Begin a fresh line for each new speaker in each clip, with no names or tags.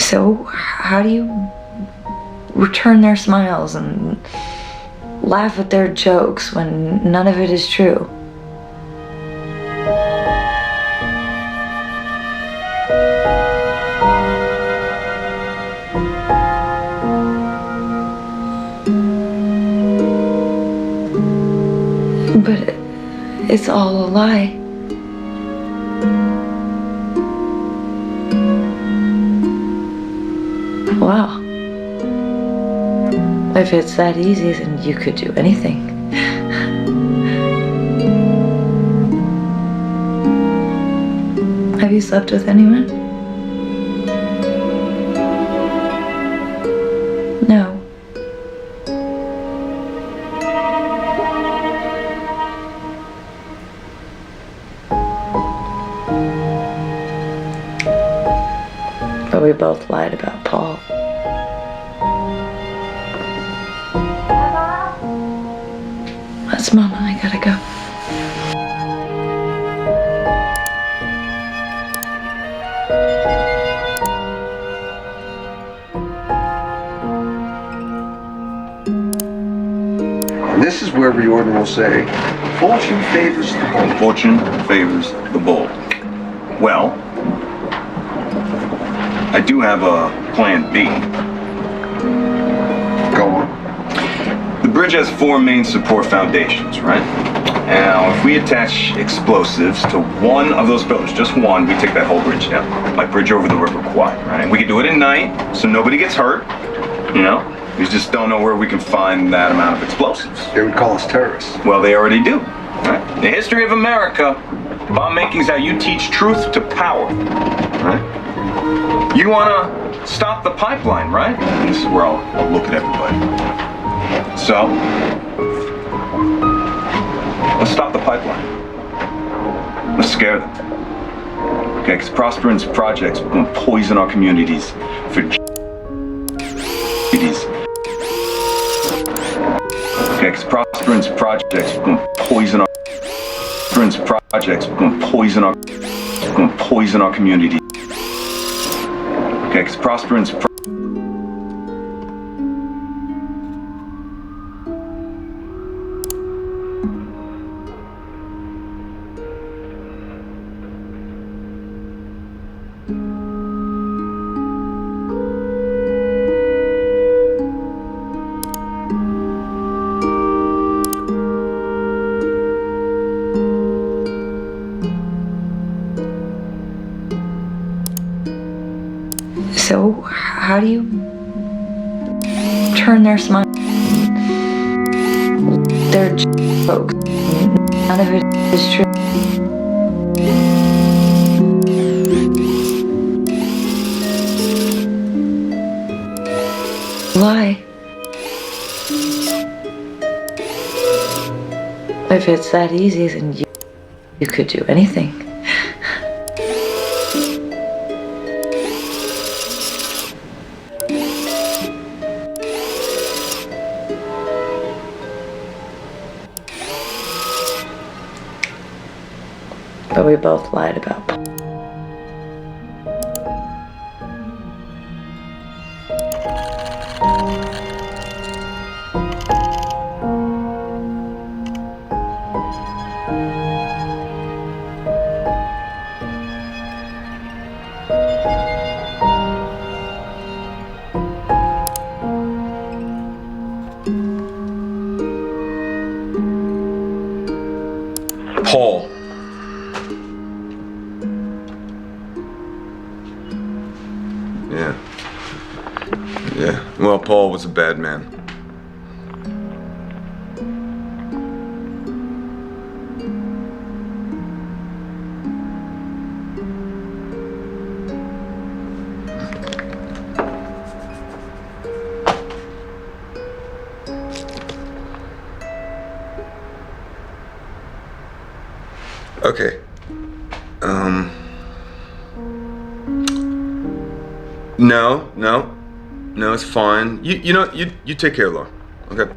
So, how do you return their smiles and laugh at their jokes when none of it is true? But it's all a lie. Wow. If it's that easy, then you could do anything. Have you slept with anyone? No. But we both lied about Paul. That's Mama, I gotta go.
And this is where Riordan will say, fortune favors the bold.
Fortune favors the bold. Well, I do have a plan B.
Go on.
The bridge has 4 main support foundations, right? Now, if we attach explosives to one of those pillars, just one, we take that whole bridge down. Like bridge over the River Kwai, right? We can do it at night, so nobody gets hurt, you know? We just don't know where we can find that amount of explosives.
They would call us terrorists.
Well, they already do, right? The history of America, bomb making is how you teach truth to power, right? You wanna stop the pipeline, right? And this is where I'll look at everybody. So, let's stop the pipeline. Let's scare them. Okay, because Prosperance projects will poison our communities for Okay, because Prosperance projects will poison our communities. Okay, because Prosperance
So, how do you turn their smile? Their jokes. None of it is true. Lie. If it's that easy, then you could do anything. But we both lied about Paul.
Paul. Yeah. Well, Paul was a bad man. Okay. No, it's fine. You know, you take care, Laura. Okay.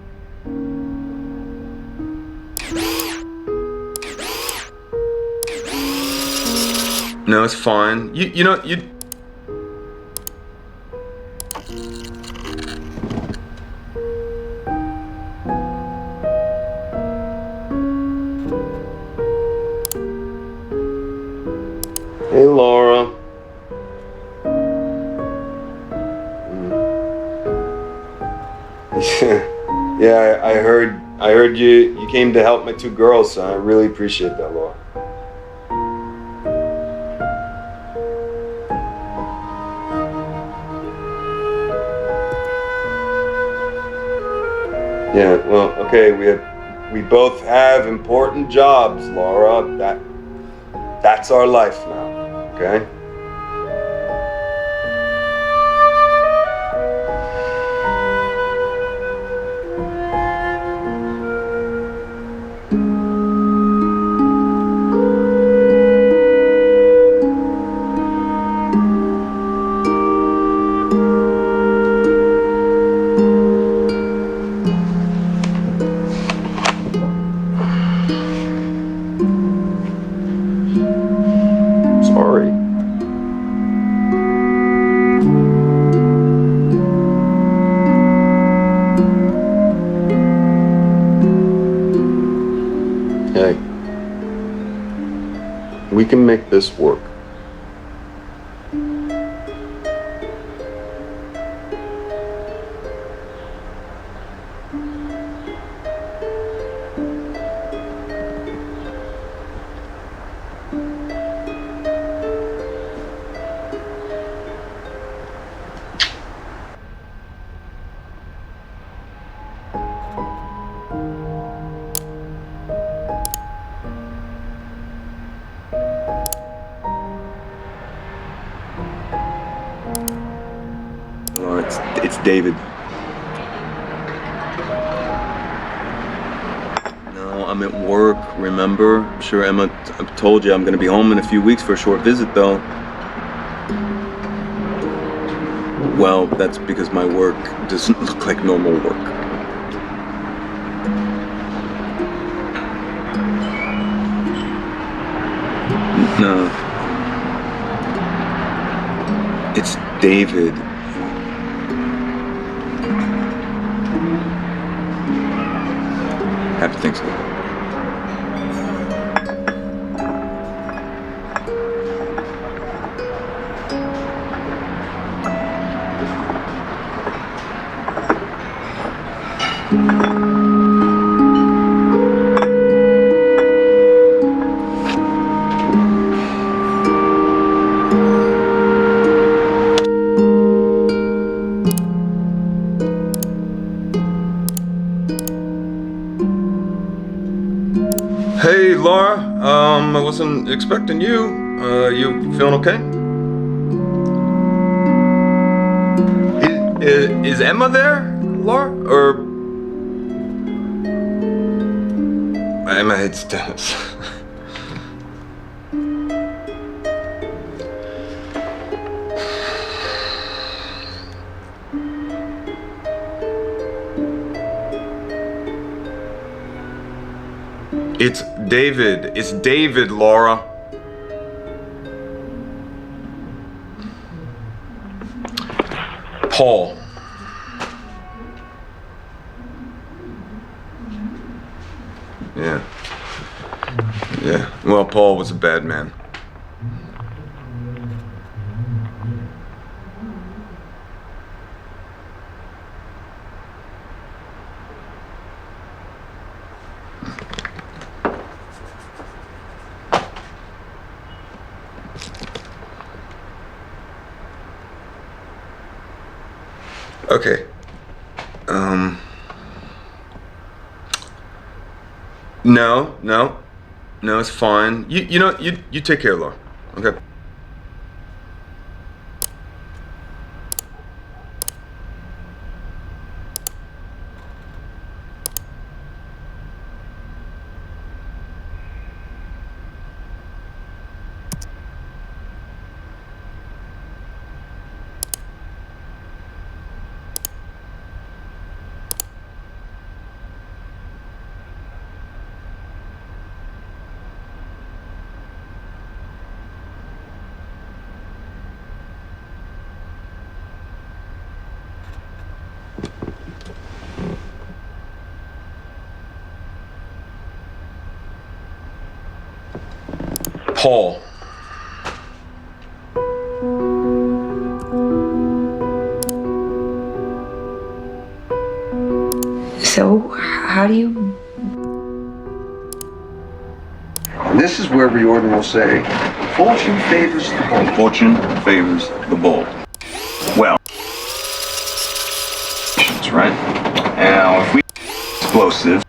No, it's fine. You know,
Yeah, I heard you came to help my two girls, so I really appreciate that, Laura. Yeah, well, okay, we both have important jobs, Laura. That's our life now, okay? Sorry. Hey, we can make this work. Oh, it's David. No, I'm at work, remember? I'm sure Emma told you I'm gonna be home in a few weeks for a short visit, though. Well, that's because my work doesn't look like normal work. No. It's David. Happy Thanksgiving. Hey, Laura. I wasn't expecting you. You feeling okay? Is Emma there, Laura? Or Emma hates tennis. It's David. It's David, Laura. Paul. Yeah. Yeah. Well, Paul was a bad man. Okay. No, it's fine. You know, you take care, Laura. Okay. Paul.
So, how do you...
And this is where Riordan will say, fortune favors the bold.
Fortune favors the bold. Well, right? Now, if we explosive,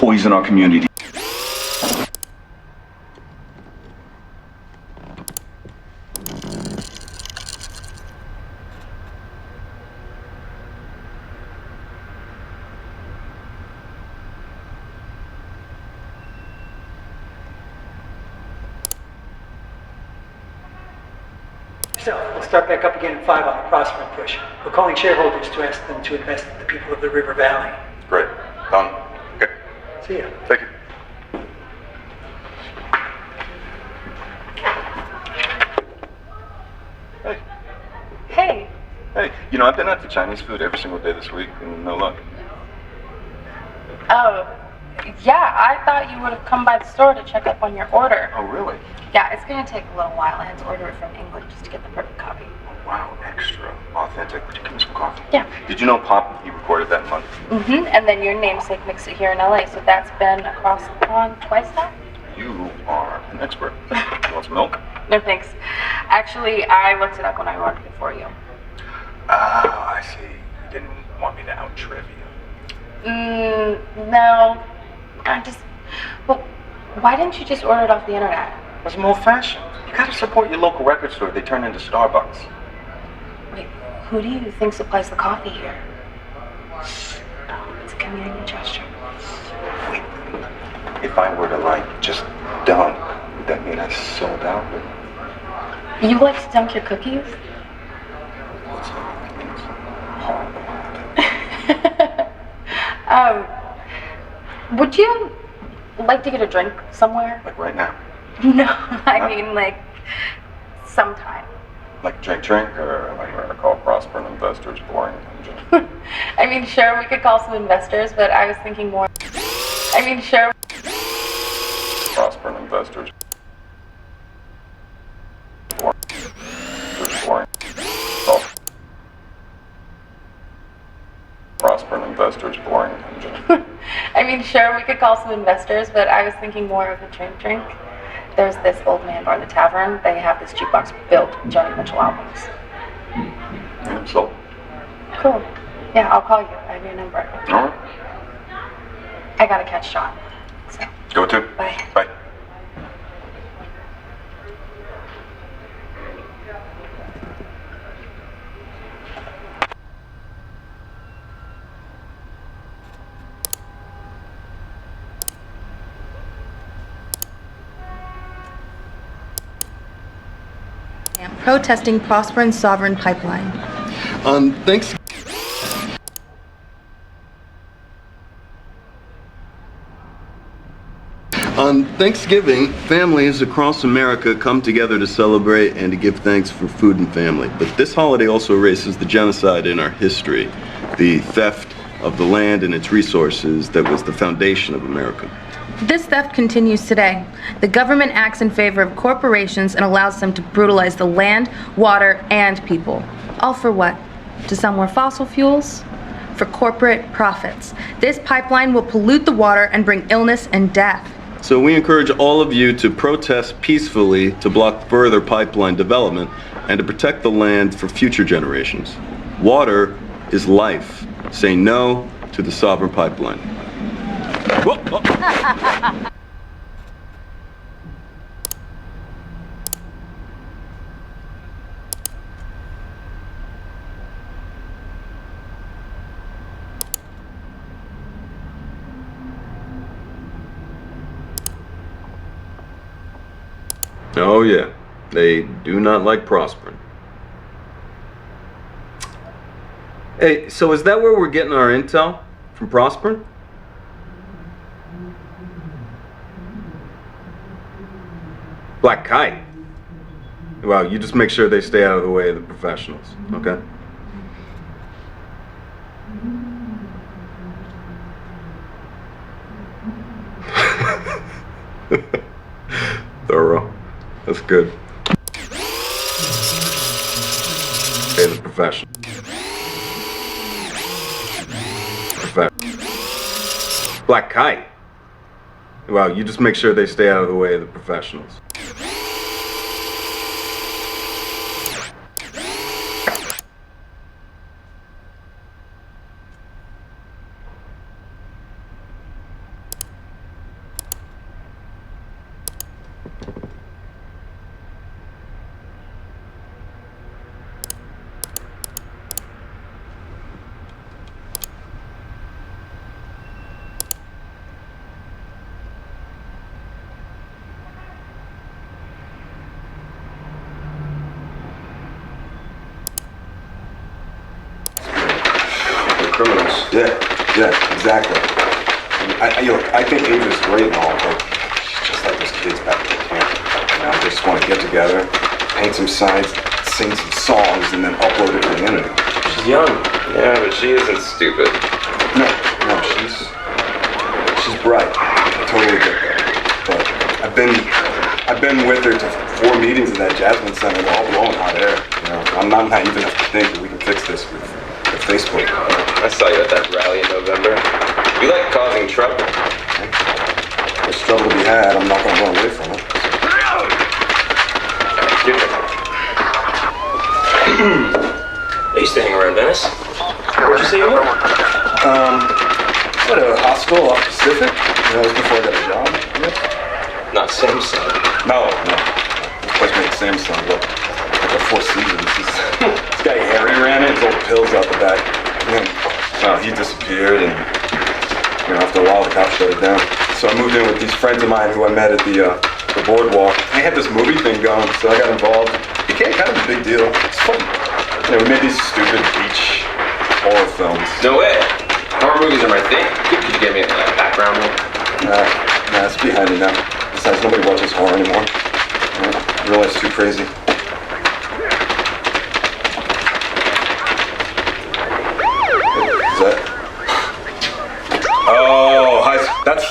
poison our community.
So, we'll start back up again at 5 on the Prosper push. We're calling shareholders to ask them to invest in the people of the River Valley.
Great. Done. Okay.
See ya.
Thank you. Hey.
Hey.
Hey. You know, I've been out to Chinese food every single day this week, and no luck.
Oh, yeah, I thought you would have come by the store to check up on your order.
Oh, really?
Yeah, it's going to take a little while. I had to order it from England just to get the perfect copy.
Wow, extra authentic. Would you give me some coffee?
Yeah.
Did you know Pop, he recorded that in London?
Mm-hmm, and then your namesake mixed it here in LA, so that's been across the pond twice now?
You are an expert. You want some milk?
No, thanks. Actually, I looked it up when I ordered it for you.
Oh, I see. You didn't want me to out-trivia.
No. Well, why didn't you just order it off the internet?
It was more old-fashioned. You gotta support your local record store. They turn into Starbucks.
Wait, who do you think supplies the coffee here? It's a community gesture.
Wait, if I were to, just dunk, would that mean I sold out?
You like to dunk your cookies? Would you like to get a drink somewhere?
Like right now?
No, I mean sometime.
Like drink, or like what I call prospering investors boring.
I mean, sure, we could call some investors, but I was thinking more. Sure.
Prospering investors. Boring. Prospering investors boring.
Sure, we could call some investors, but I was thinking more of a drink. There's this old man bar in the tavern. They have this jukebox filled with Joni Mitchell albums.
Yeah, so.
Cool. Yeah, I'll call you. I have your number.
All right.
I gotta catch Sean. So.
Go to.
Bye.
Bye.
Protesting Prosper and Sovereign Pipeline.
On Thanksgiving, families across America come together to celebrate and to give thanks for food and family. But this holiday also erases the genocide in our history, the theft of the land and its resources that was the foundation of America.
This theft continues today. The government acts in favor of corporations and allows them to brutalize the land, water, and people. All for what? To sell more fossil fuels? For corporate profits. This pipeline will pollute the water and bring illness and death.
So we encourage all of you to protest peacefully to block further pipeline development and to protect the land for future generations. Water is life. Say no to the sovereign pipeline. Whoa, whoa. Oh yeah, they do not like prospering. Hey, so is that where we're getting our intel? From prospering? Black Kite? Well, you just make sure they stay out of the way of the professionals, okay? Thorough. That's good. Okay, the profession. Black kite. Well, you just make sure they stay out of the way of the professionals.
Criminals. Yeah, exactly. I think Adria's great and all, but she's just like those kids back at the camp. They just want to get together, paint some signs, sing some songs, and then upload it to the internet.
She's young. Yeah, but she isn't stupid.
No, she's bright. I totally get that. But I've been with her to 4 meetings in that Jasmine Center, all blowing hot air. I'm not naive enough to think that we can fix this with Facebook.
I saw you at that rally in November. You like causing trouble.
There's trouble to be had. I'm not going to run away from it.
I used to hang around Venice. Where'd you say you were?
At a hospital off Pacific. That was before I got a job. Yeah.
Not Samsung.
No. Of course, made Samsung look like a Four Seasons. This guy Harry ran it. His old pills out the back. He disappeared, and after a while, the cops shut it down. So I moved in with these friends of mine who I met at the boardwalk. They had this movie thing going, so I got involved. It became kind of a big deal. It's fun. We made these stupid beach horror films.
No way. Horror movies are my thing. Could you get me a background one?
Nah, it's behind me now. Besides, nobody watches horror anymore. Real life's too crazy. Oh, that's...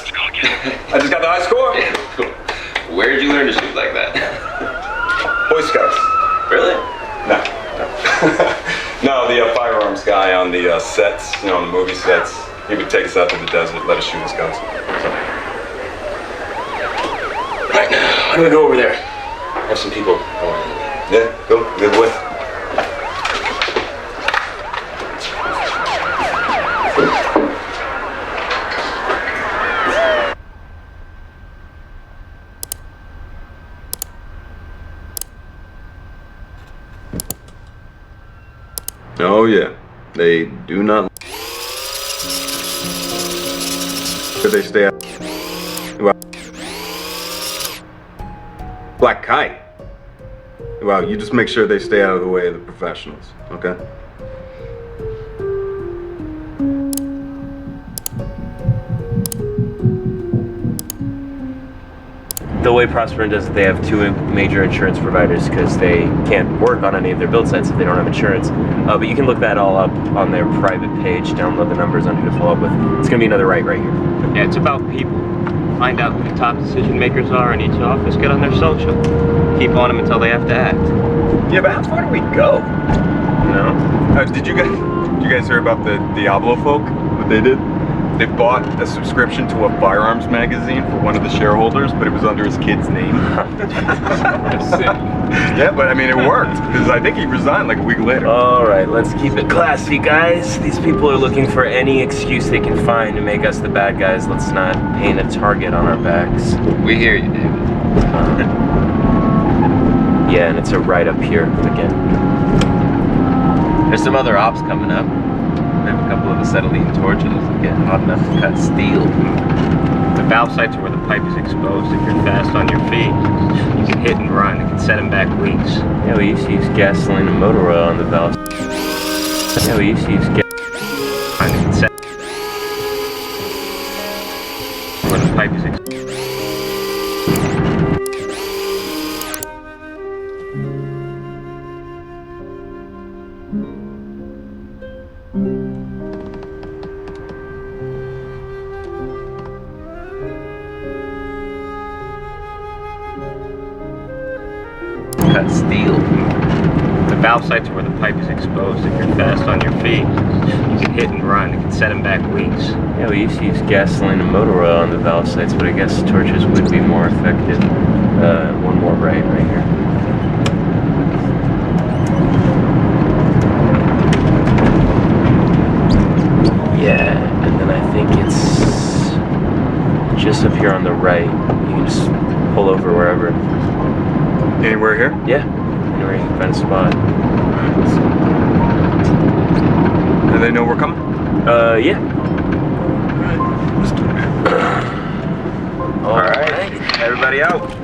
I just got the high score.
Where did you learn to shoot like that?
Boy Scouts.
Really?
No. No, the firearms guy on the sets, on the movie sets, he would take us out to the desert, let us shoot his guns. So.
Right now, I'm gonna go over there. I have some people I want to meet.
Yeah, go. Good boy.
Oh yeah, they do not. They stay out. Well, black kite. Well, you just make sure they stay out of the way of the professionals, okay?
The way Prosperin does it, they have 2 major insurance providers because they can't work on any of their build sites if they don't have insurance. But you can look that all up on their private page, download the numbers on who to follow up with. It's going to be another right here.
Yeah, it's about people. Find out who the top decision makers are in each office, get on their social. Keep on them until they have to act.
Yeah, but how far do we go? Did you guys hear about the Diablo folk? What they did? They bought a subscription to a firearms magazine for one of the shareholders, but it was under his kid's name. Yeah, but I mean, it worked, because I think he resigned like a week later.
All right, let's keep it classy, guys. These people are looking for any excuse they can find to make us the bad guys. Let's not paint a target on our backs.
We hear you, David.
Yeah, and it's a right up here again.
There's some other ops coming up. We have a couple of acetylene torches that get hot enough to cut steel. The valve sites are where the pipe is exposed. If you're fast on your feet, you can hit and run. It can set them back weeks.
Yeah, we used to use gasoline and motor oil on the valve. Yeah, we used to use gasoline.
Where the pipe is exposed. cut steel. The valve sites are where the pipe is exposed. If you're fast on your feet, you can hit and run. It can set them back weeks.
Yeah, we used to use gasoline and motor oil on the valve sites, but I guess torches would be more effective. One more right here. Yeah, and then I think it's just up here on the right. You can just pull over wherever.
Anywhere here?
Yeah, anywhere you can find a spot.
Do they know we're coming?
Yeah.
All right. Everybody out.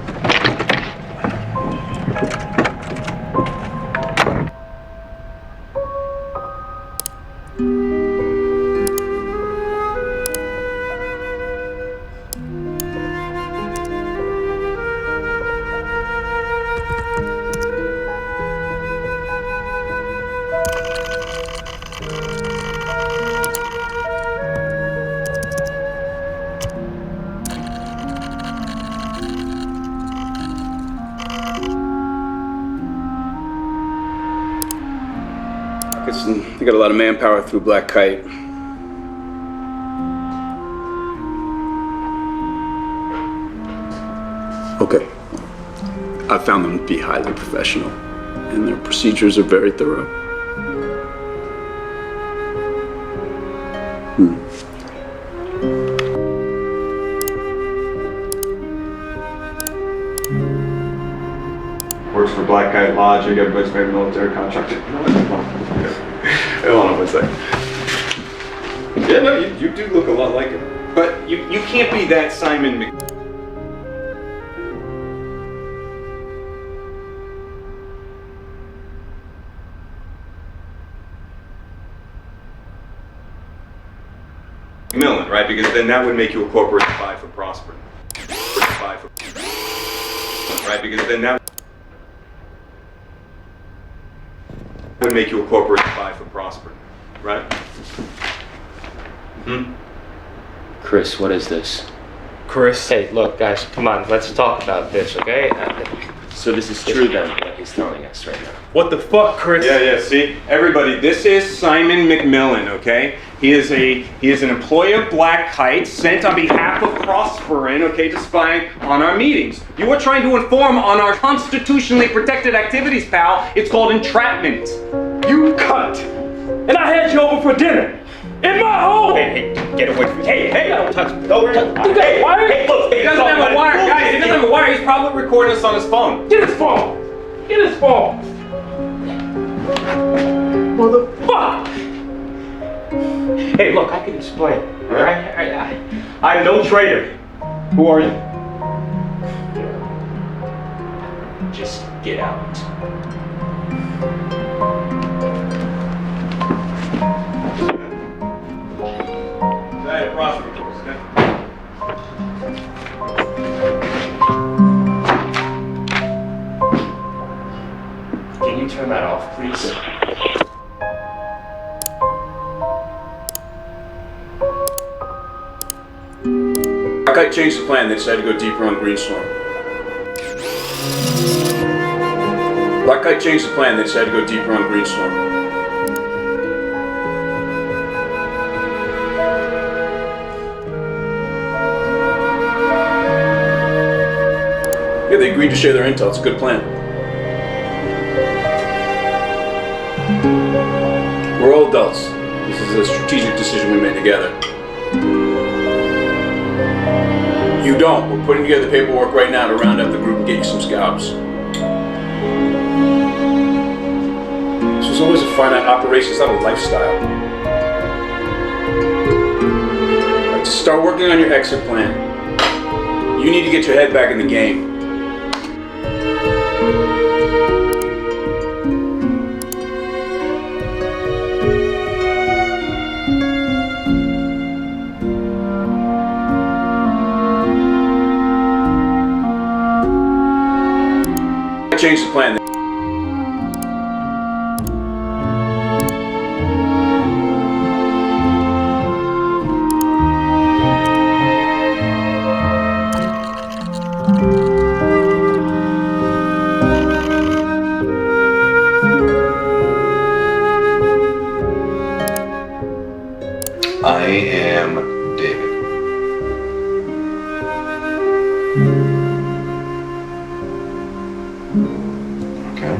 They got a lot of manpower through Black Kite. Okay. I found them to be highly professional, and their procedures are very thorough.
Works for Black Kite Logic, everybody's favorite military contractor. Hold on one second. Yeah, no, you do look a lot like him. But you can't be that Simon McMillan, right? Because then that would make you a corporate spy for prospering. Right? Because then that would make you a corporate spy for prospering, right?
Chris, what is this?
Chris?
Hey, look, guys, come on, let's talk about this, okay?
So this is true then, what he's telling us right now.
What the fuck, Chris?
Yeah, see? Everybody, this is Simon McMillan, okay? He is an employee of Black Kite, sent on behalf of Prosperin, okay, to spy on our meetings. You are trying to inform on our constitutionally protected activities, pal. It's called entrapment.
You cunt! And I had you over for dinner! In my home!
Hey, get away from me. Hey, don't touch me. Don't touch me.
You got a wire?
Hey, look.
He doesn't have a wire, guys. He doesn't have a wire. He's probably recording us on his phone.
Get his phone! Get his phone! Motherfucker! Hey, look, I can explain. Alright? I'm no traitor. Who are you?
Just get out.
I had a Prosper course, okay?
Can you turn that off, please?
Black Kite changed the plan. They decided to go deeper on Greenstorm. Black Kite changed the plan. They decided to go deeper on Greenstorm. Yeah, they agreed to share their intel. It's a good plan. We're all adults. This is a strategic decision we made together. You don't. We're putting together the paperwork right now to round up the group and get you some scalps. This was always a finite operation. It's not a lifestyle. Right, to start working on your exit plan, you need to get your head back in the game. Change the plan.
Okay.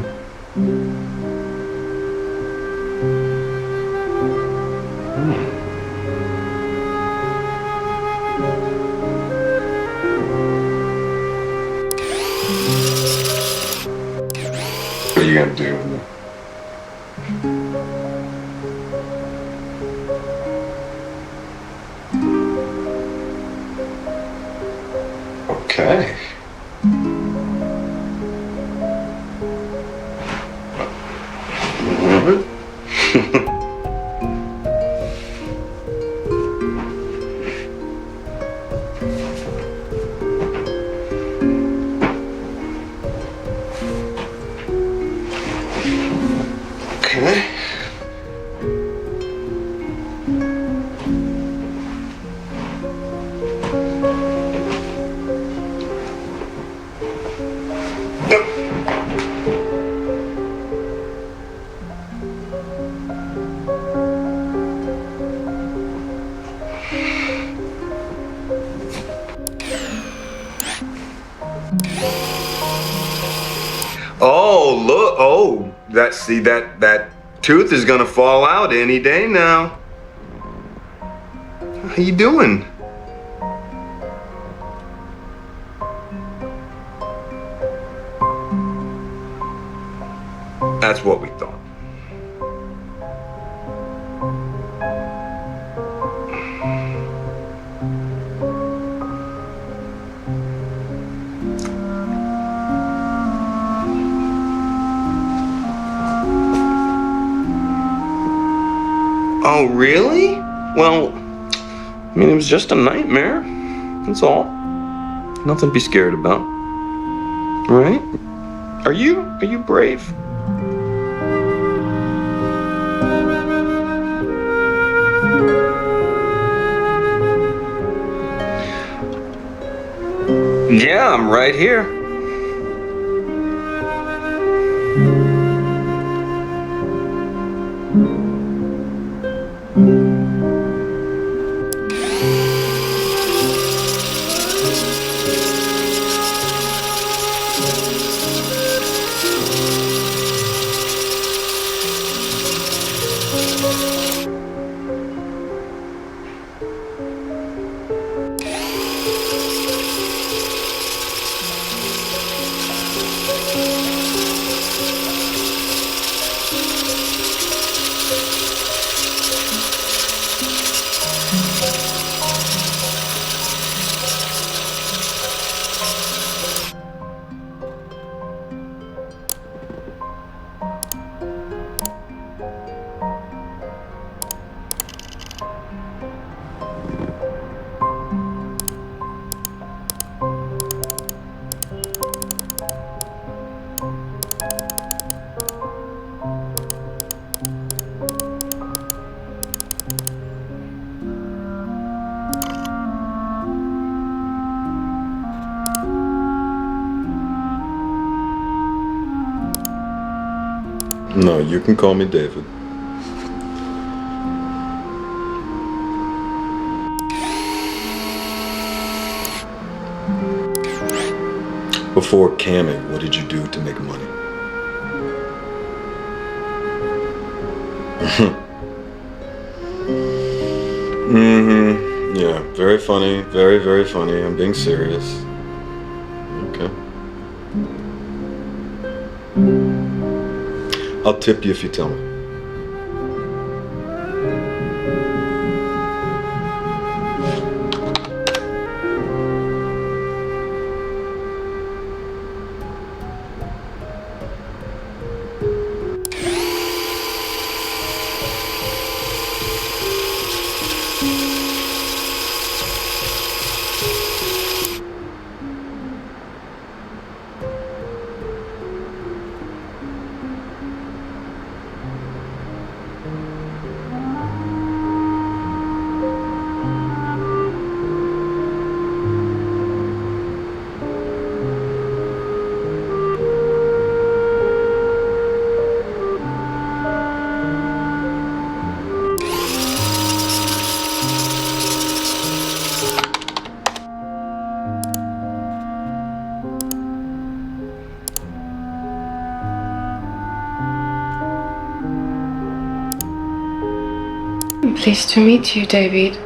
What are you gonna do with me? Okay. Okay. Oh, look. Oh, that tooth is gonna fall out any day now. How you doing? That's what we thought. Oh, really? Well, I mean, it was just a nightmare. That's all. Nothing to be scared about. Right? Are you brave? Yeah, I'm right here. No, you can call me David. Before camming, what did you do to make money? Yeah, very funny, very, very funny. I'm being serious. Okay. I'll tip you if you tell me.
Pleased to meet you, David.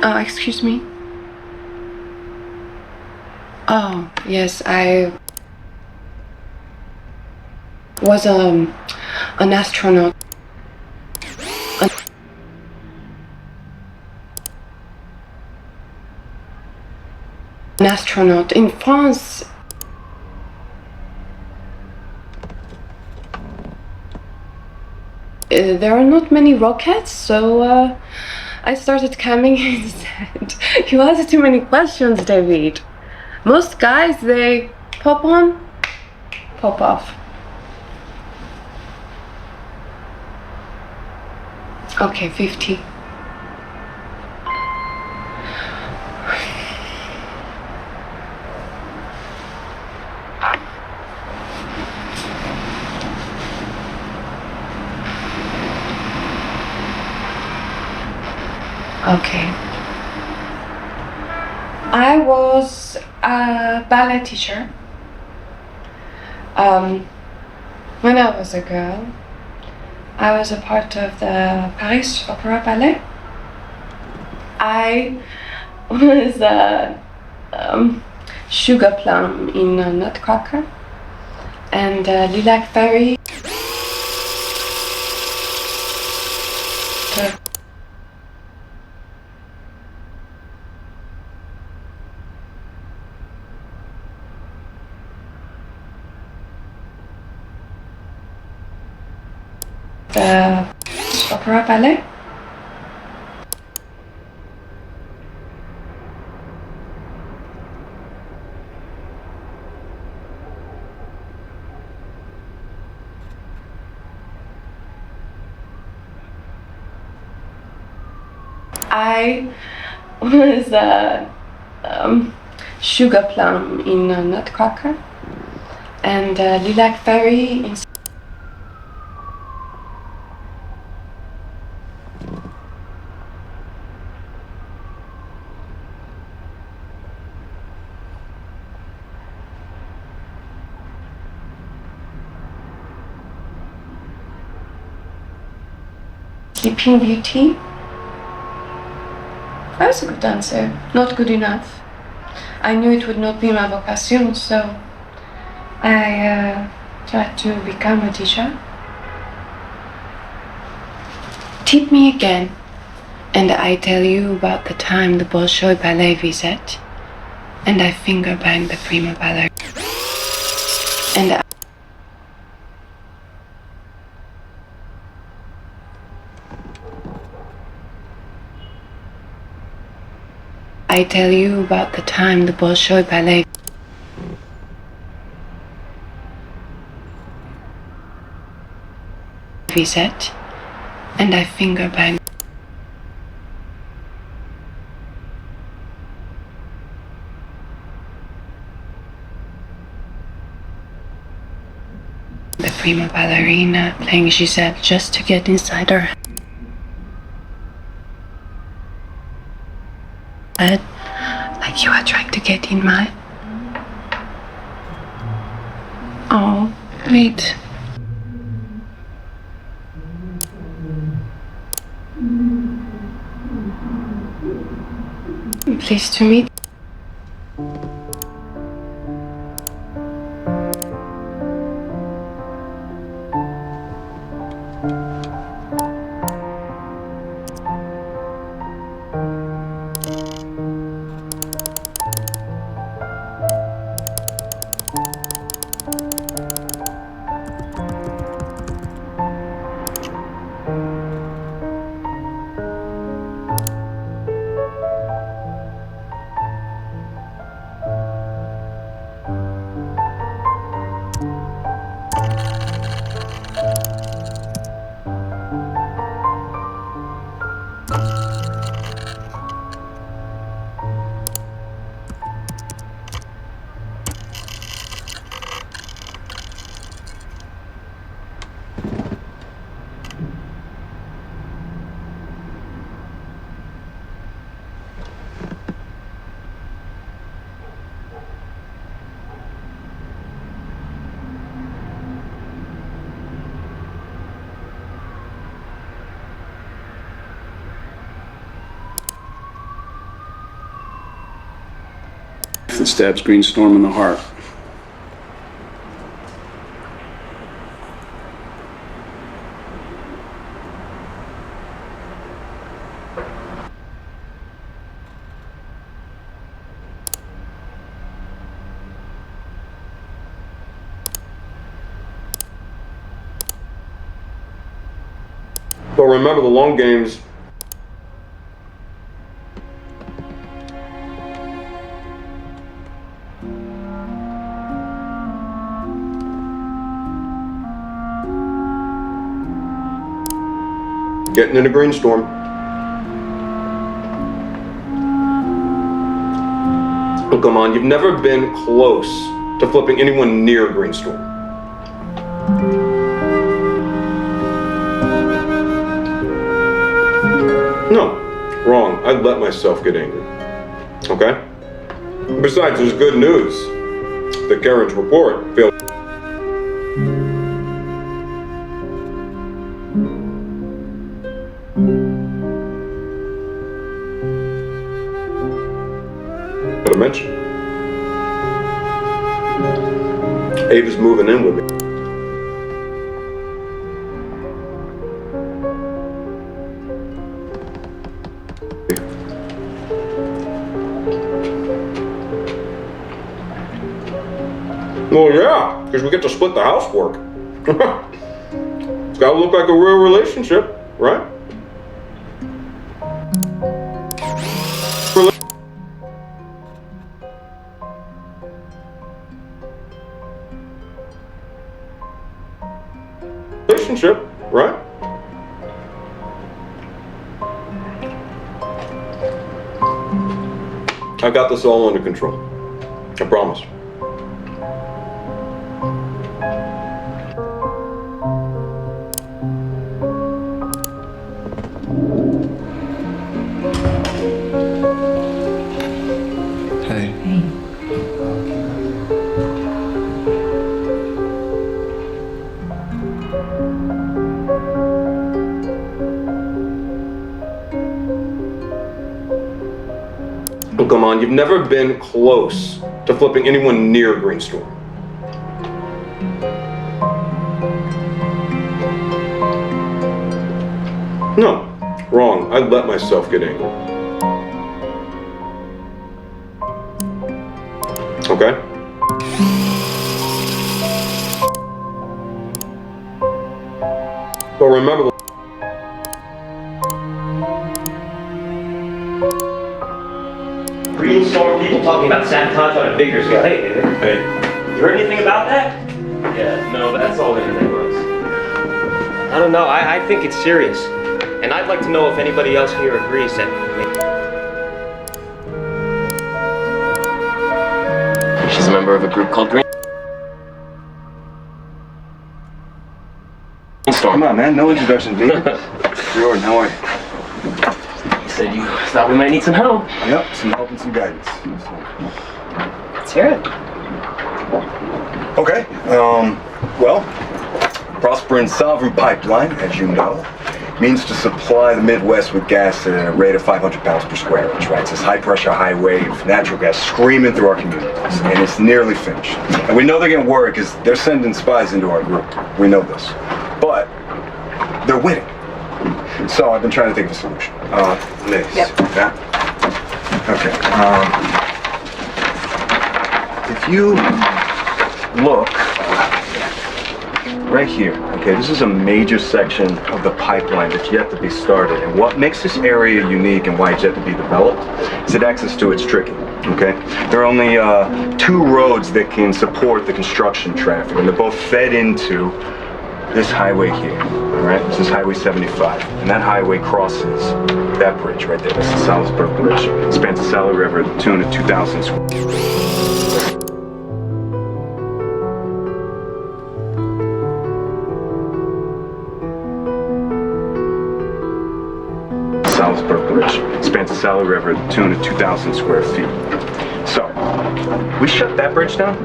Excuse me? Oh, yes, I was an astronaut. An astronaut in France. There are not many rockets, so I started camming instead. You asked too many questions, David. Most guys, they pop on, pop off. Okay, 50. Okay. I was a ballet teacher. When I was a girl, I was a part of the Paris Opera Ballet. I was a sugar plum in a nutcracker and a lilac fairy. The opera ballet. I was a sugar plum in a nutcracker and a lilac fairy in Sleeping Beauty. I was a good dancer, not good enough. I knew it would not be my vocation, so I tried to become a teacher. Tip me again, and I tell you about the time the Bolshoi ballet visit, and I finger bang the prima ballerina. And I tell you about the time the Bolshoi ballet visit, and I finger bang the prima ballerina playing Giselle just to get inside her head, like you are trying to get in my... Oh, wait. Pleased to meet.
that stabs Greenstorm in the heart.
But remember, the long games. Getting in a Greenstorm. Oh, come on, you've never been close to flipping anyone near a Greenstorm. No, wrong. I'd let myself get angry. Okay? Besides, there's good news. The Karen's report failed. To mention. Ava's moving in with me. Well, yeah, because we get to split the housework. It's got to look like a real relationship, right? Relationship, right? I got this all under control. I promise. Come on, you've never been close to flipping anyone near a Greenstorm. No, wrong. I'd let myself get angry. Okay? But remember,
Greenstorm people talking about sabotage on a bigger scale. Hey, you heard anything about that?
Yeah, no, that's all internet was.
I don't know. I think it's serious. And I'd like to know if anybody else here agrees that... She's a member of a group called Greenstorm.
Come on, man. No introduction, D. Jordan, how are you?
Said you thought we might need some help.
Yep, some help and some guidance.
Let's hear it.
Okay, well, Prosper and Sovereign Pipeline, as you know, means to supply the Midwest with gas at a rate of 500 pounds per square inch, right? It's this high-pressure highway of natural gas screaming through our communities, and it's nearly finished. And we know they're getting worried because they're sending spies into our group. We know this. But they're winning. So I've been trying to think of a solution. Liz. Yep. Yeah? Okay. If you look right here, okay, this is a major section of the pipeline that's yet to be started. And what makes this area unique and why it's yet to be developed is that access to it's tricky, okay? There are only 2 roads that can support the construction traffic, and they're both fed into this highway here, all right? This is Highway 75, and that highway crosses that bridge right there. That's the Salisbury Bridge. It spans the Sally River to the tune of 2,000 square. Salisbury Bridge spans the Sally River to the tune of 2,000 square feet. So, we shut that bridge down,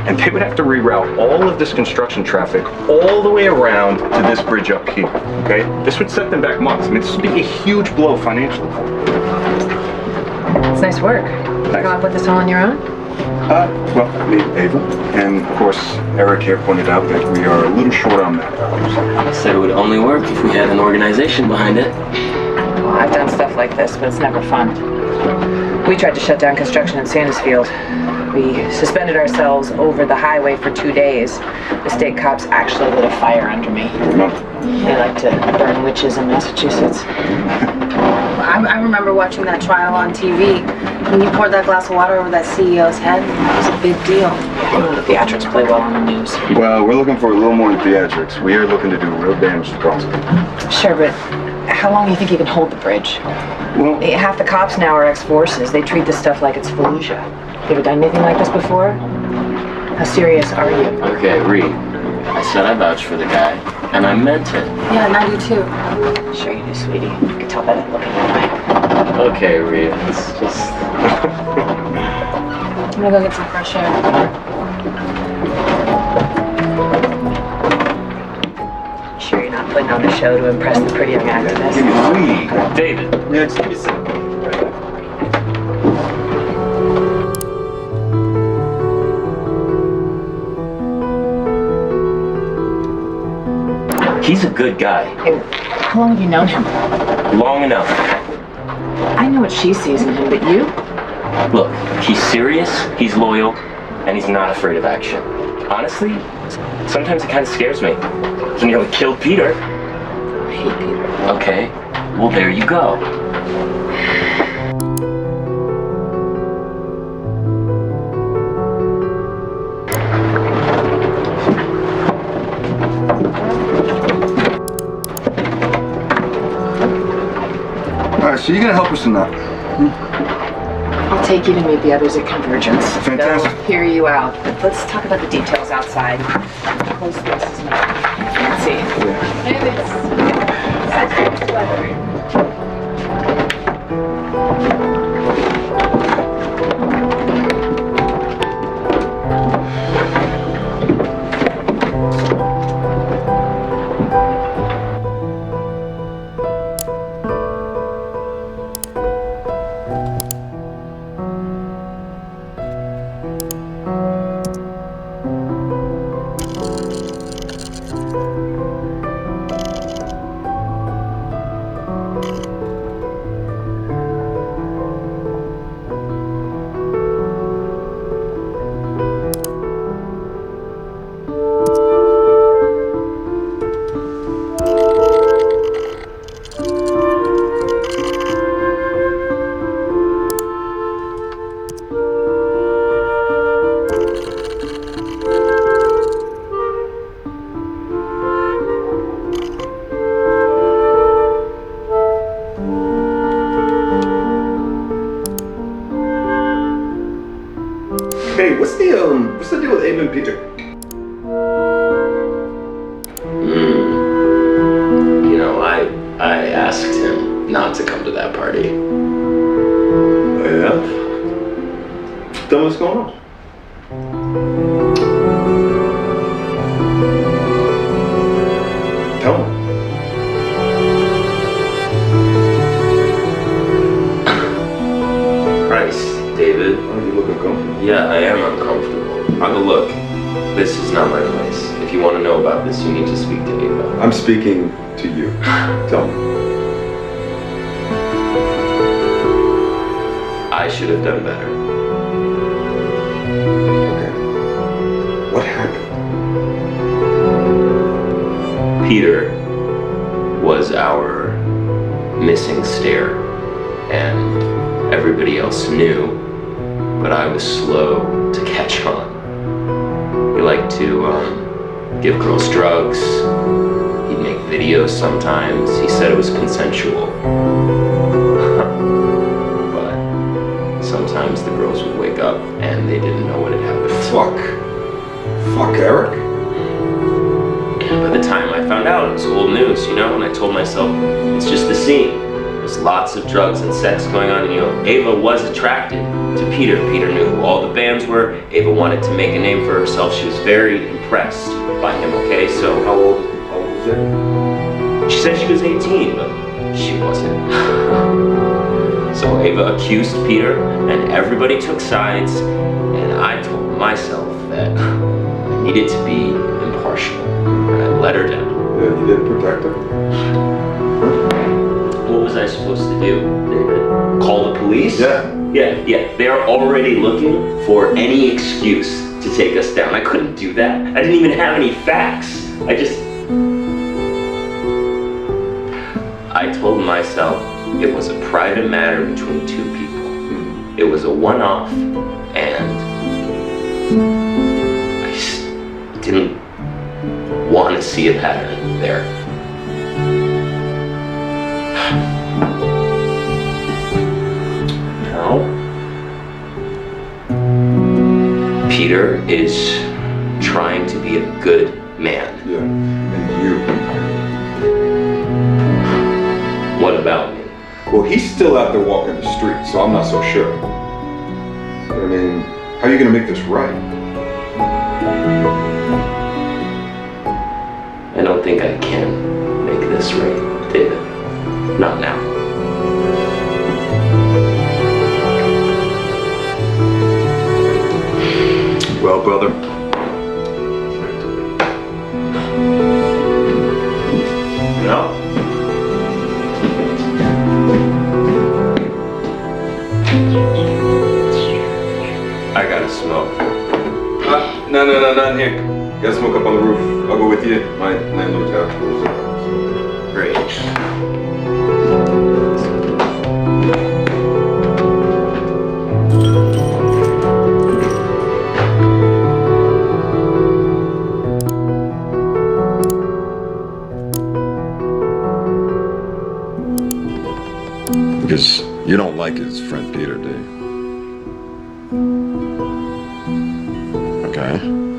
and they would have to reroute all of this construction traffic all the way around to this bridge up here, okay? This would set them back months. I mean, this would be a huge blow financially for them.
It's nice work. You come up with this all on your own?
Well, me, Ava, and of course, Eric here pointed out that we are a little short on manpower.
I said it would only work if we had an organization behind it.
Well, I've done stuff like this, but it's never fun. We tried to shut down construction in Sandusfield. We suspended ourselves over the highway for 2 days. The state cops actually lit a fire under me. They like to burn witches in Massachusetts.
I remember watching that trial on TV. When you poured that glass of water over that CEO's head, that was a big deal.
The theatrics play well on the news.
Well, we're looking for a little more than theatrics. We are looking to do real damage to cause.
Sure, but how long do you think you can hold the bridge?
Well,
half the cops now are ex-forces. They treat this stuff like it's Fallujah. You ever done anything like this before? How serious are you?
Okay, Reed. I said I vouched for the guy, and I meant it.
Yeah, and I do too.
Sure you do, sweetie. I can tell by that look in your eye.
Okay, Reed. It's just...
I'm gonna go get some fresh air.
Sure you're not putting on a show to impress the pretty young activist?
Give me a
David.
Yeah, just give me a second.
He's a good guy.
Hey, how long have you known him?
Long enough.
I know what she sees in him, but you?
Look, he's serious, he's loyal, and he's not afraid of action. Honestly, sometimes it kind of scares me. He nearly killed Peter.
I hate Peter.
Okay, well there you go.
All right, so you're gonna help us or not?
I'll take you to meet the others at Convergence.
Fantastic.
They'll hear you out, but let's talk about the details outside. Close this is me. Let's see.
Hey, what's the deal with Abe and Peter?
You know, I asked him not to come to that party.
Oh, yeah? Then what's going on? Tell me.
Christ, David.
Oh, you look uncomfortable.
Yeah, I am uncomfortable. Look, this is not my place. If you want to know about this, you need to speak to Ava.
I'm speaking to you. Tell me.
I should have done better.
Okay. What happened?
Peter was our missing stair, and everybody else knew, but I was slow to catch on. He liked to give girls drugs. He'd make videos sometimes. He said it was consensual. But sometimes the girls would wake up and they didn't know what had happened.
Fuck, Eric.
By the time I found out, it was old news, you know, and I told myself, it's just the scene. There's lots of drugs and sex going on, and you know, Ava was attracted to Peter. Peter knew who all the bands were. Ava wanted to make a name for herself. She was very impressed by him, okay? So
How old was it?
she said she was 18, but she wasn't. So Ava accused Peter, and everybody took sides, and I told myself that I needed to be impartial, and I let her down.
Yeah, you did protect her.
What was I supposed to do, David? Call the police?
Yeah.
Yeah. They're already looking for any excuse to take us down. I couldn't do that. I didn't even have any facts. I told myself it was a private matter between two people. It was a one-off, and I just didn't want to see a pattern there. Now, Peter is trying to be a good man.
Yeah, and you.
What about me?
Well, he's still out there walking the street, so I'm not so sure. I mean, how are you gonna make this right?
I don't think I can make this right, David. Not now.
Well, brother.
No? I gotta smoke.
No, not in here. Gotta smoke up on the roof. I'll go with you. My landlord's house.
Great.
Because you don't like his friend Peter, do you? Okay.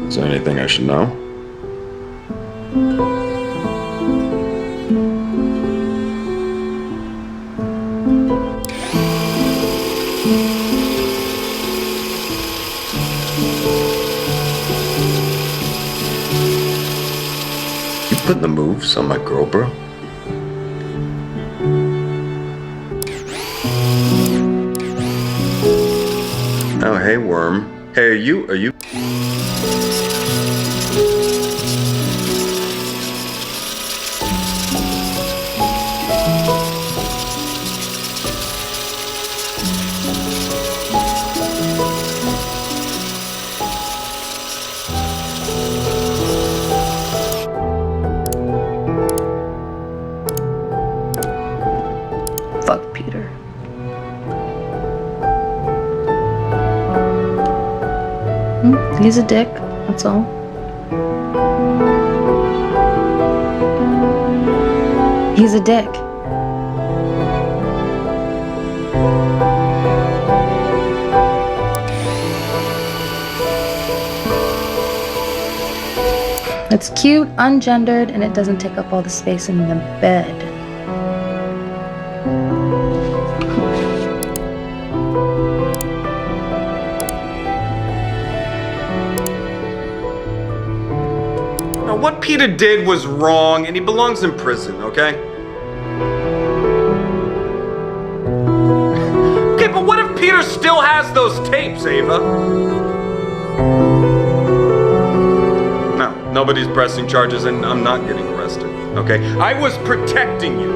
Is there anything I should know? You putting the moves on my girl, bro? Oh, hey, worm. Hey, are you?
Fuck Peter. He's a dick, that's all. He's a dick. It's cute, ungendered, and it doesn't take up all the space in the bed.
Now, what Peter did was wrong, and he belongs in prison, okay? Okay, but what if Peter still has those tapes, Ava? No, nobody's pressing charges, and I'm not getting arrested, okay? I was protecting you.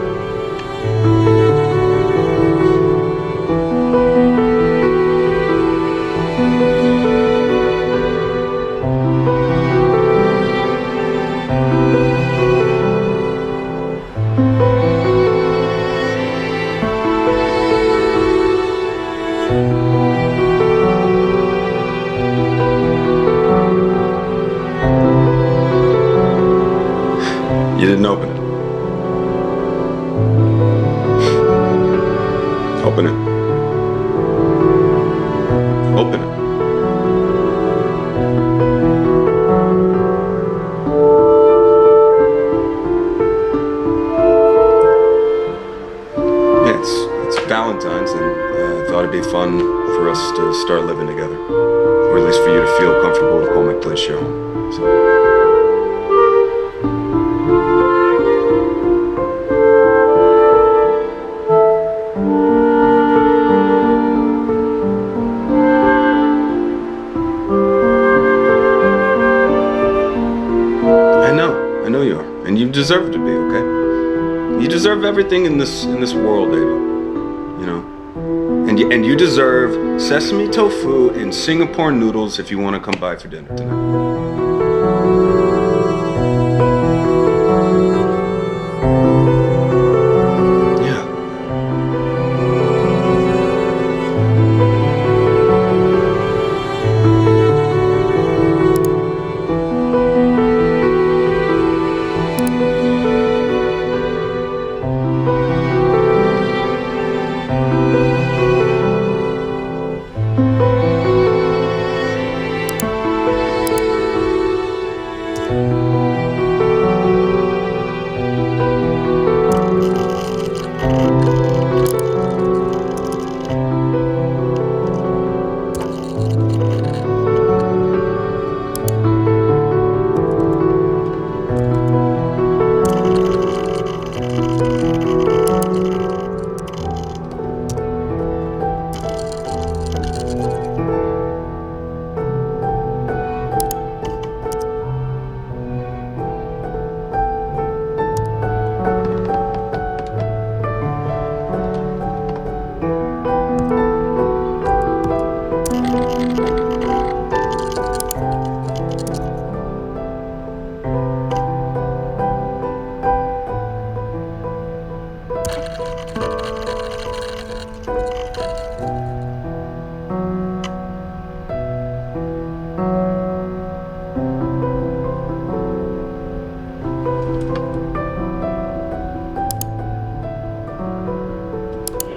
You didn't open it. Open it. Open it. Yeah, it's Valentine's, and I thought it'd be fun for us to start living together. Or at least for you to feel comfortable to call my place your home. So. deserve to be, okay? You deserve everything in this world, Ava. You know? And you deserve sesame tofu and Singapore noodles if you want to come by for dinner tonight.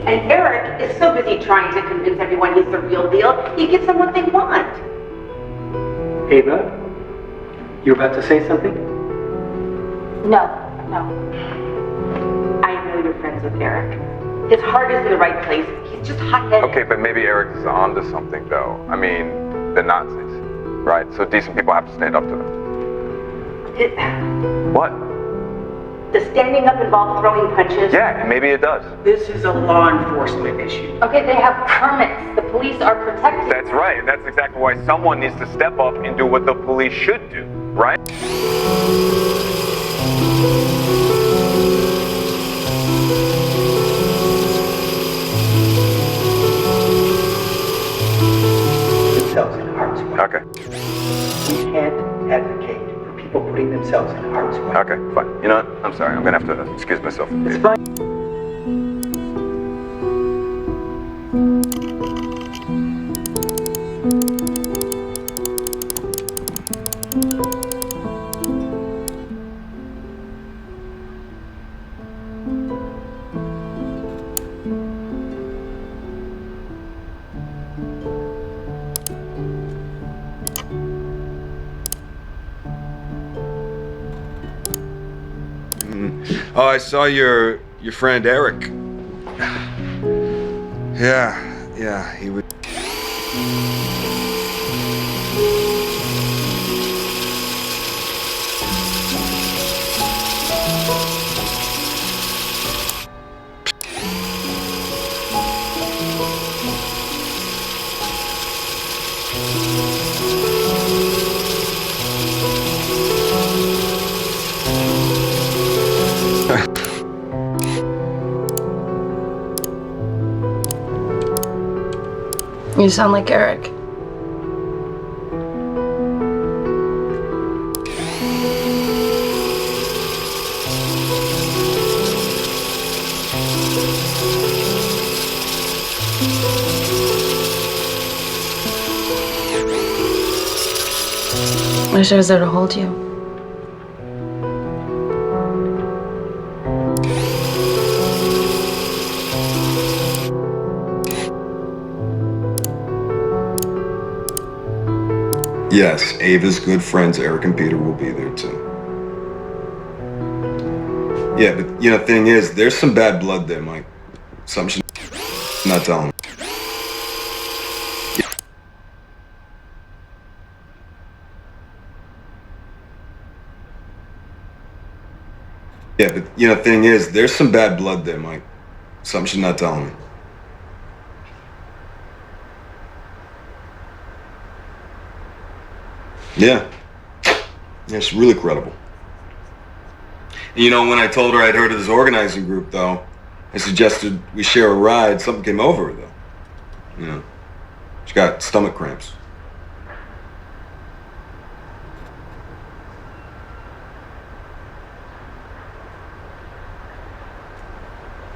And Eric is so busy trying to convince everyone he's the real deal, he gives them what they want.
Ava, you about to say something?
No. I know you're friends with Eric. His heart is in the right place. He's just hot-headed.
Okay, but maybe Eric is onto something, though. I mean, the Nazis, right? So decent people have to stand up to them. What?
Does standing up involve throwing punches?
Yeah, maybe it does.
This is a law enforcement issue.
Okay, they have permits. The police are protected.
That's right. That's exactly why someone needs to step up and do what the police should do, right?
Themselves in harm's way.
Okay.
We can't advocate for people putting themselves in harm's way.
Okay, fine. You know what? I'm sorry. I'm gonna have to excuse myself.
It's fine.
Oh, I saw your friend Eric. Yeah, he would.
You sound like Eric. Wish I was there to hold you.
Yes, Ava's good friends Eric and Peter will be there too. Yeah, but you know, the thing is, there's some bad blood there, Mike. Something should not tell him. Yeah, but you know, the thing is, there's some bad blood there, Mike. Something should not tell him. Yeah, it's really credible. You know, when I told her I'd heard of this organizing group, though, I suggested we share a ride. Something came over her, though. You know, she got stomach cramps.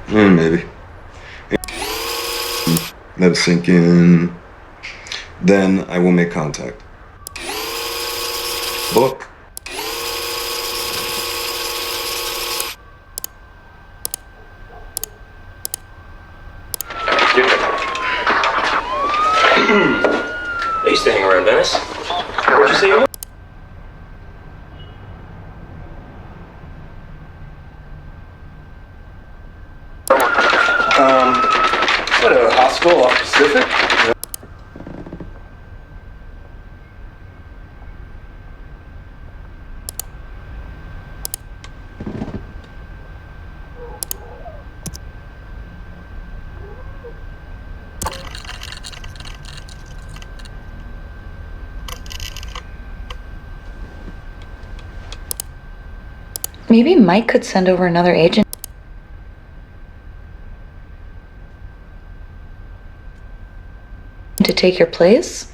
Maybe. Let it sink in. Then I will make contact. Book.
I used to hang around Venice. Where'd you say you were?
What, a hostel off Pacific?
Maybe Mike could send over another agent to take your place.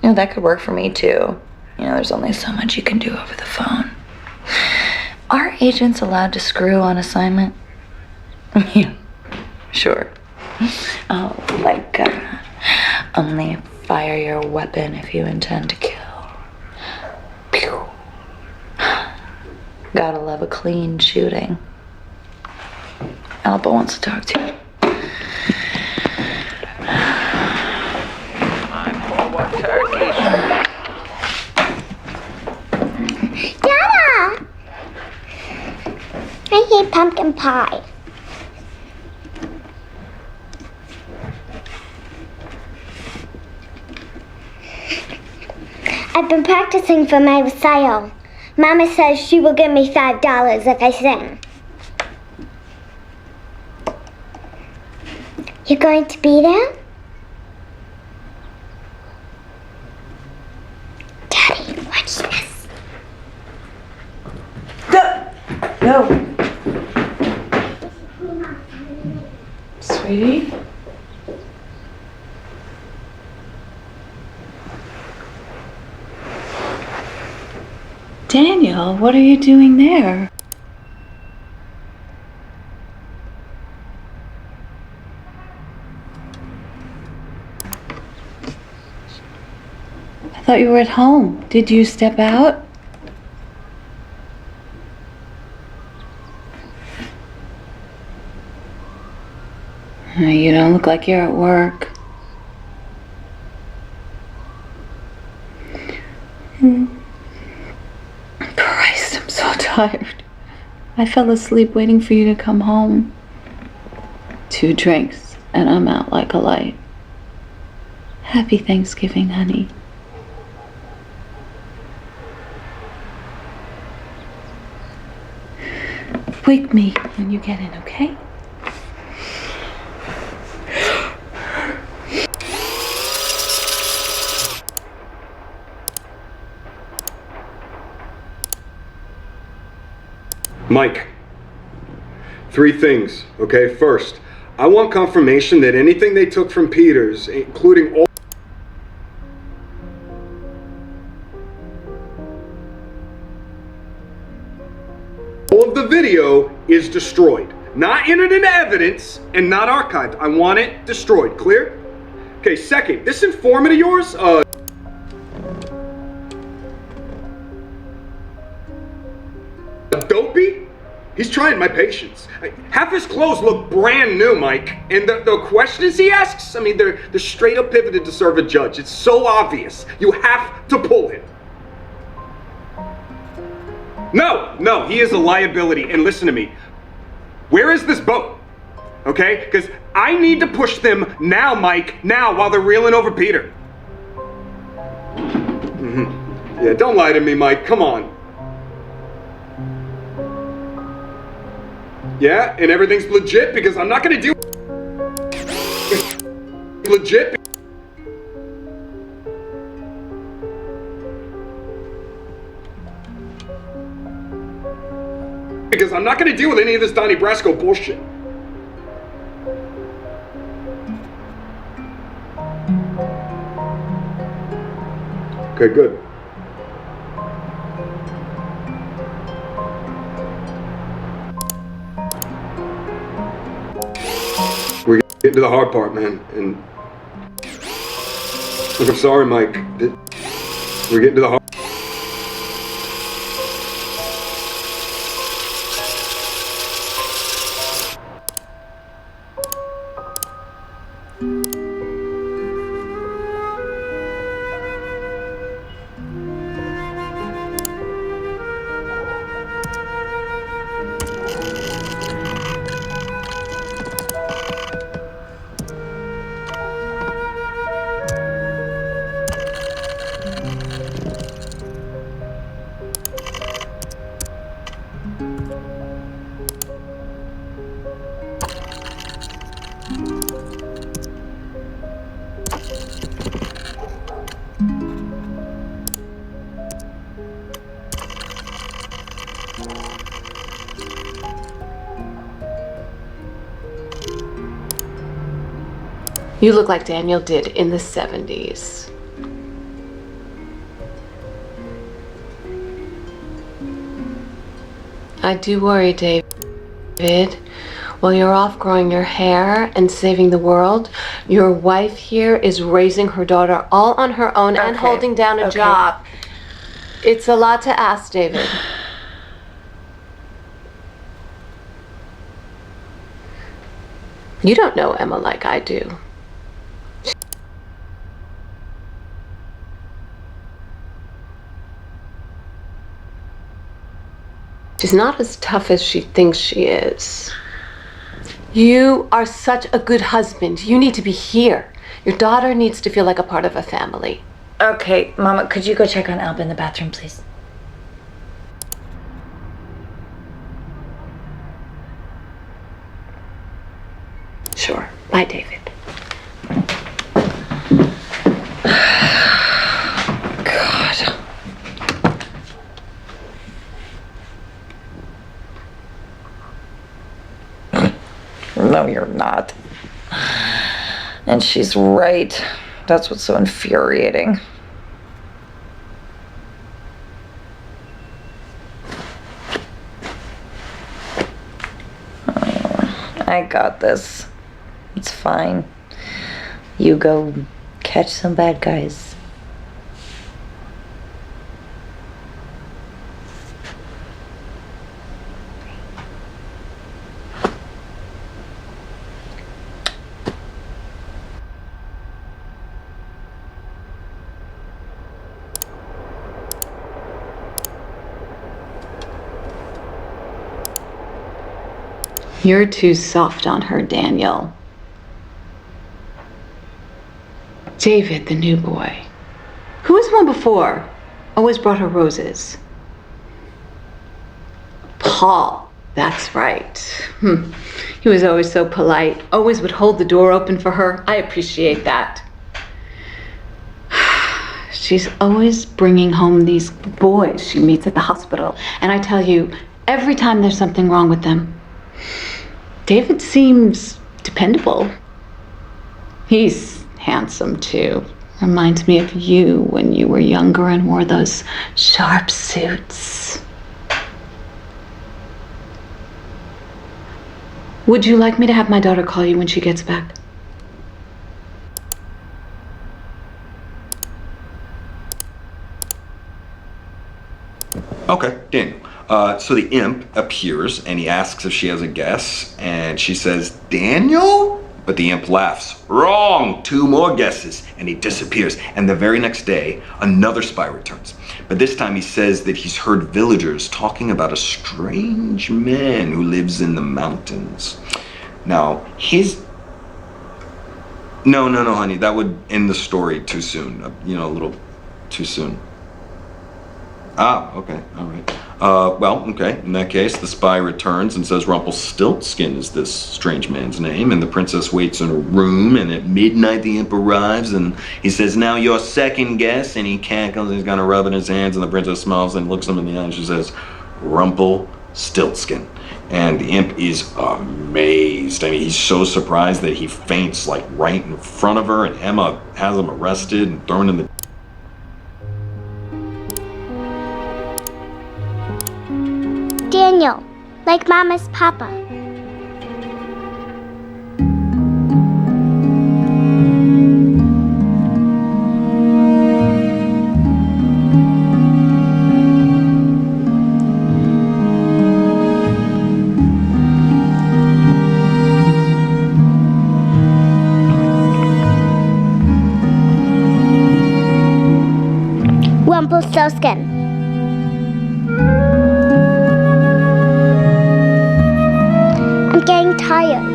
You know, that could work for me too. You know, there's only so much you can do over the phone. Are agents allowed to screw on assignment? Yeah, sure. Oh, like, only fire your weapon if you intend to kill. Pew. Gotta love a clean shooting. Alba wants to talk to you.
Dada! I hate pumpkin pie. I've been practicing for my recital. Mama says she will give me $5 if I sing. You going to be there? Daddy, watch this.
No. Sweetie? Daniel, what are you doing there? I thought you were at home. Did you step out? You don't look like you're at work. Christ, I'm so tired. I fell asleep waiting for you to come home. 2 drinks, and I'm out like a light. Happy Thanksgiving, honey. Wake me when you get in, okay?
Mike, 3 things, okay? First, I want confirmation that anything they took from Peters, including all of the video, is destroyed. Not entered into evidence and not archived. I want it destroyed. Clear? Okay, second, this informant of yours, Dopey? He's trying my patience. Half his clothes look brand new, Mike. And the questions he asks, I mean, they're straight up pivoted to serve a judge. It's so obvious. You have to pull him. No, he is a liability. And listen to me. Where is this boat? Okay? Because I need to push them now, Mike. Now, while they're reeling over Peter. Yeah, don't lie to me, Mike. Come on. Yeah, and everything's legit because I'm not gonna do legit.
because I'm not gonna deal with any of this Donnie Brasco bullshit. Okay, good. We're getting to the hard part, man. And look, I'm sorry, Mike. We're getting to the hard.
You look like Daniel did in the 70s. I do worry, David. While you're off growing your hair and saving the world, your wife here is raising her daughter all on her own and holding down a job. It's a lot to ask, David. You don't know Emma like I do. She's not as tough as she thinks she is. You are such a good husband. You need to be here. Your daughter needs to feel like a part of a family.
Okay, Mama, could you go check on Alba in the bathroom, please?
Sure. Bye, David.
God. No, you're not. And she's right. That's what's so infuriating. I got this. It's fine. You go catch some bad guys.
You're too soft on her, Daniel. David, the new boy. Who was the one before? Always brought her roses. Paul, that's right. He was always so polite. Always would hold the door open for her. I appreciate that. She's always bringing home these boys she meets at the hospital. And I tell you, every time there's something wrong with them, David seems dependable. He's handsome too. Reminds me of you when you were younger and wore those sharp suits. Would you like me to have my daughter call you when she gets back?
Okay, Daniel. So the imp appears and he asks if she has a guess, and she says, Daniel? But the imp laughs. Wrong! 2 more guesses. And he disappears. And the very next day, another spy returns. But this time he says that he's heard villagers talking about a strange man who lives in the mountains. Now, No, honey. That would end the story too soon. A little too soon. Ah, okay. All right. Well, okay. In that case, the spy returns and says Rumpelstiltskin is this strange man's name, and the princess waits in a room, and at midnight the imp arrives, and he says, now your second guess, and he cackles, he's gonna rub it in his hands, and the princess smiles and looks him in the eye, and she says, Rumpelstiltskin.
Stiltskin. And the imp is amazed. I mean, he's so surprised that he faints like right in front of her, and Emma has him arrested and thrown in the...
Daniel, like Mama's papa. Rumpelstiltskin. I'm getting tired.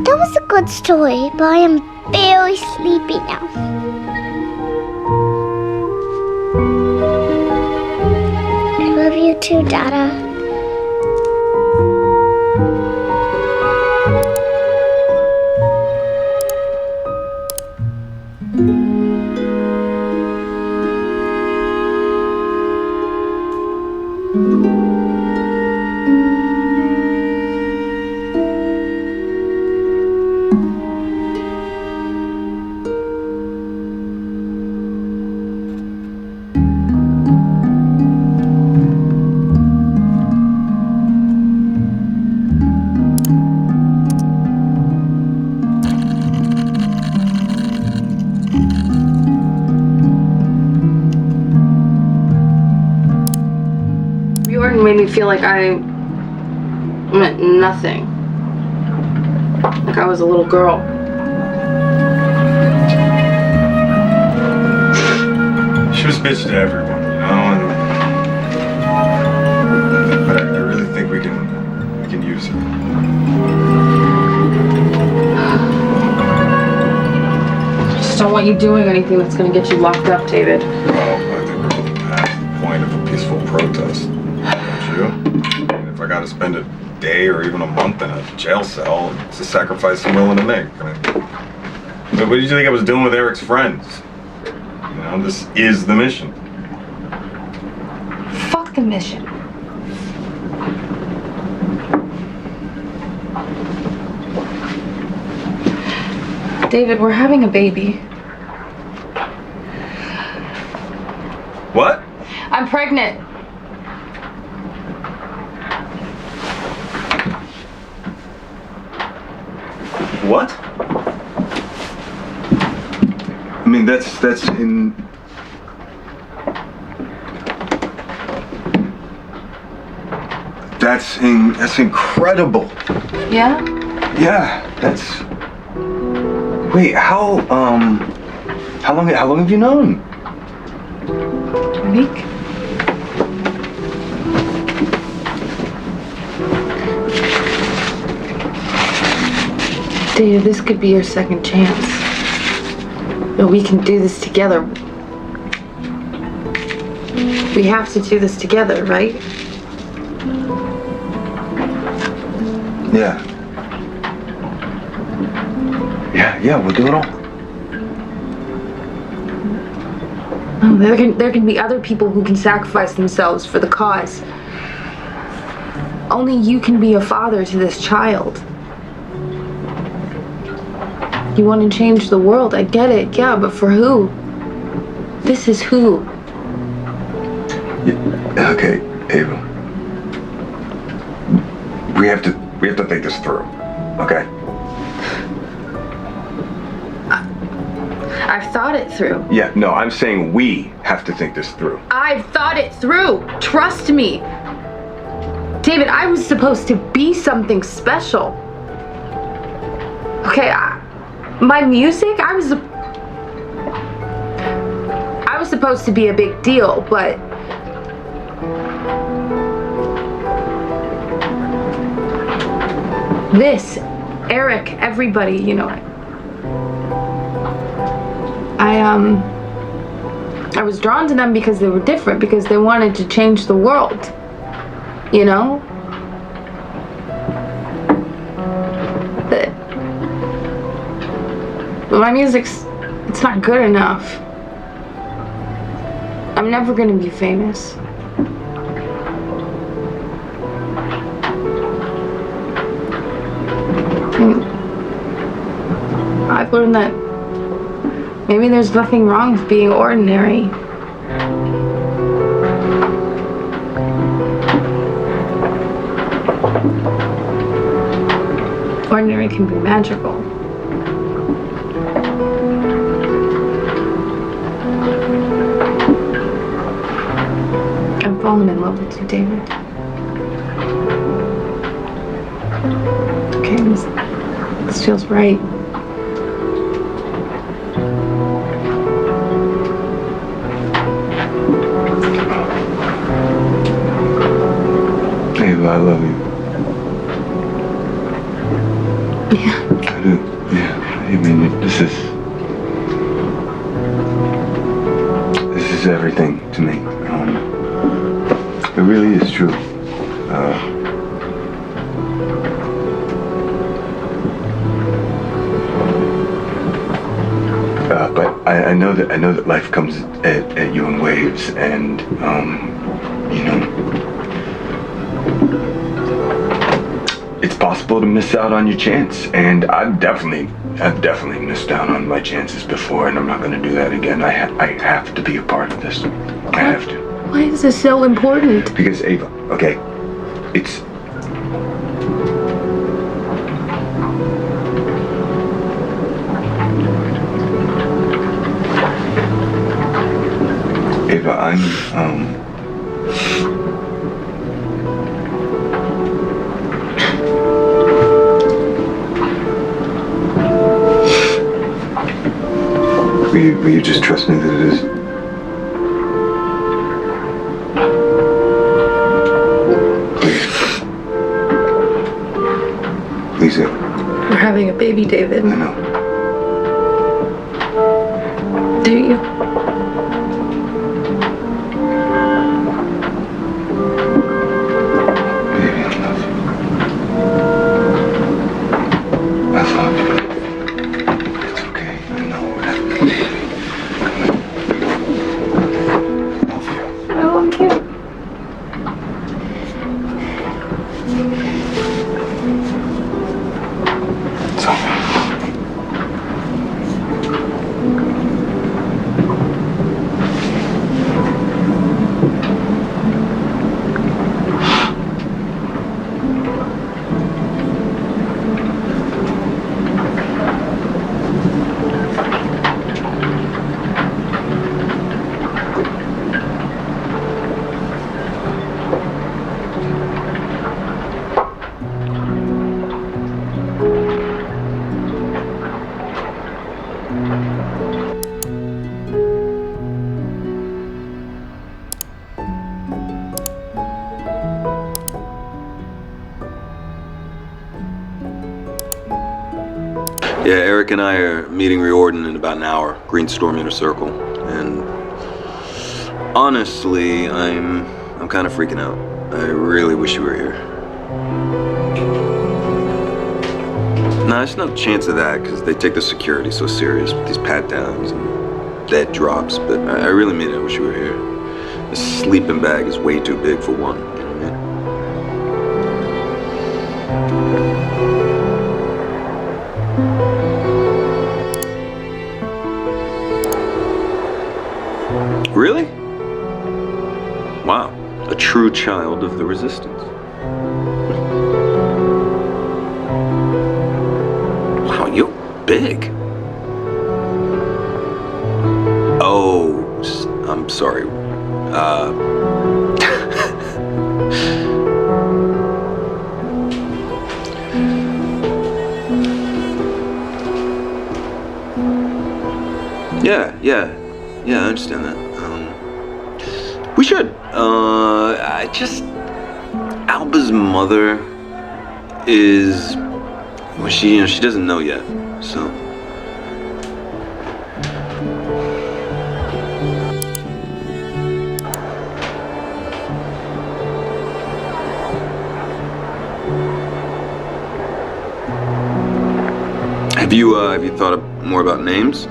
That was a good story, but I am very sleepy now. I love you too, Dada.
Jordan made me feel like I meant nothing. Like I was a little girl.
She was a bitch to everyone, you know, but I really think we can use her.
I just don't want you doing anything that's gonna get you locked up, David.
Well, I think we're past the point of a peaceful protest. Don't you? I mean, if I gotta spend a day or even a month in a jail cell, it's a sacrifice I'm willing to make. I mean, what did you think I was doing with Eric's friends? You know, this is the mission.
Fuck the mission. David, we're having a baby.
What?
I'm pregnant.
What? I mean, that's in... That's incredible.
Yeah?
Yeah, that's... Wait, how long have you known?
A week. David, this could be your second chance. But we can do this together. We have to do this together, right?
Yeah. Yeah, we'll do it all.
Oh, there can be other people who can sacrifice themselves for the cause. Only you can be a father to this child. You want to change the world, I get it, yeah, but for who? This is who.
Yeah, okay, Ava. We have to think this through, okay?
I've thought it through.
Yeah, no, I'm saying we have to think this through.
I've thought it through. Trust me. David, I was supposed to be something special. Okay, my music, I was supposed to be a big deal, but This, Eric, everybody, you know. I was drawn to them because they were different, because they wanted to change the world, you know? But my music's, it's not good enough. I'm never gonna be famous. I've learned that maybe there's nothing wrong with being ordinary. Ordinary can be magical. I'm falling in love with you, David. Okay, this feels right.
Ava, I love you.
Yeah.
I do. Yeah. I mean, this is everything to me. It really is true. But I know that life comes at you in waves, and you know, it's possible to miss out on your chance, and I've definitely missed out on my chances before, and I'm not going to do that again. I have to be a part of this. I have to.
Why is this so important?
Because Ava, okay, it's. Ava, I'm Will you just trust me that it is? Please, Ava.
We're having a baby, David.
I know.
Do you?
Baby, I love you. I love you. It's okay. I know what happened, baby.
I love you.
It's all right.
Yeah, Eric and I are meeting Riordan in about an hour, Greenstorm Inner Circle, and honestly, I'm kind of freaking out. I really wish you were here. Nah, there's no chance of that, because they take the security so serious with these pat-downs and dead drops, but I really mean it, I wish you were here. This sleeping bag is way too big for one, you know what I mean? Really? Wow, a true child of the resistance. Wow, you're big. Oh, I'm sorry. Yeah, I understand that. We should. Alba's mother is Well, she doesn't know yet, so. Have you thought more about names?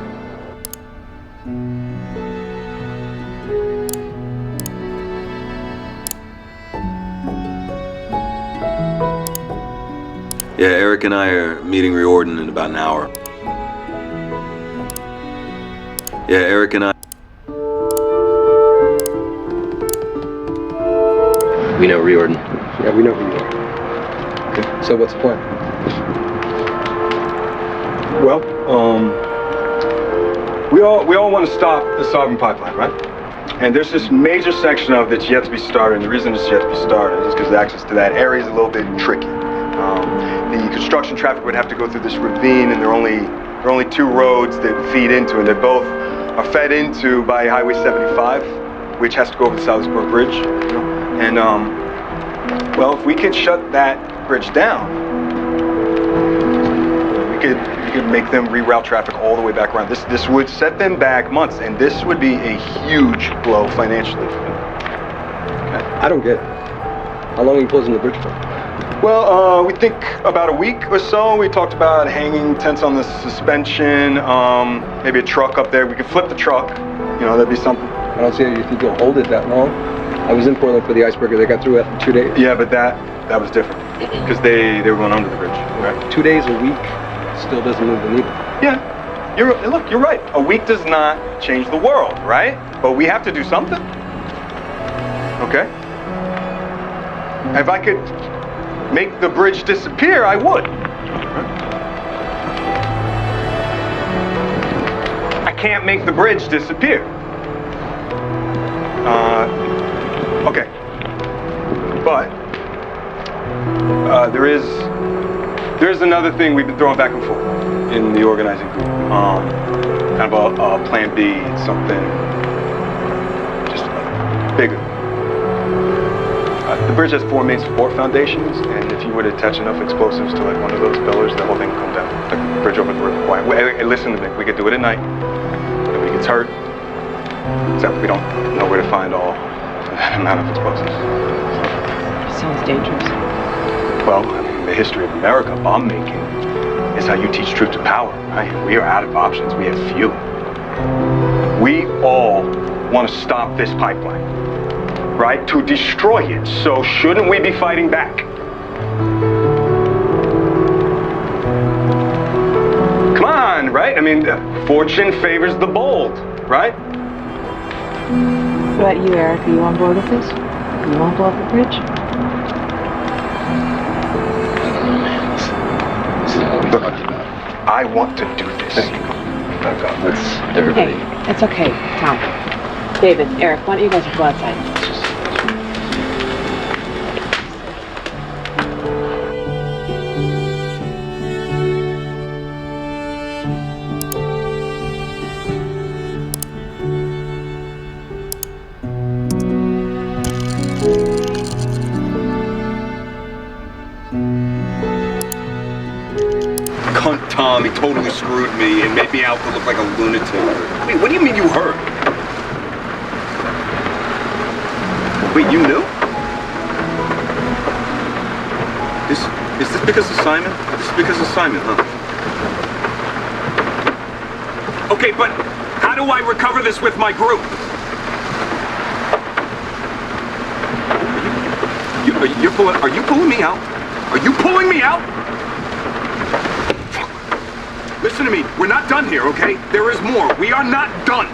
Yeah, Eric and I are meeting Riordan in about an hour. Yeah, Eric and I...
We know Riordan.
Yeah, we know who you are. Okay, so what's the plan?
Well, we all want to stop the Sovereign Pipeline, right? And there's this major section of it that's yet to be started, and the reason it's yet to be started is because access to that area is a little bit tricky. The construction traffic would have to go through this ravine, and there are only two roads that feed into it. They both are fed into by Highway 75, which has to go over the Salisbury Bridge. And well, if we could shut that bridge down, we could make them reroute traffic all the way back around. This would set them back months, and this would be a huge blow financially for them. Okay.
I don't get it. How long are you closing the bridge for?
Well, we think about a week or so. We talked about hanging tents on the suspension, maybe a truck up there. We could flip the truck. That'd be something.
I don't see how you think you'll hold it that long. I was in Portland for the icebreaker. They got through after 2 days.
Yeah, but that was different because they were going under the bridge. Right?
2 days a week still doesn't move the needle.
Yeah, you're right. A week does not change the world, right? But we have to do something. Okay? If I could make the bridge disappear, I would. I can't make the bridge disappear. Okay. But there is another thing we've been throwing back and forth in the organizing group. Kind of a plan B, something just bigger. The bridge has 4 main support foundations, and if you were to attach enough explosives to like one of those pillars, the whole thing would come down. Like the bridge over the river Kwai. Hey, listen to me, we could do it at night. Nobody gets hurt, except we don't know where to find all that amount of explosives.
Sounds dangerous.
Well, in the history of America, bomb making is how you teach truth to power, right? We are out of options, we have few. We all want to stop this pipeline, right? To destroy it. So shouldn't we be fighting back? Come on, right? I mean, fortune favors the bold, right?
What about you, Eric? Are you on board with this? You want to blow up the bridge?
Look, I want to do this.
Let's everybody.
Hey, it's okay, Tom. David, Eric, why don't you guys go outside?
Cunt Tom, he totally screwed me and made me out to look like a lunatic. Wait, what do you mean you heard? Wait, you knew? Is this because of Simon? This is because of Simon, huh? Okay, but how do I recover this with my group? Are you pulling me out? Are you pulling me out? Listen to me, we're not done here, okay? There is more. We are not done.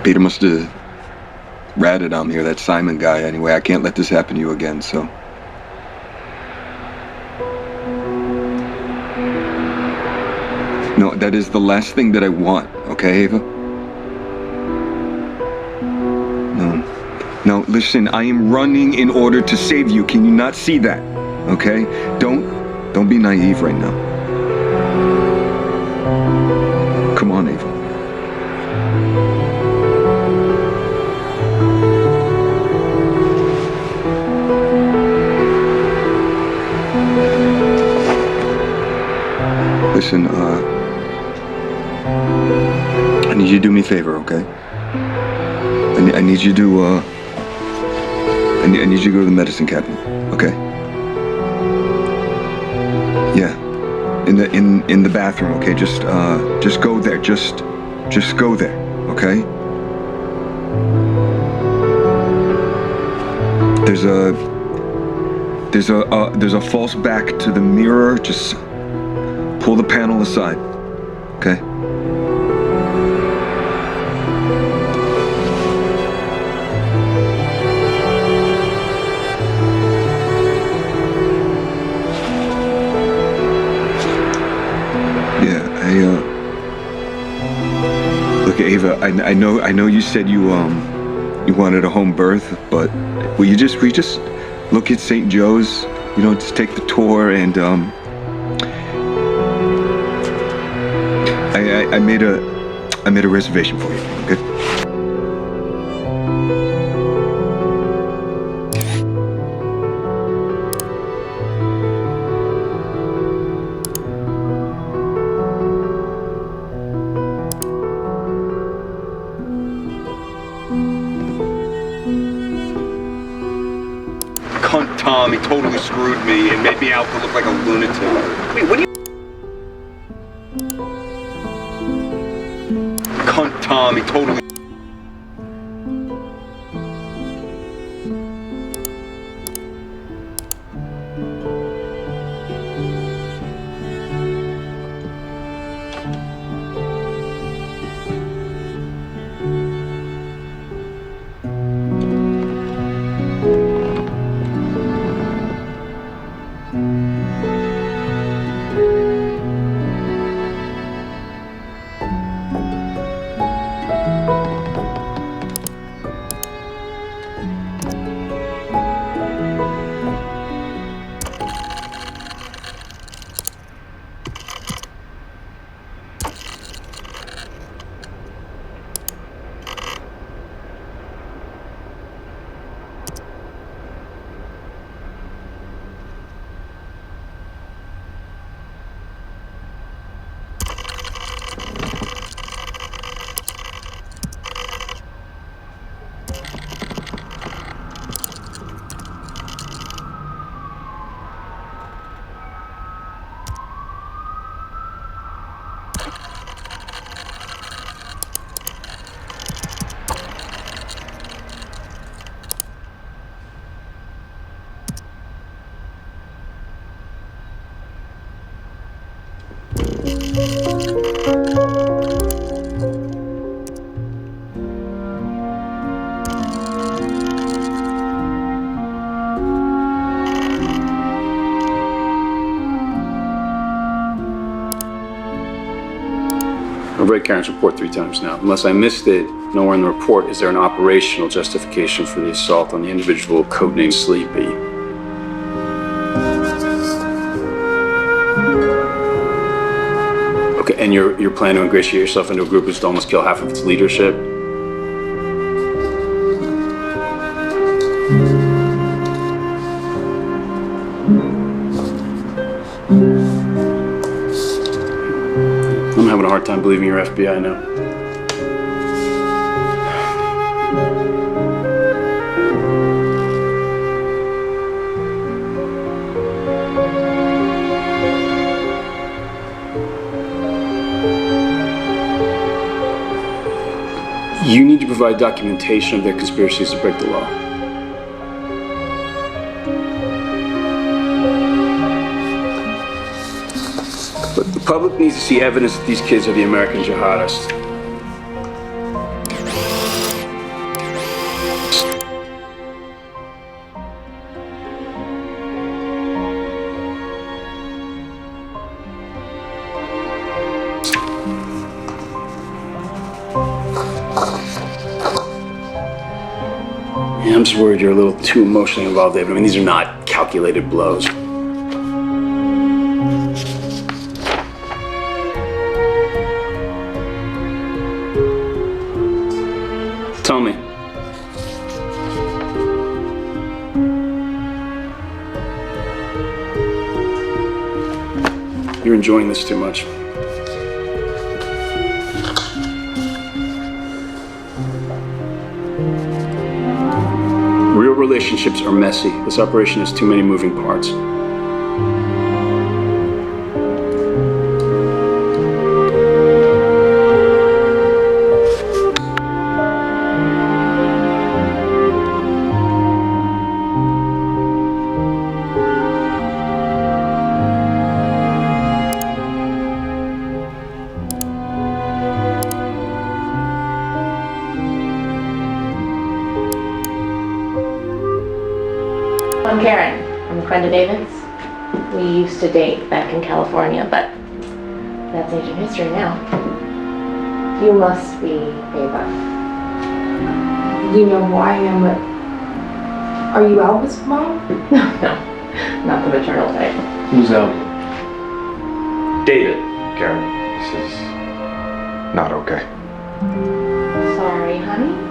Peter must have ratted on me, or that Simon guy. Anyway, I can't let this happen to you again, so... No, that is the last thing that I want, okay, Ava?
No, listen, I am running in order to save you. Can you not see that? Okay? Don't be naive right now. Come on, Ava. Listen, I need you to do me a favor, okay? I need you to, I need you to go to the medicine cabinet, okay? Yeah, in the bathroom, okay? Just go there. Just go there, okay? There's a false back to the mirror. Just pull the panel aside, okay? Look, Ava, I know you said you wanted a home birth, but will you just look at St. Joe's, you know, just take the tour, and I made a reservation for you, okay? Cunt Tom, he totally screwed me and made me out to look like a lunatic. Wait, what do you... Cunt Tom, he totally...
I've read Karen's report 3 times now. Unless I missed it, nowhere in the report is there an operational justification for the assault on the individual codenamed Sleepy. Okay, and you're planning to ingratiate yourself into a group who's to almost kill half of its leadership? I'm having a hard time believing you're FBI now. You need to provide documentation of their conspiracies to break the law. But the public needs to see evidence that these kids are the American jihadists. I'm just worried you're a little too emotionally involved, David. I mean, these are not calculated blows. Tell me. You're enjoying this too much. Real relationships are messy. This operation has too many moving parts.
I'm Karen. I'm a friend of David's. We used to date back in California, but that's ancient history now. You must be Ava.
Do you know who I am, but are you Alva's mom?
No, not the maternal type.
Who's Alva?
David.
Karen, this is not okay.
Sorry, honey.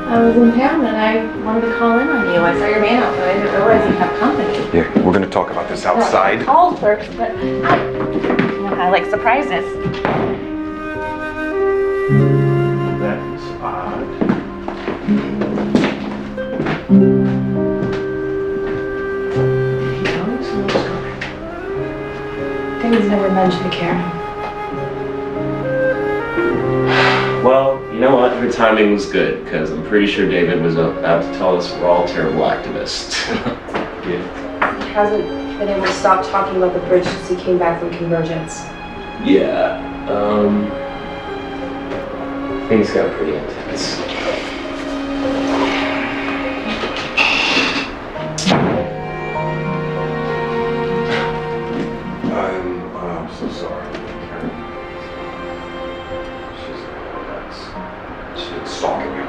I was in town and I wanted to call in on you. I saw your man out, but I didn't realize you'd have company.
Yeah, we're gonna talk about this outside.
I called first, but you know how I like surprises.
That is odd.
David's never mentioned Karen.
Well, you know what? Her timing was good, because I'm pretty sure David was about to tell us we're all terrible activists.
He hasn't been able to stop talking about the bridge since he came back from Convergence.
Yeah, things got pretty intense.
I'm so sorry, Karen. She's been stalking me on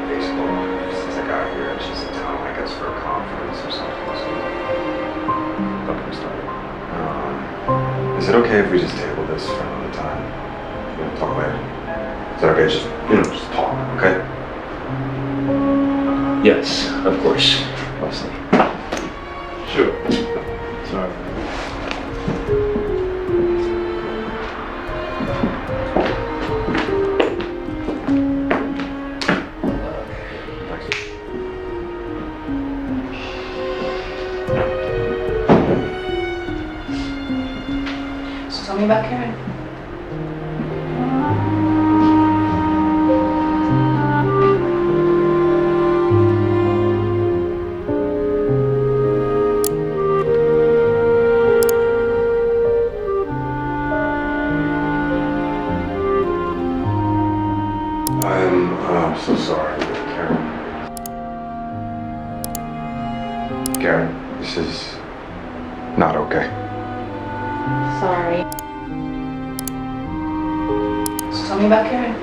Facebook since I got here, and she's in town, I guess, for a conference or something. So don't get me started. Is it okay if we just table this for another time? We'll talk later. Is that okay? Just talk, okay?
Yes, of course. Leslie.
Sure. Sorry.
So tell me about Karen.
I'm so sorry, Karen. Karen, this is not okay.
Sorry.
So tell me about Karen.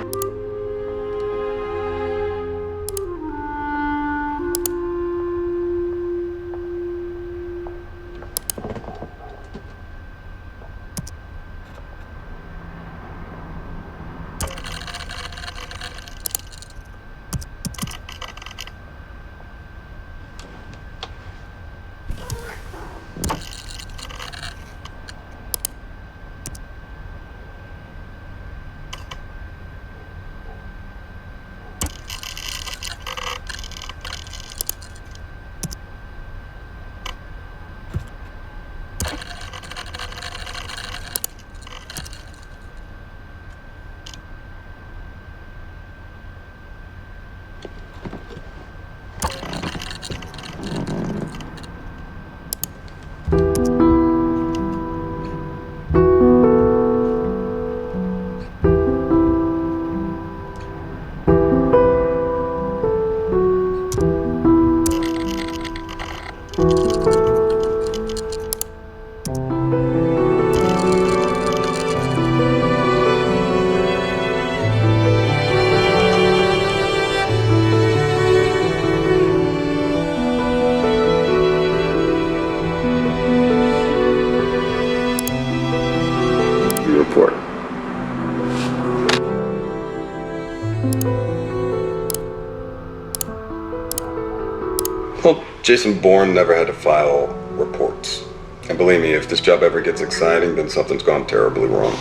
Jason Bourne never had to file reports. And believe me, if this job ever gets exciting, then something's gone terribly wrong.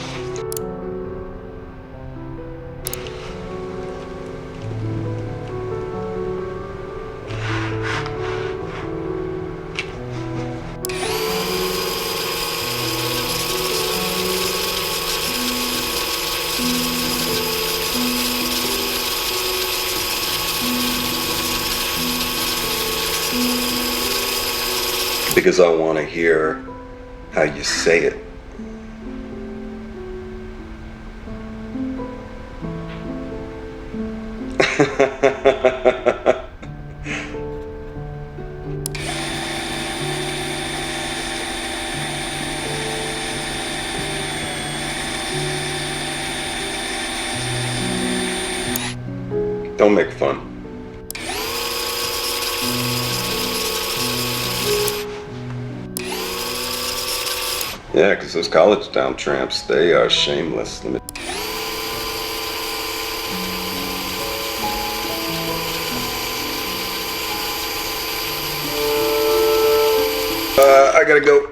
Because I want to hear how you say it. Don't make fun. Yeah, because those college town tramps, they are shameless. I gotta go.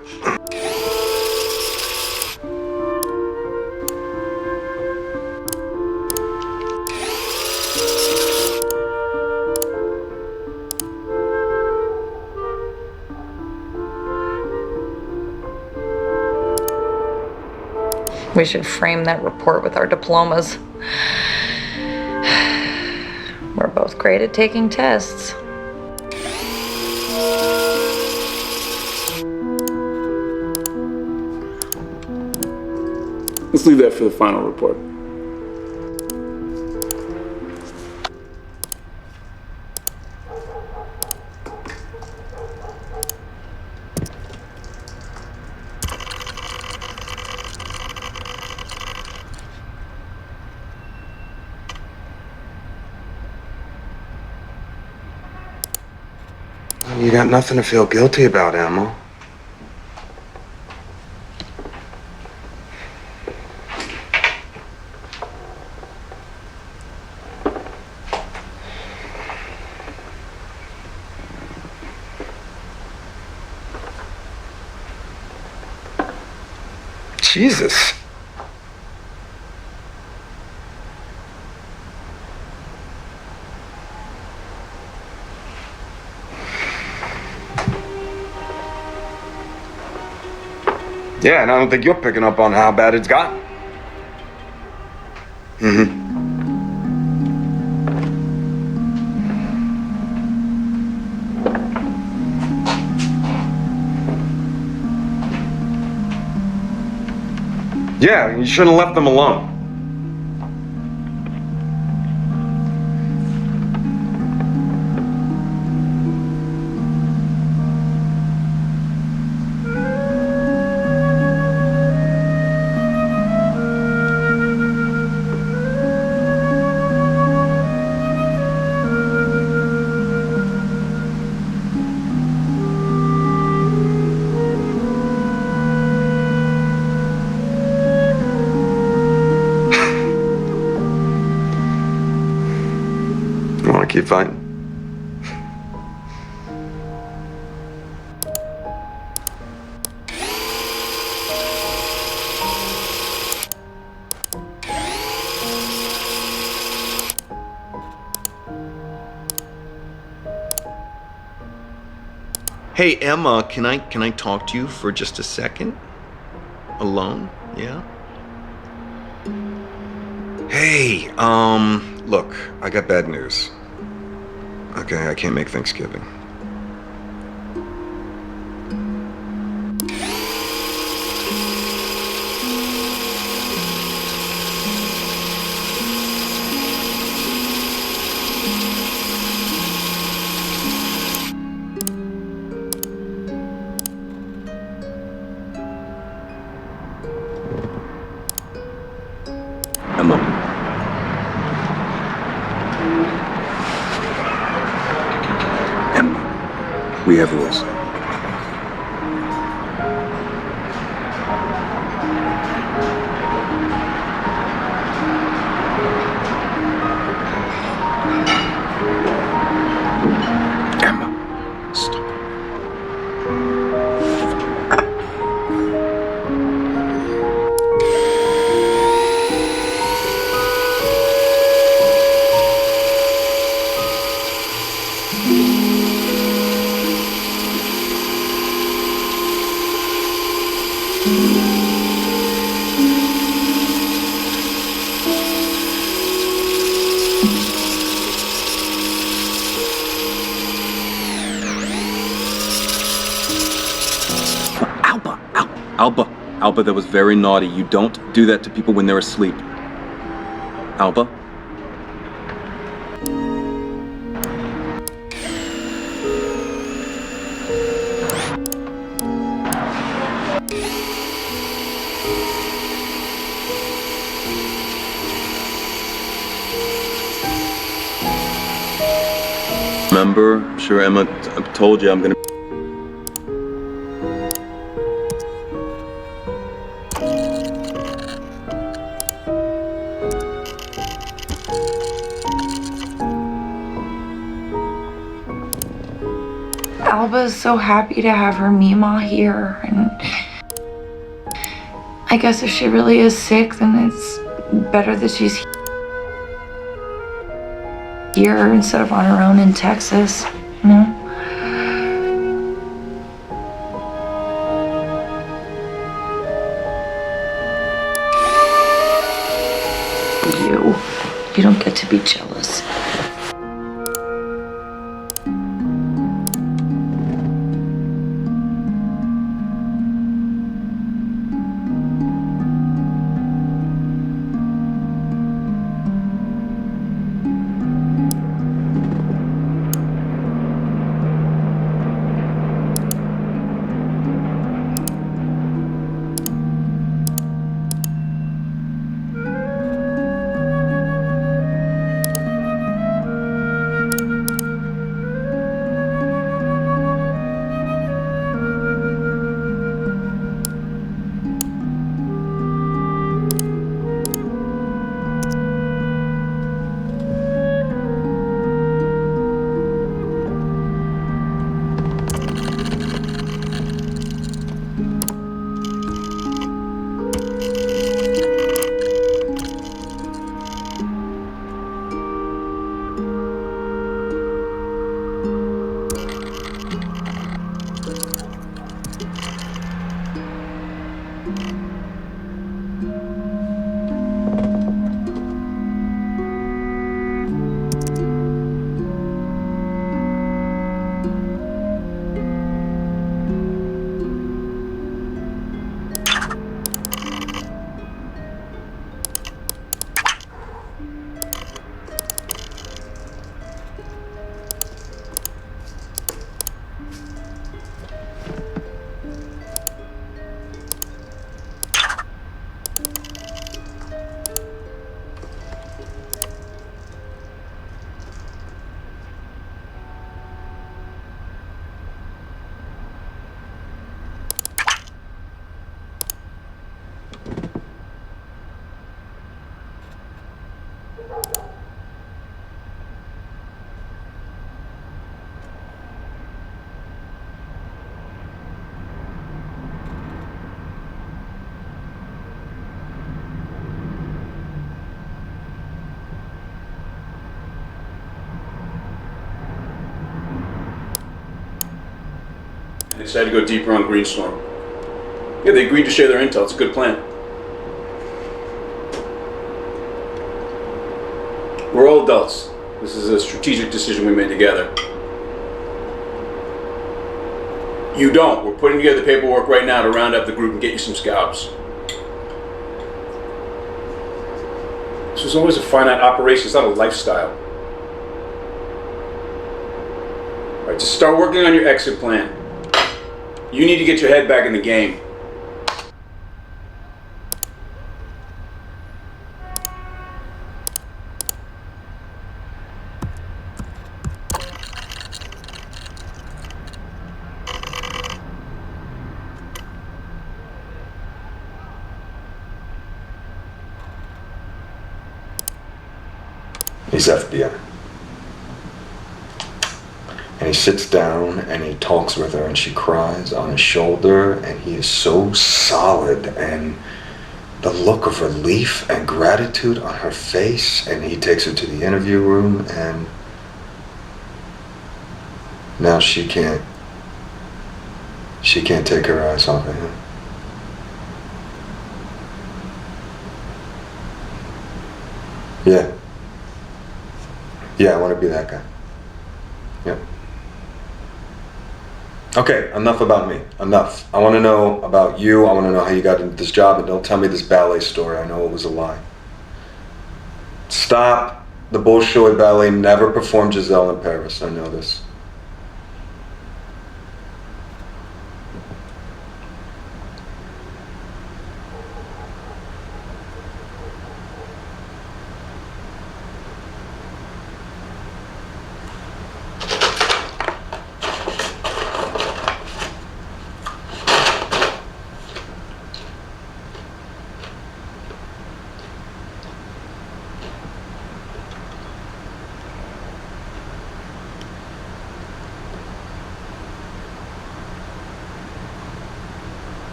We should frame that report with our diplomas. We're both great at taking tests.
Let's leave that for the final report.
You got nothing to feel guilty about, Emma. Jesus. Yeah, and I don't think you're picking up on how bad it's gotten. Yeah, you shouldn't have left them alone. Keep fighting.
Hey Emma, can I talk to you for just a second? Alone? Yeah?
Hey, look, I got bad news. Okay, I can't make Thanksgiving.
Emma. We have rules. Emma, stop.
Alba, that was very naughty. You don't do that to people when they're asleep. Alba? Remember? I'm sure Emma told you I'm gonna...
Alba is so happy to have her Mima here, and I guess if she really is sick, then it's better that she's here instead of on her own in Texas, you know? You don't get to be jealous.
They decided to go deeper on Greenstorm. Yeah, they agreed to share their intel. It's a good plan. We're all adults. This is a strategic decision we made together. You don't. We're putting together the paperwork right now to round up the group and get you some scalps. This was always a finite operation. It's not a lifestyle. All right, to start working on your exit plan, you need to get your head back in the game.
He's FBI. And he sits down and he talks with her and she cries on his shoulder, and he is so solid, and the look of relief and gratitude on her face, and he takes her to the interview room, and now she can't take her eyes off of him. Yeah, I want to be that guy. Yep. Okay, enough about me. Enough. I want to know about you. I want to know how you got into this job, and don't tell me this ballet story. I know it was a lie. Stop. The Bolshoi Ballet never performed Giselle in Paris. I know this.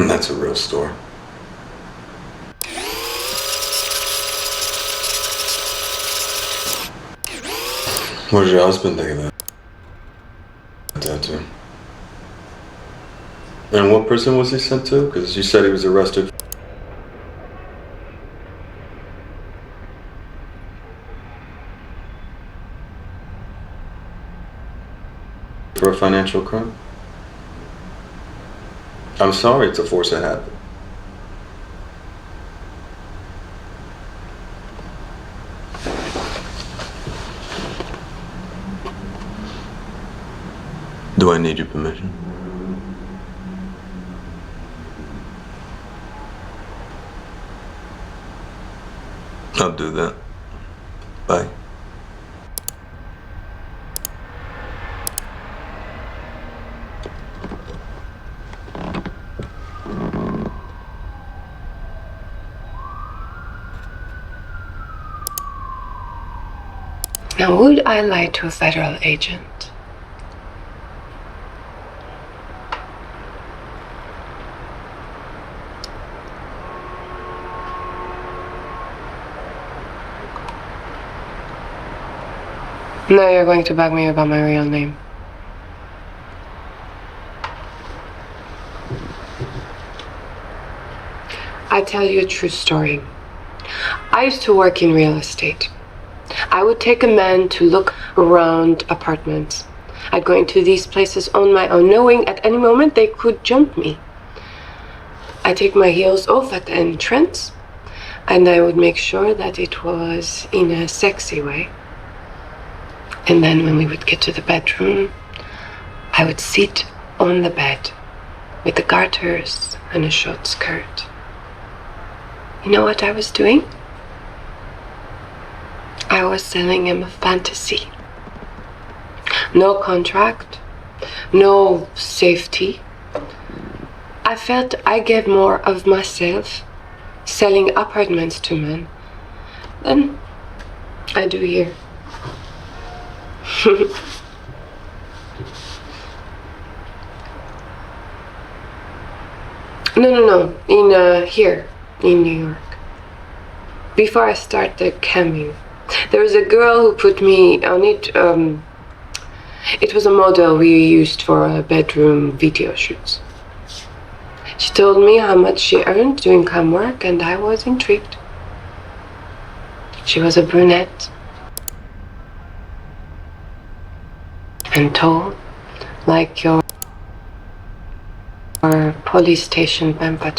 That's a real story. What did your husband think of that tattoo? And what prison was he sent to? Because you said he was arrested for a financial crime. I'm sorry, it's a force of habit. Do I need your permission? I'll do that. Bye.
Now, would I lie to a federal agent? Now you're going to bug me about my real name. I tell you a true story. I used to work in real estate. I would take a man to look around apartments. I'd go into these places on my own, knowing at any moment they could jump me. I'd take my heels off at the entrance, and I would make sure that it was in a sexy way. And then when we would get to the bedroom, I would sit on the bed with the garters and a short skirt. You know what I was doing? I was selling him a fantasy. No contract, no safety. I felt I gave more of myself selling apartments to men than I do here. No. Here, in New York. Before I started camming, there was a girl who put me on it. It was a model we used for bedroom video shoots. She told me how much she earned doing cam work, and I was intrigued. She was a brunette and tall, like your police station vampire.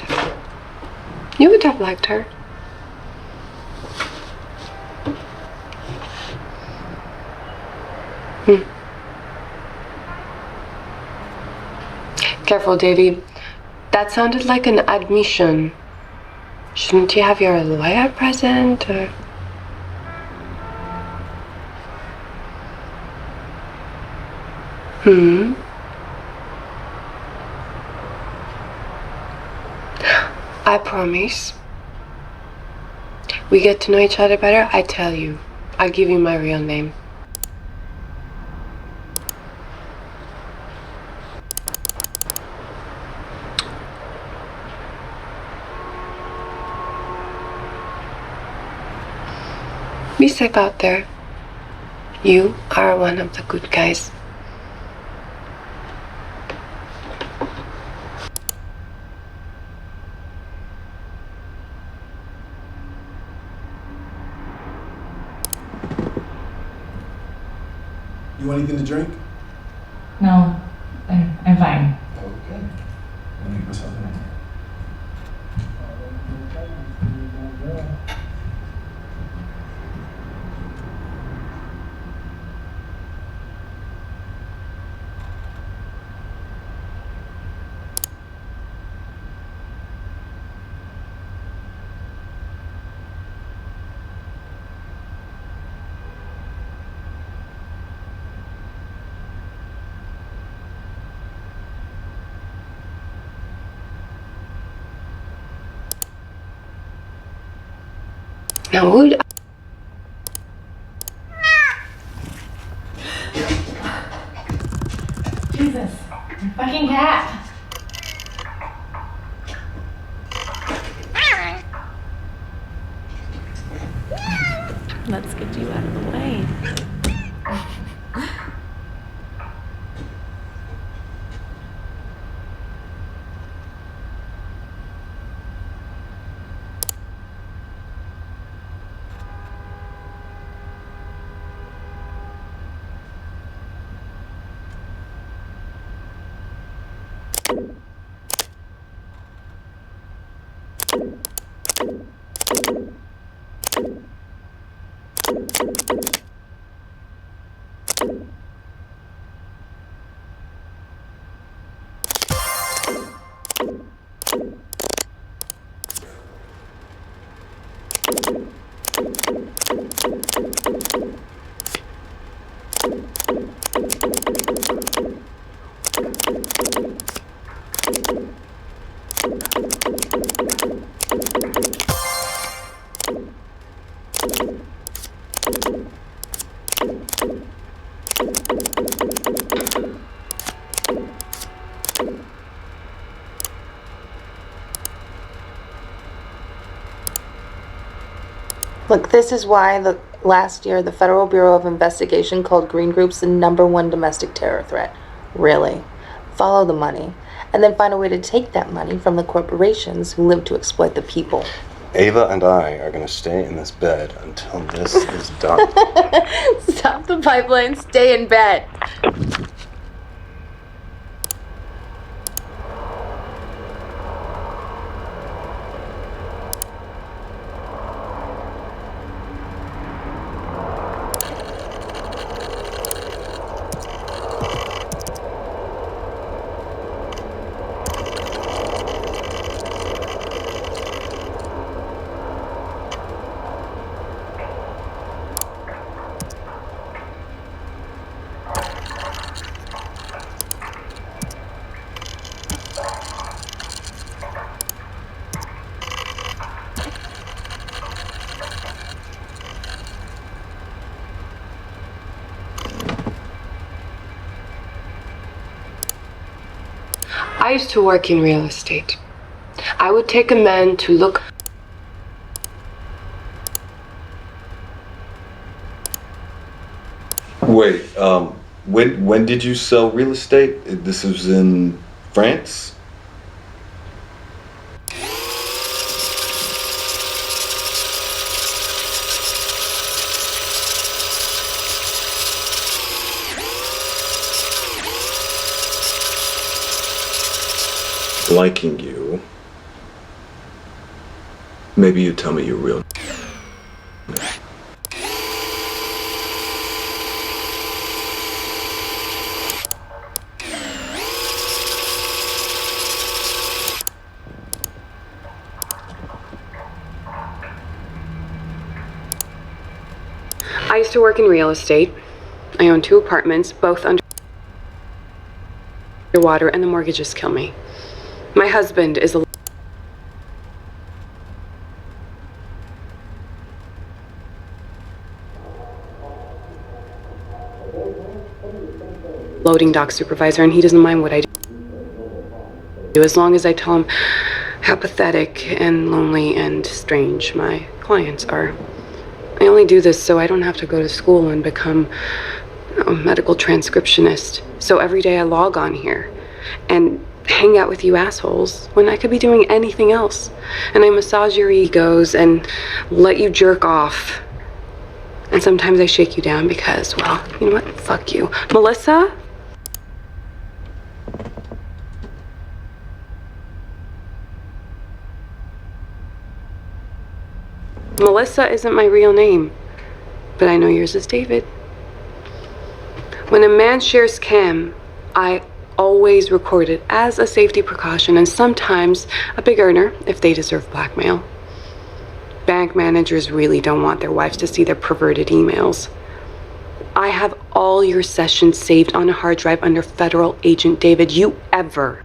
You would have liked her. Careful, Davy. That sounded like an admission. Shouldn't you have your lawyer present, or? I promise. We get to know each other better, I tell you. I'll give you my real name. Be safe out there. You are one of the good guys.
You want anything to drink?
No, I'm fine.
Okay. Let me put something in here.
Now who...
Jesus, fucking cat.
Let's get you out of the way.
Look, this is why last year the Federal Bureau of Investigation called green groups the #1 domestic terror threat. Really. Follow the money, and then find a way to take that money from the corporations who live to exploit the people.
Ava and I are going to stay in this bed until this is done.
Stop the pipeline, stay in bed.
I used to work in real estate. I would take a man to look.
Wait, when did you sell real estate? This was in France? Liking you. Maybe you tell me your real name.
I used to work in real estate. I own 2 apartments, both underwater, and the mortgages kill me. My husband is a loading dock supervisor, and he doesn't mind what I do as long as I tell him how pathetic and lonely and strange my clients are. I only only do this so I don't have to go to school and become a medical transcriptionist. So every day I log on here and hang out with you assholes when I could be doing anything else. And I massage your egos and let you jerk off. And sometimes I shake you down because, well, you know what? Fuck you. Melissa? Melissa isn't my real name, but I know yours is David. When a man shares cam, I always record it as a safety precaution, and sometimes a big earner if they deserve blackmail. Bank managers really don't want their wives to see their perverted emails. I have all your sessions saved on a hard drive under federal agent David. You ever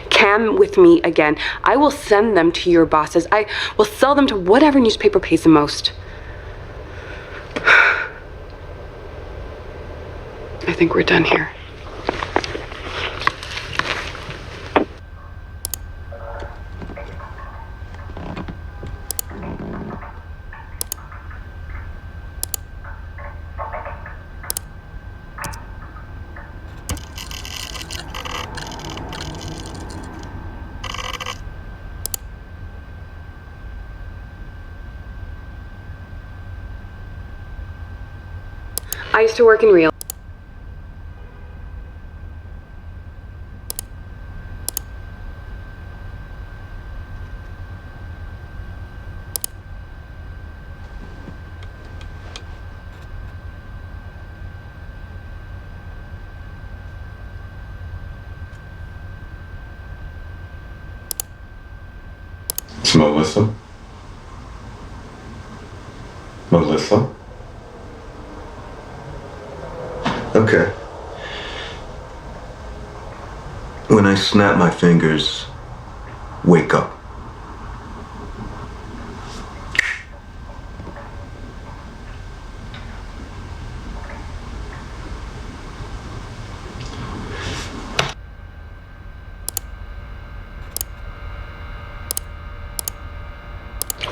cam with me again, I will send them to your bosses. I will sell them to whatever newspaper pays the most. I think we're done here. I used to work in real.
It's Melissa? Melissa?
Okay. When I snap my fingers, wake up.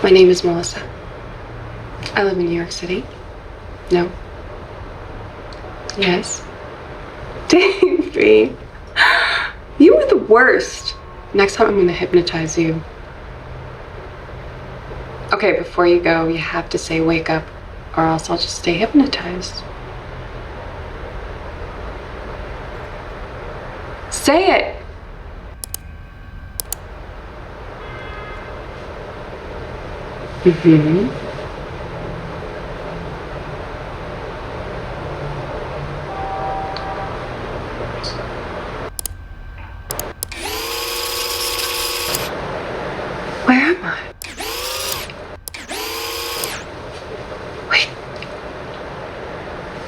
My name is Melissa. I live in New York City. No. Yes. Davey, you were the worst. Next time I'm gonna hypnotize you. Okay, before you go, you have to say wake up, or else I'll just stay hypnotized. Say it. Mm-hmm. Where am I? Wait.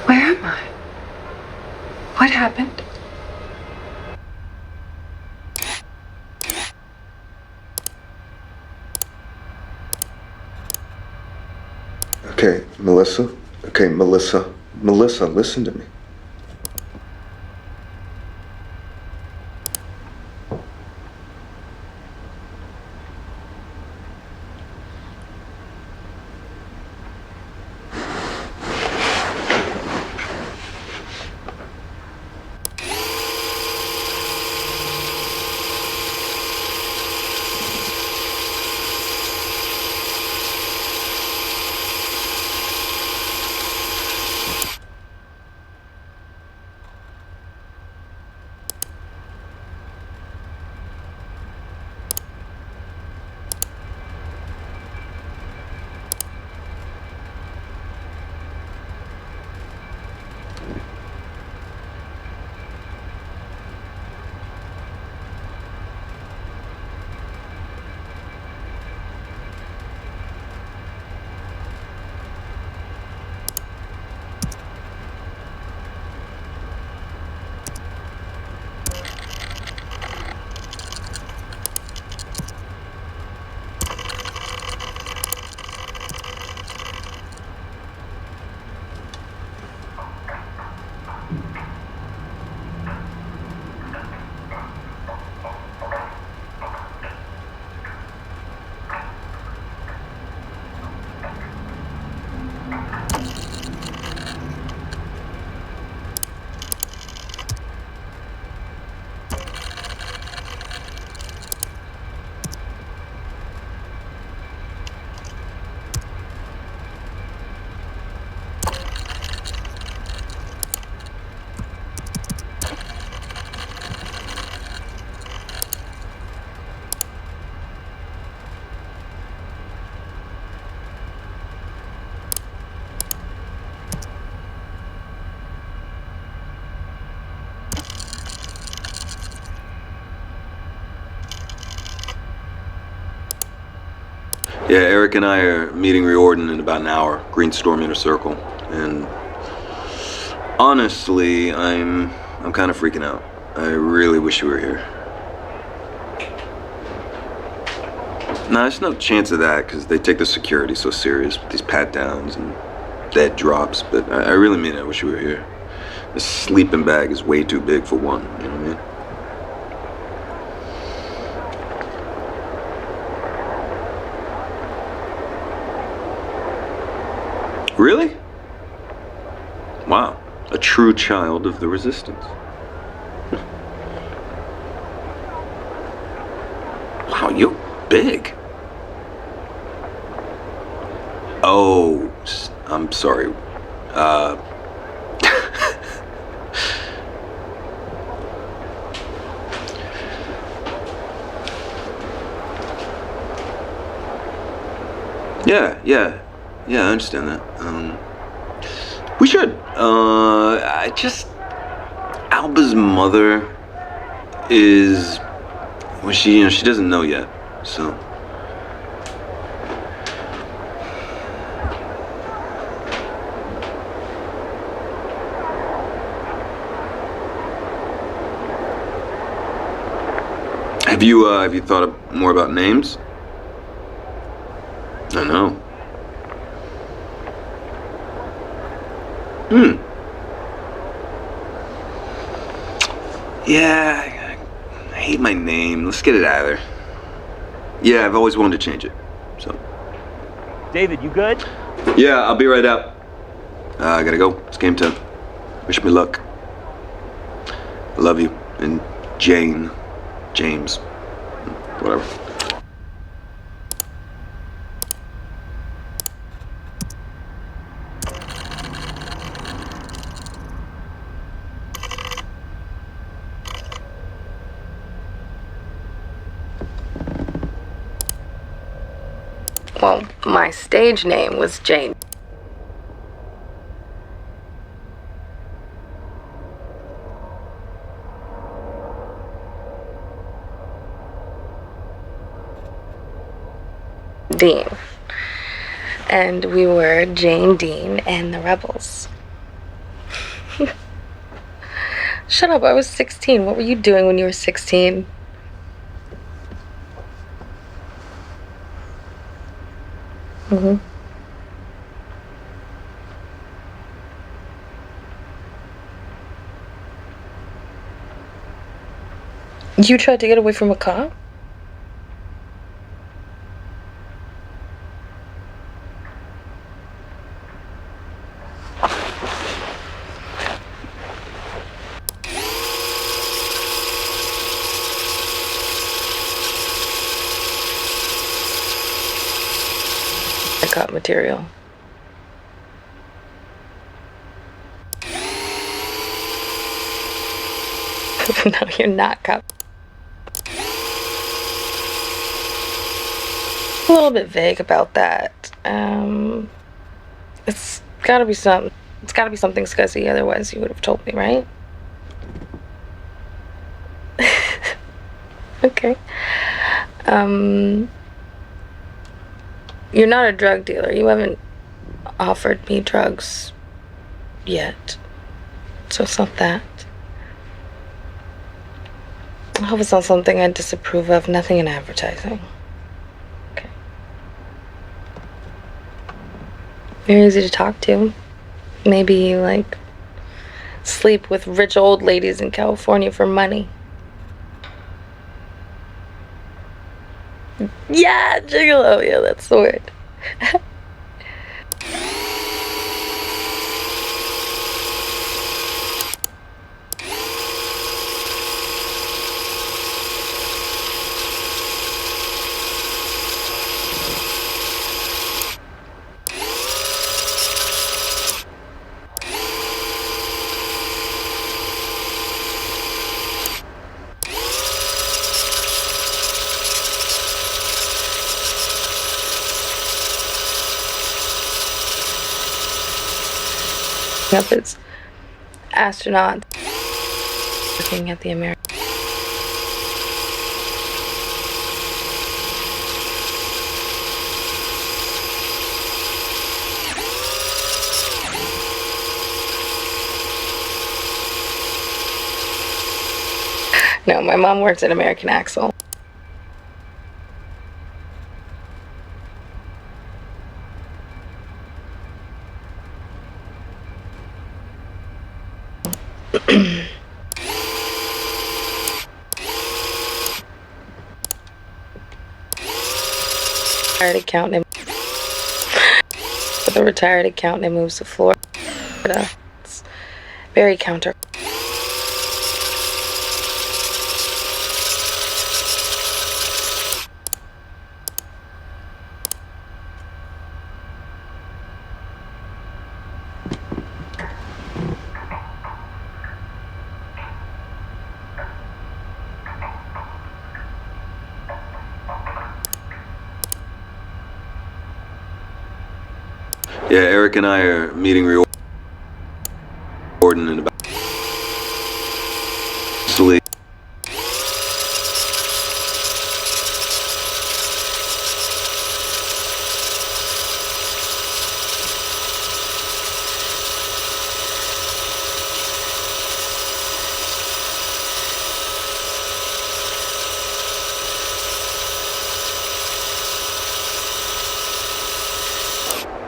Where am I? What happened?
Okay, Melissa. Okay, Melissa. Melissa, listen to me.
Yeah, Eric and I are meeting Riordan in about an hour. Greenstorm Inner Circle. And honestly, I'm kind of freaking out. I really wish you were here. No, there's no chance of that because they take the security so serious with these pat-downs and dead drops. But I really mean it. I wish you were here. This sleeping bag is way too big for one. You know what I mean? Really? Wow. A true child of the resistance. Wow, you're big. Oh, I'm sorry. Yeah, I understand that. We should. Alba's mother is, well, she doesn't know yet, so. Have you thought more about names? I know. Yeah, I hate my name. Let's get it out of there. Yeah, I've always wanted to change it, so.
David, you good?
Yeah, I'll be right out. I gotta go. It's game time. Wish me luck. I love you. And James. Whatever.
Well, my stage name was Jane. Dean. And we were Jane Dean and the Rebels. Shut up, I was 16. What were you doing when you were 16? Mm-hmm. You tried to get away from a cop? Cop material. No, you're not cop. A little bit vague about that. It's gotta be something. It's gotta be something scuzzy, otherwise you would have told me, right? Okay. You're not a drug dealer. You haven't offered me drugs yet. So it's not that. I hope it's not something I disapprove of. Nothing in advertising. Okay. You're easy to talk to. Maybe you, like, sleep with rich old ladies in California for money. Yeah, gigolo. Yeah, that's the word. Up as astronauts looking at the American. No, my mom works at American Axle. Retired accountant. With a retired accountant moves to Florida. It's very counter.
Yeah, Eric and I are meeting Riordan in about sleep.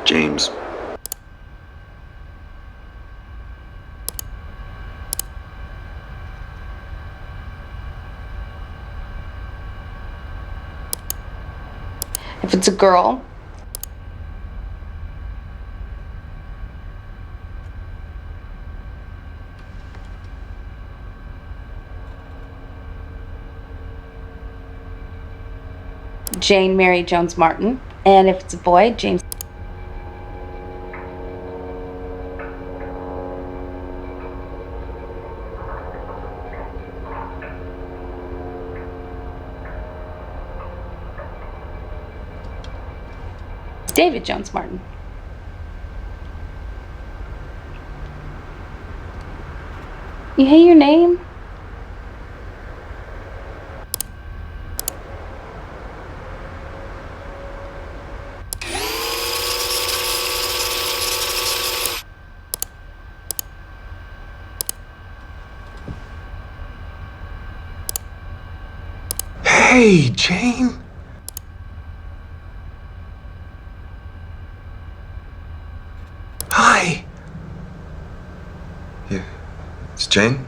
James.
If it's a girl, Jane Mary Jones Martin. And if it's a boy, James. David Jones Martin. You hate your name?
Hey, Jane. Hi. Yeah, it's Jane.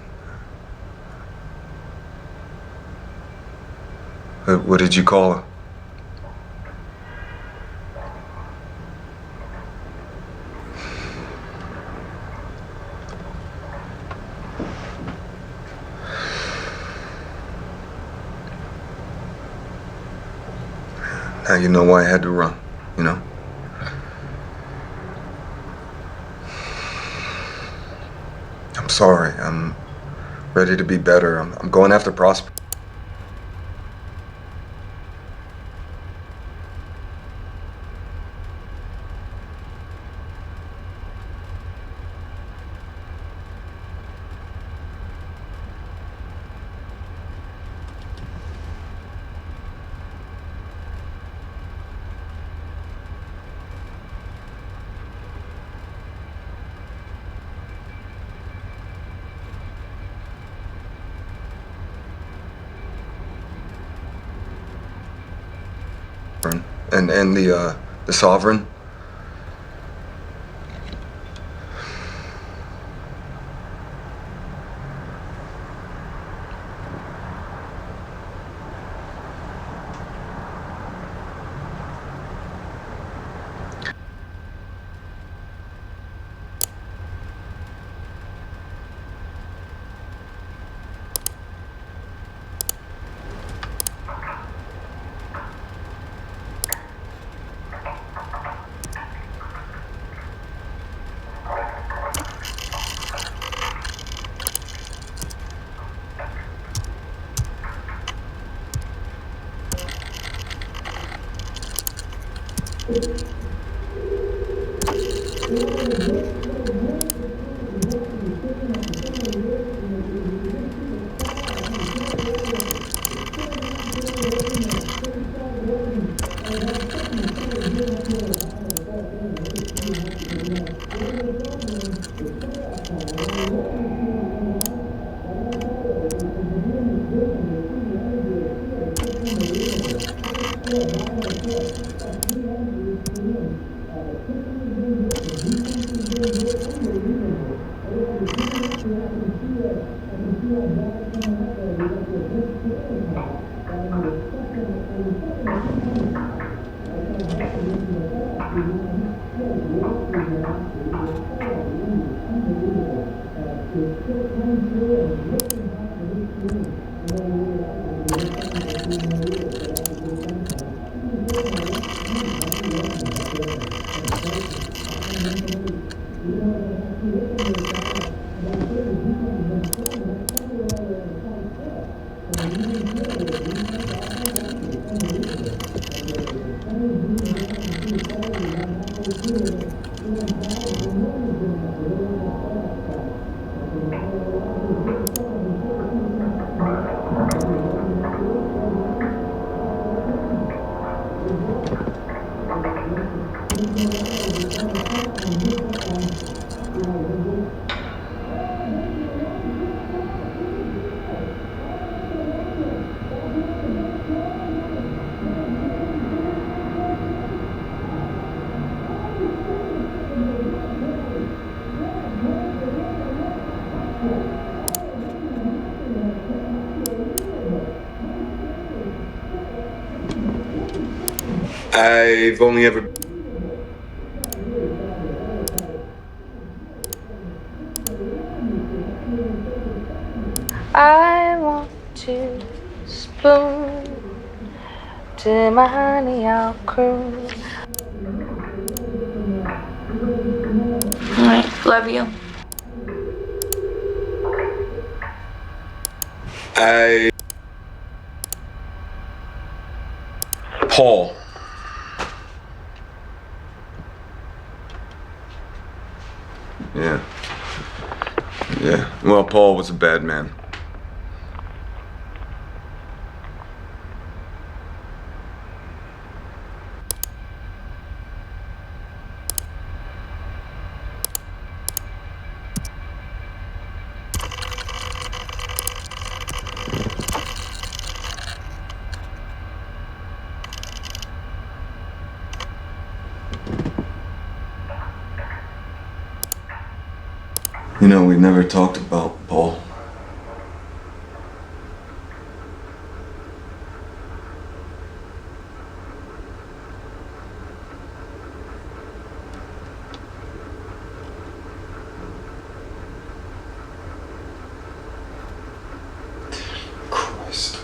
What did you call her? Now you know why I had to run, you know? I'm sorry. I'm ready to be better. I'm going after Prosper. And the sovereign. I've only ever...
I want to spoon to my honey, I'll cruise. Alright, love you.
Paul. Yeah. Yeah. Well, Paul was a bad man. You know, we never talked about Paul. Christ.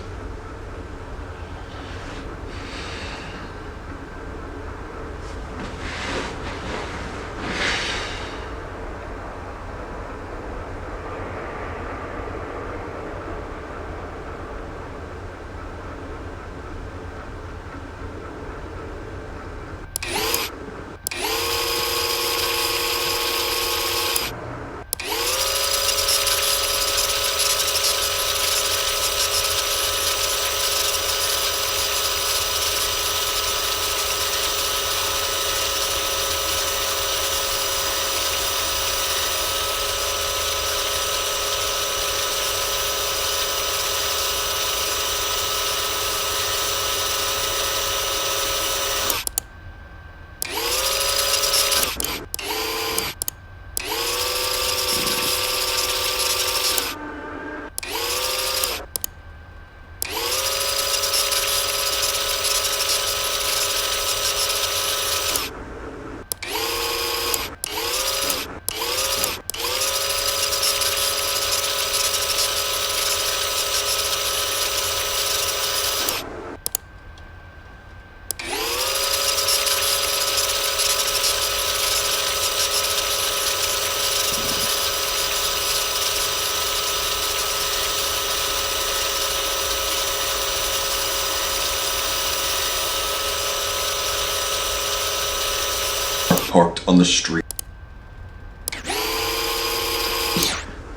Parked on the street.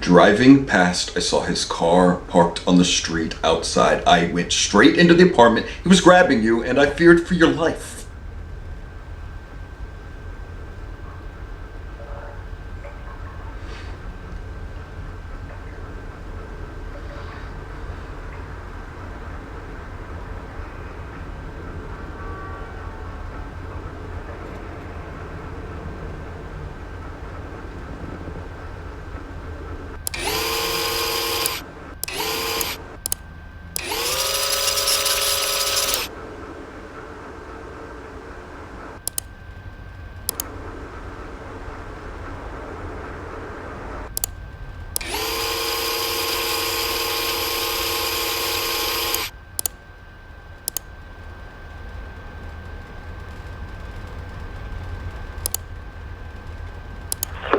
Driving past, I saw his car parked on the street outside. I went straight into the apartment. He was grabbing you, and I feared for your life.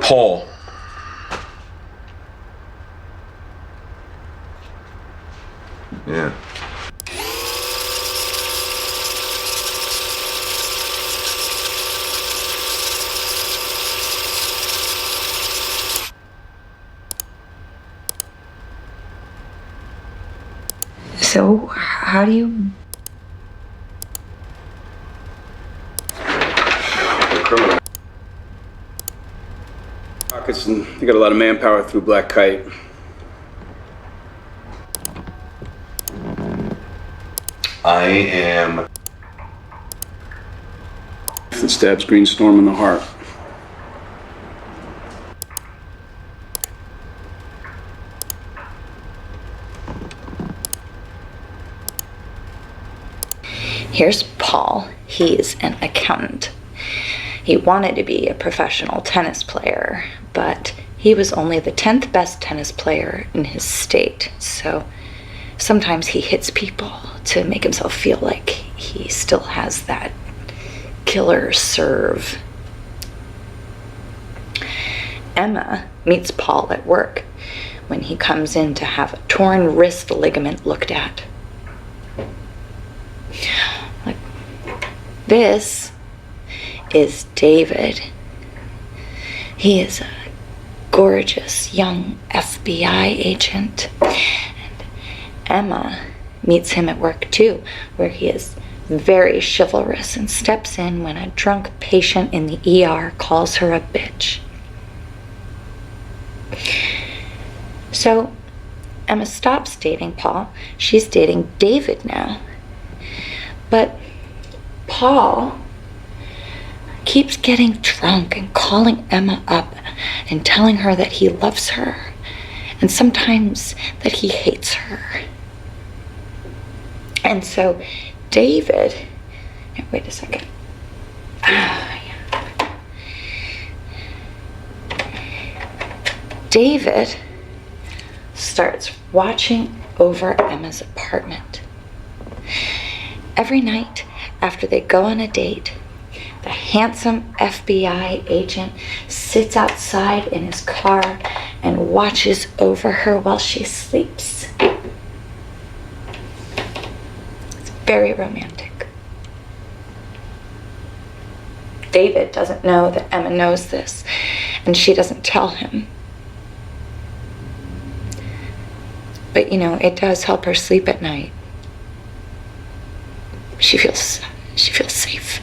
Paul. Yeah.
So, how do you...
Criminal. Pockets, and they got a lot of manpower through Black Kite.
I am...
That stabs Greenstorm in the heart.
Here's Paul. He's an accountant. He wanted to be a professional tennis player, but he was only the 10th best tennis player in his state. So sometimes he hits people to make himself feel like he still has that killer serve. Emma meets Paul at work when he comes in to have a torn wrist ligament looked at. This is David. He is a gorgeous young FBI agent. And Emma meets him at work too, where he is very chivalrous and steps in when a drunk patient in the ER calls her a bitch. So Emma stops dating Paul. She's dating David now. But Paul keeps getting drunk and calling Emma up and telling her that he loves her and sometimes that he hates her. And so David, wait a second. David starts watching over Emma's apartment. Every night after they go on a date, the handsome FBI agent sits outside in his car and watches over her while she sleeps. It's very romantic. David doesn't know that Emma knows this, and she doesn't tell him. But, it does help her sleep at night. She feels safe.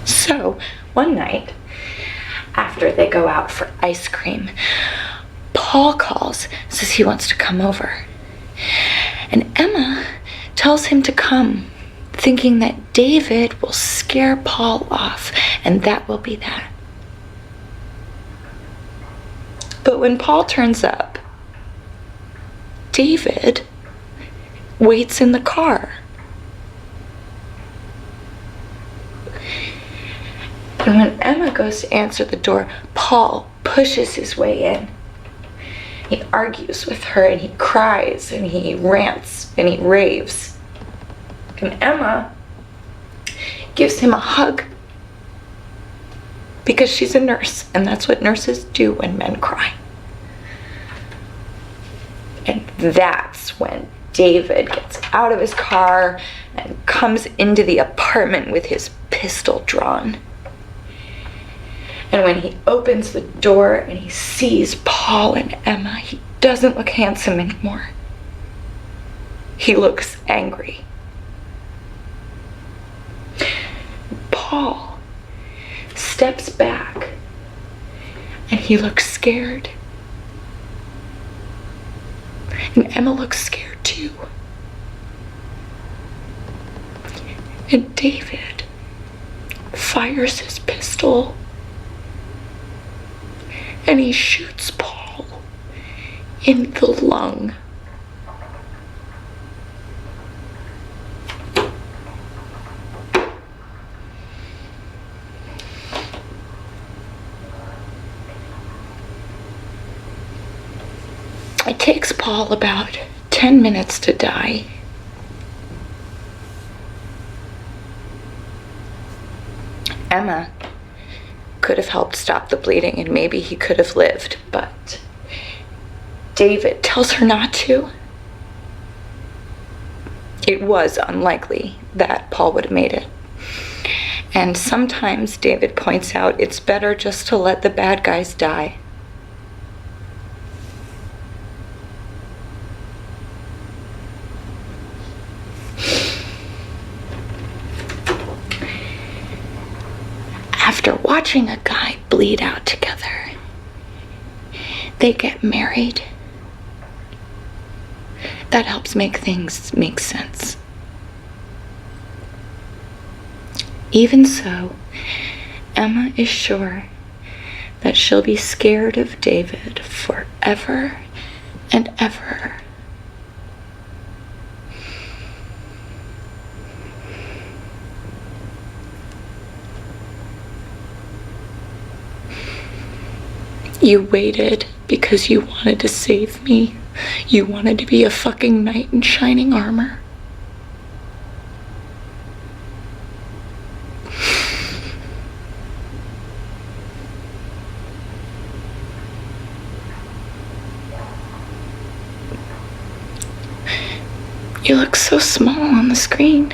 So, one night, after they go out for ice cream, Paul calls, says he wants to come over. And Emma tells him to come, thinking that David will scare Paul off, and that will be that. But when Paul turns up, David waits in the car. And when Emma goes to answer the door, Paul pushes his way in. He argues with her and he cries and he rants and he raves. And Emma gives him a hug because she's a nurse and that's what nurses do when men cry. And that's when David gets out of his car and comes into the apartment with his pistol drawn. And when he opens the door and he sees Paul and Emma, he doesn't look handsome anymore. He looks angry. Paul steps back and he looks scared. And Emma looks scared too. And David fires his pistol and he shoots Paul in the lung. It takes Paul about 10 minutes to die. Emma could have helped stop the bleeding and maybe he could have lived, but David tells her not to. It was unlikely that Paul would have made it. And sometimes David points out it's better just to let the bad guys die. After watching a guy bleed out together, they get married. That helps make things make sense. Even so, Emma is sure that she'll be scared of David forever and ever. You waited because you wanted to save me. You wanted to be a fucking knight in shining armor. You look so small on the screen.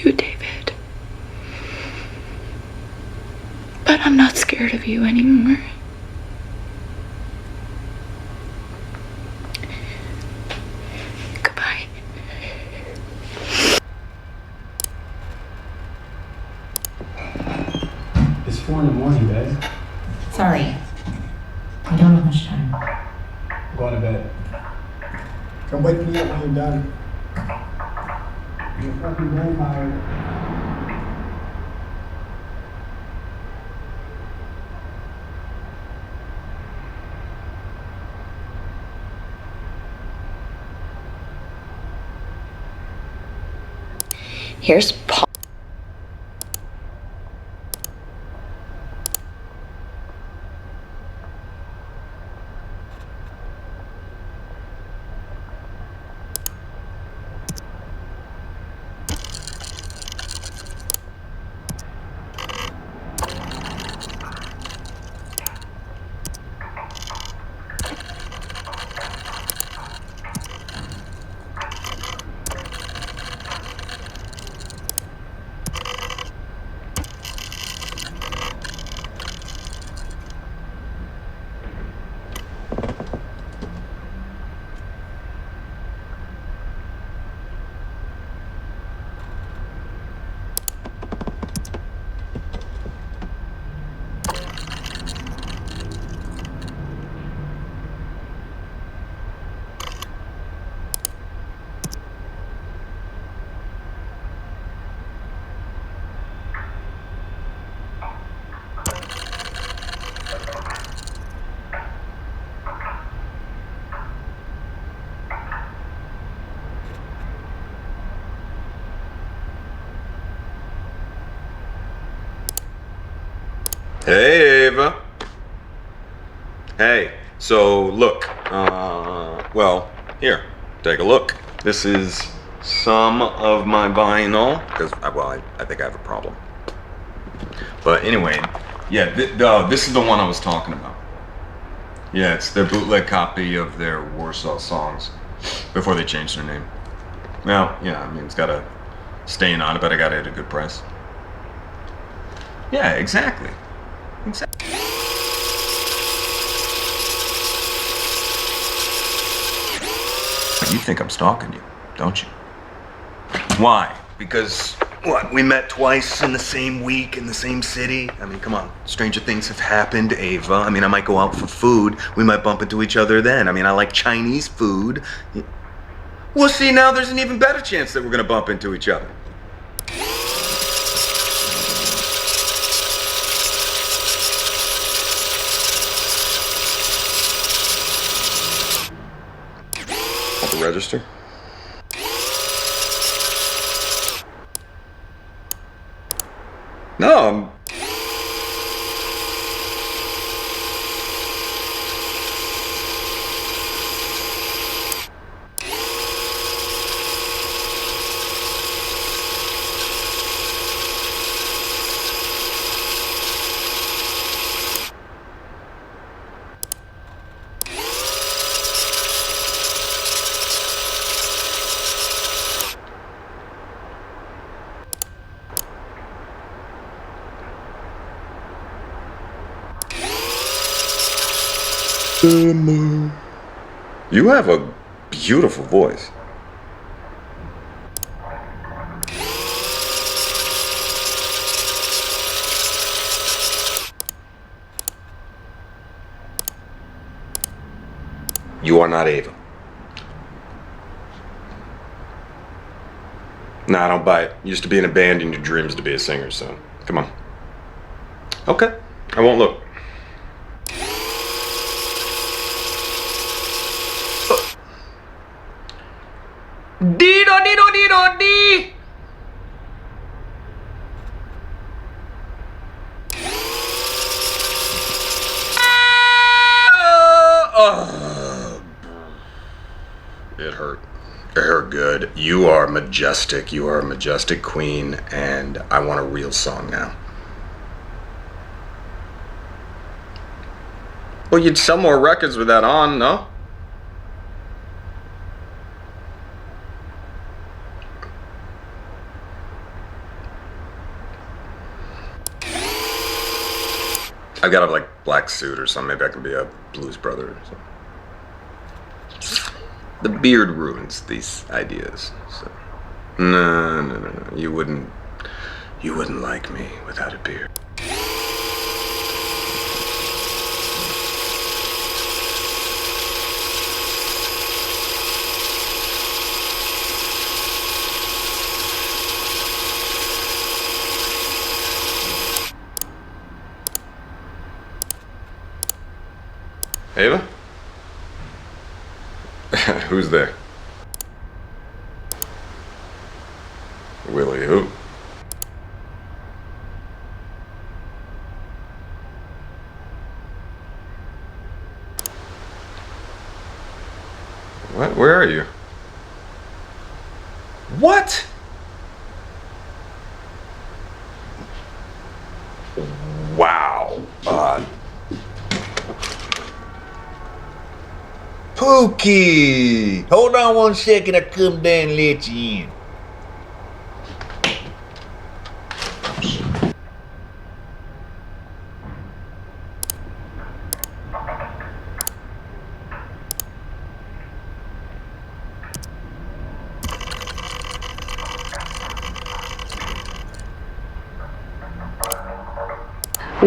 You, David. But I'm not scared of you anymore. Goodbye.
It's 4 in the morning, babe.
Sorry. I don't have much time.
I'm going to bed. Come wake me up when you're done. You're a fucking vampire.
Here's Paul.
Hey, Ava. Hey, so look, well, here, take a look. This is some of my vinyl, because, well, I think I have a problem. But anyway, yeah, this is the one I was talking about. Yeah, it's their bootleg copy of their Warsaw songs before they changed their name. Well, yeah, I mean, it's got a stain on it, but I got it at a good price. Yeah, exactly. Exactly. You think I'm stalking you, don't you? Why? Because, what, we met twice in the same week in the same city? I mean, come on, stranger things have happened, Ava. I mean, I might go out for food. We might bump into each other then. I mean, I like Chinese food. Well, see, now there's an even better chance that we're gonna bump into each other. Register. No,
You have a beautiful voice. You are not Ava. Nah, I don't buy it. You used to be in a band and your dreams to be a singer, so come on. Okay, I won't look. Dee-do-dee-do-dee-do-dee! It hurt. It hurt good. You are majestic. You are a majestic queen, and I want a real song now. Well, you'd sell more records with that on, no? I've got a like black suit or something. Maybe I can be a blues brother or something. The beard ruins these ideas. So. No. You wouldn't like me without a beard. Ava? Who's there? Willie who? What? Where are you? What? Wow.
Pookie! Hold on 1 second, I come down and let you in.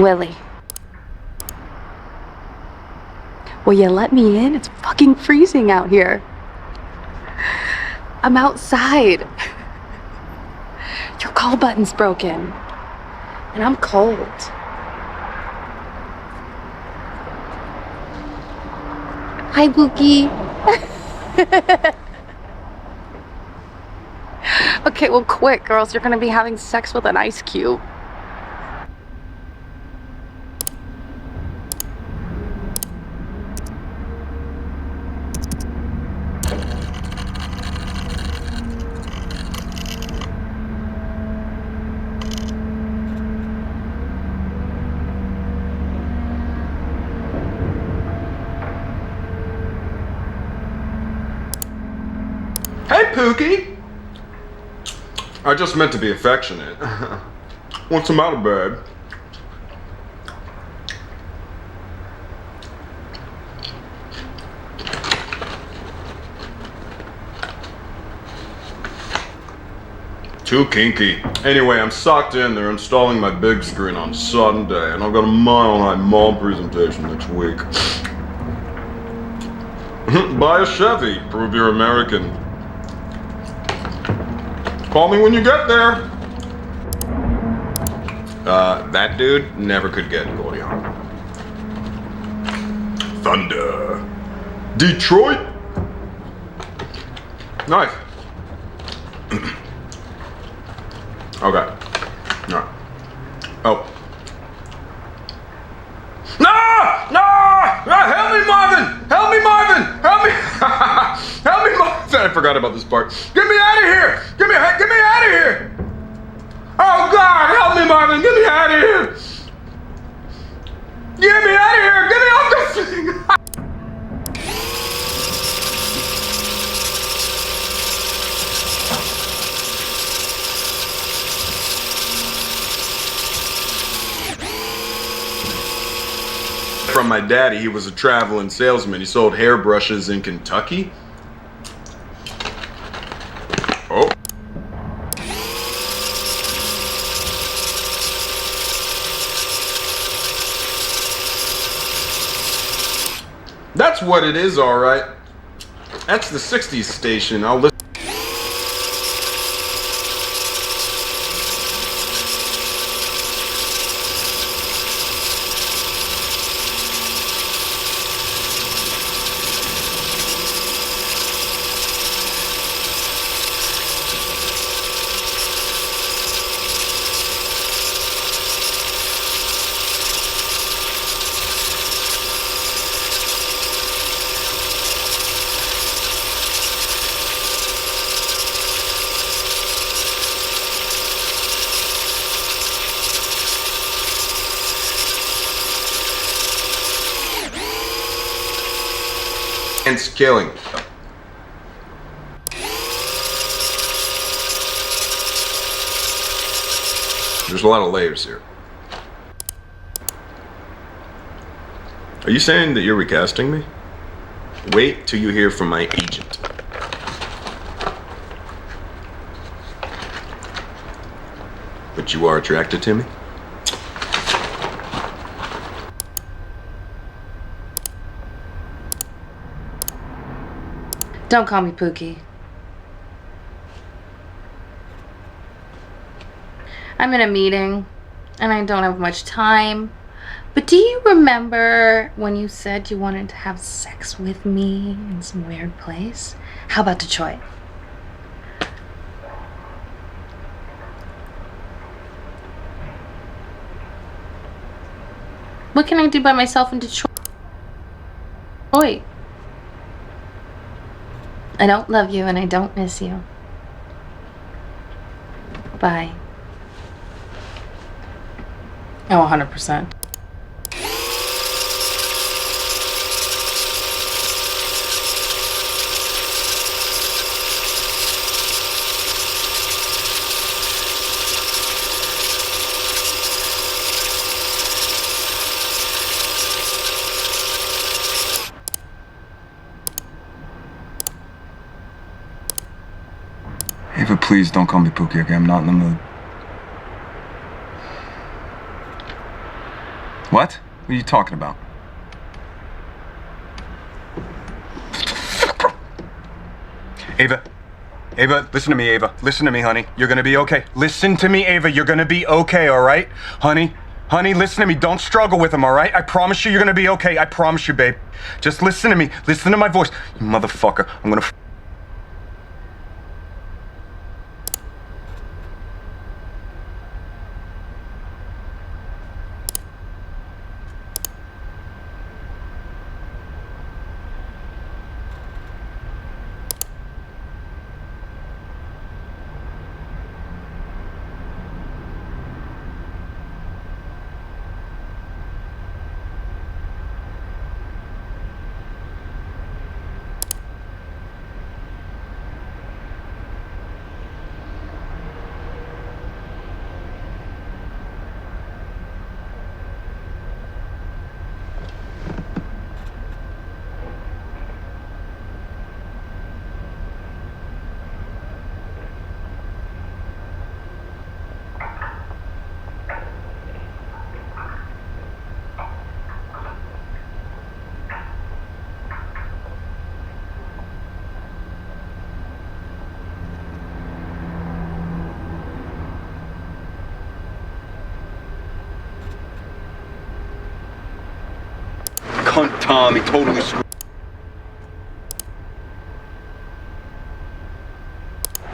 Willie. Will you let me in? It's fucking freezing out here. I'm outside. Your call button's broken. And I'm cold. Hi, Bookie. Okay, well, quick, girls. You're gonna be having sex with an ice cube.
Hey, Pookie! I just meant to be affectionate. What's the matter, babe? Too kinky. Anyway, I'm socked in. They're installing my big screen on Sunday, and I've got a mile-high mall presentation next week. Buy a Chevy. Prove you're American. Call me when you get there. That dude never could get Goldie Hawn. Thunder. Detroit. Nice. Okay. No. Oh. No! No! Help me, Marvin! Help me, Marvin! Help me! Help me, Marvin! I forgot about this part. Get me out of here! Get me out of here! Oh God! Help me, Marvin! Get me out of here! Get me out of here! Get me off this thing! from my daddy. He was a traveling salesman. He sold hairbrushes in Kentucky. Oh. That's what it is, all right. That's the 60s station. I'll listen. It's killing. There's a lot of layers here. Are you saying that you're recasting me? Wait till you hear from my agent. But you are attracted to me?
Don't call me Pookie. I'm in a meeting, and I don't have much time. But do you remember when you said you wanted to have sex with me in some weird place? How about Detroit? What can I do by myself in Detroit? I don't love you and I don't miss you. Bye. Oh, 100%.
Ava, please don't call me Pookie, okay? I'm not in the mood. What? What are you talking about? Ava, listen to me, Ava. Listen to me, honey. You're gonna be okay. Listen to me, Ava. You're gonna be okay, all right? Honey, listen to me. Don't struggle with him, all right? I promise you you're gonna be okay. I promise you, babe. Just listen to me. Listen to my voice. You motherfucker. I'm gonna... Cunt Tom, he totally screwed.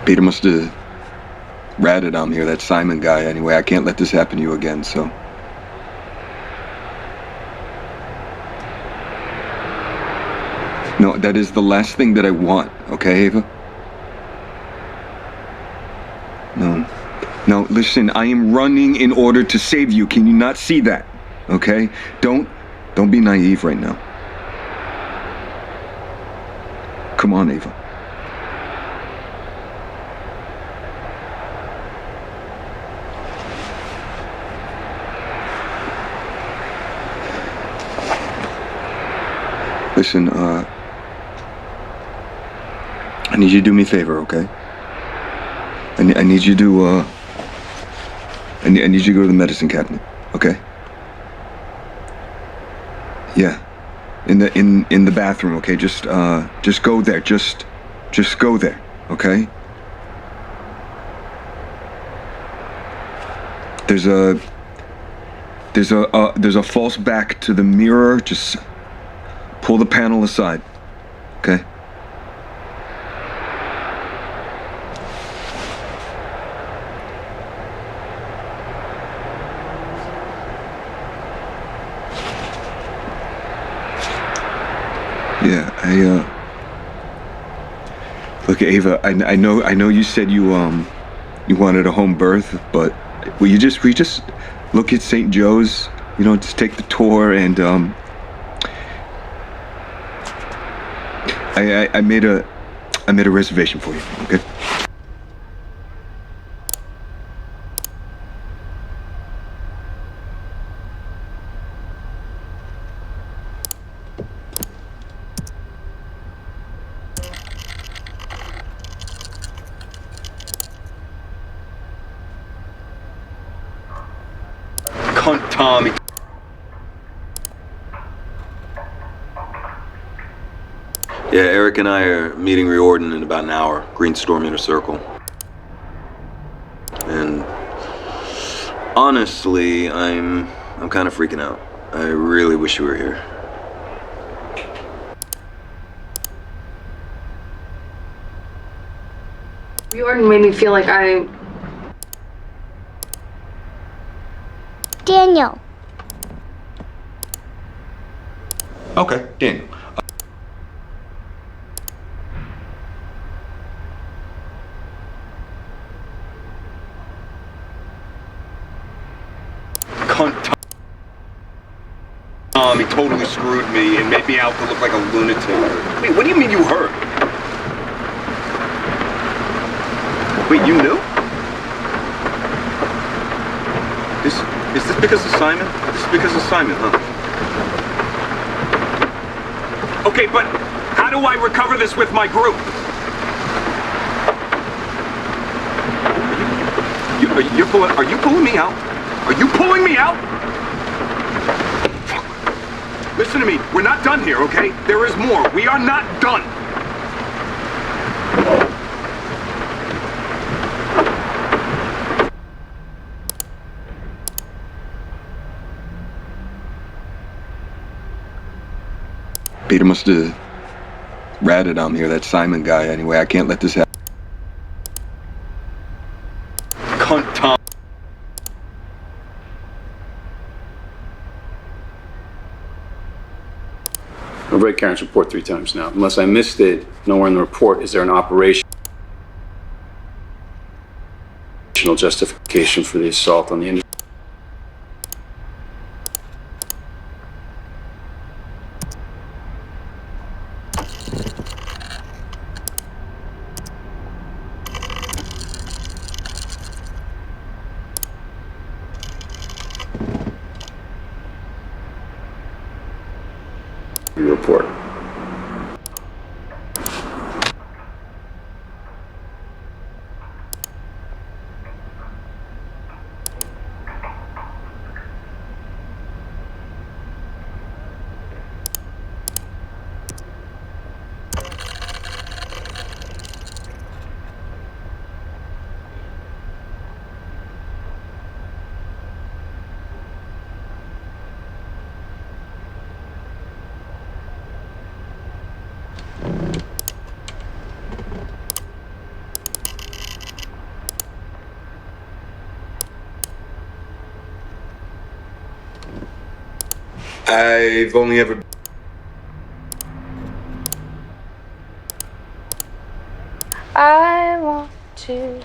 Peter must have ratted on me, or that Simon guy. Anyway, I can't let this happen to you again, so... No, that is the last thing that I want, okay, Ava? No, listen, I am running in order to save you. Can you not see that? Okay? Don't be naive right now. Come on, Ava.
Listen, I need you to do me a favor, okay? I need you to, I need you to go to the medicine cabinet, okay? Yeah. In the bathroom, okay? Just go there. Just go there, okay? There's a false back to the mirror. Just pull the panel aside, okay? Yeah, look, Ava, I know you said you wanted a home birth, but we just look at St. Joe's, you know, just take the tour, and I made a reservation for you, okay? Tommy.
Yeah, Eric and I are meeting Riordan in about an hour. Greenstorm Inner Circle. And honestly, I'm kind of freaking out. I really wish you were here.
Riordan made me feel like I...
Daniel.
Okay, Daniel.
He totally screwed me and made me out to look like a lunatic. Wait, what do you mean you heard? Wait, you knew? Is this because of Simon? This is because of Simon, huh? Okay, but how do I recover this with my group? Are you pulling me out? Are you pulling me out? Listen to me, we're not done here, okay? There is more. We are not done.
Peter must have ratted on me, or that Simon guy. Anyway, I can't let this happen.
Cunt Tom.
I've read Karen's report 3 times now. Unless I missed it, nowhere in the report is there an operational justification for the assault on the individual. Report.
I've only ever...
I want to...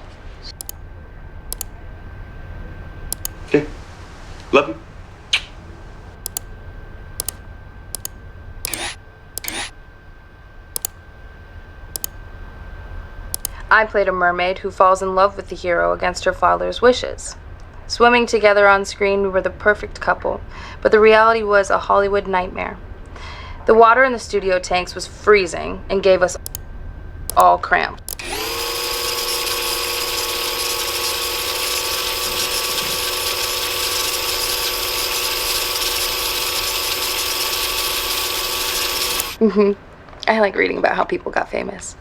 Okay. Love you.
I played a mermaid who falls in love with the hero against her father's wishes. Swimming together on screen, we were the perfect couple, but the reality was a Hollywood nightmare. The water in the studio tanks was freezing and gave us all cramp. I like reading about how people got famous.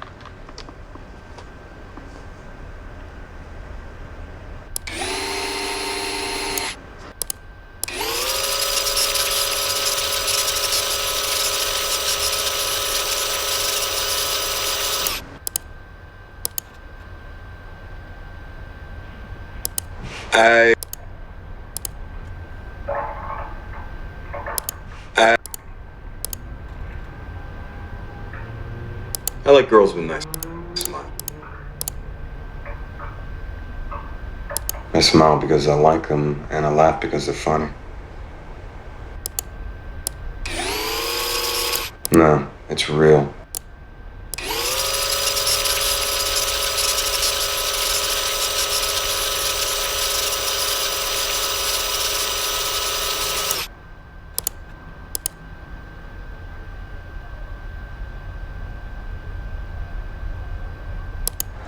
I like girls with nice smile.
I smile because I like them, and I laugh because they're funny. No, it's real.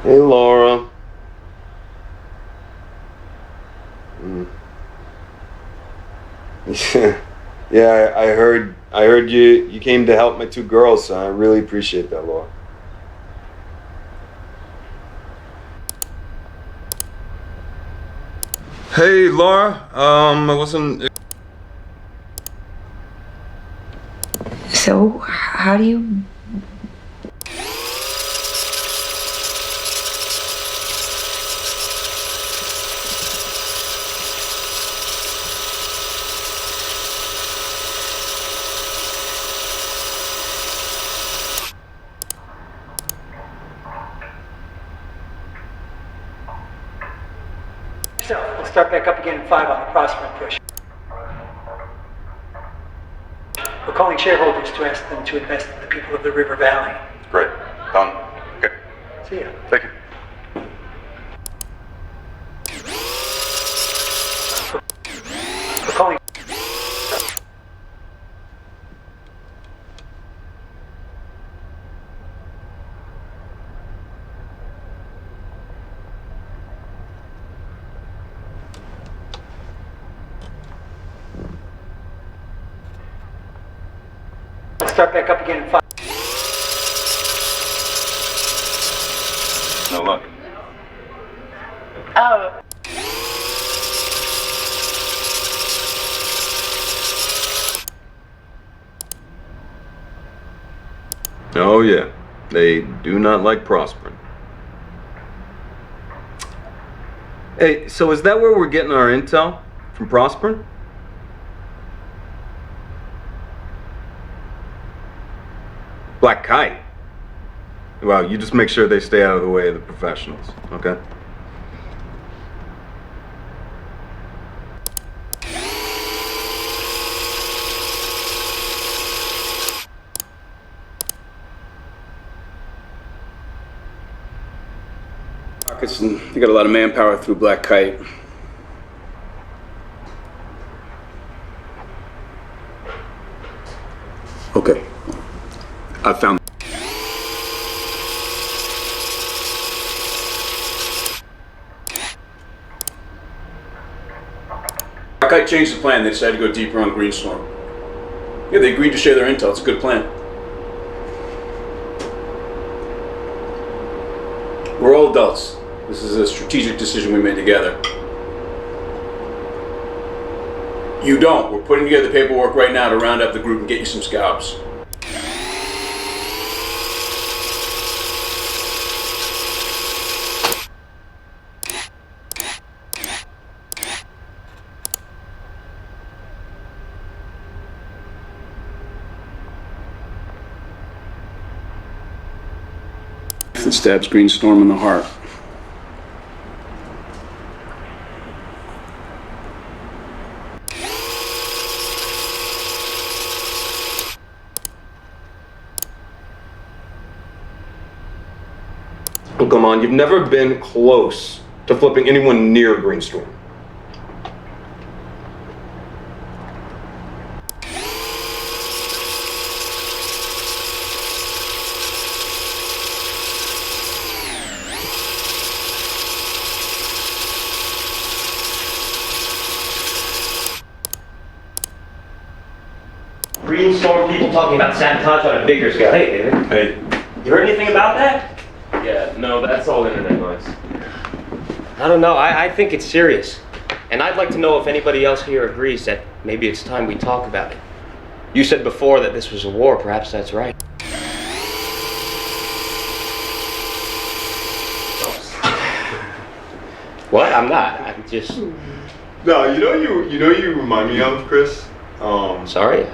Hey, Laura. Yeah, I heard you came to help my two girls, so I really appreciate that, Laura.
Hey, Laura. I wasn't.
So, how do you...
So, we'll start back up again in 5 on the Prosperant push. We're calling shareholders to ask them to invest in the people of the River Valley.
Great. Done. Okay.
See ya.
Take it.
We're calling... We'll start back up again in 5.
No luck.
Oh.
Oh yeah, they do not like prospering. Hey, so is that where we're getting our intel? From prospering? Black Kite? Well, you just make sure they stay out of the way of the professionals, okay?
They got a lot of manpower through Black Kite. Okay. I found... Black Kite changed the plan. They decided to go deeper on Greenstorm. Yeah, they agreed to share their intel. It's a good plan. We're all adults. This is a strategic decision we made together. You don't. We're putting together the paperwork right now to round up the group and get you some scalps. And stabs Greenstorm in the heart.
Oh, come on, you've never been close to flipping anyone near Greenstorm.
green storm people talking about sabotage on a bigger scale. Hey, David.
Hey.
You heard anything about that?
Yeah, no, that's all internet noise.
I don't know. I think it's serious. And I'd like to know if anybody else here agrees that maybe it's time we talk about it. You said before that this was a war. Perhaps that's right. What? I'm not. I'm just...
No, you know you remind me of, Chris?
Sorry?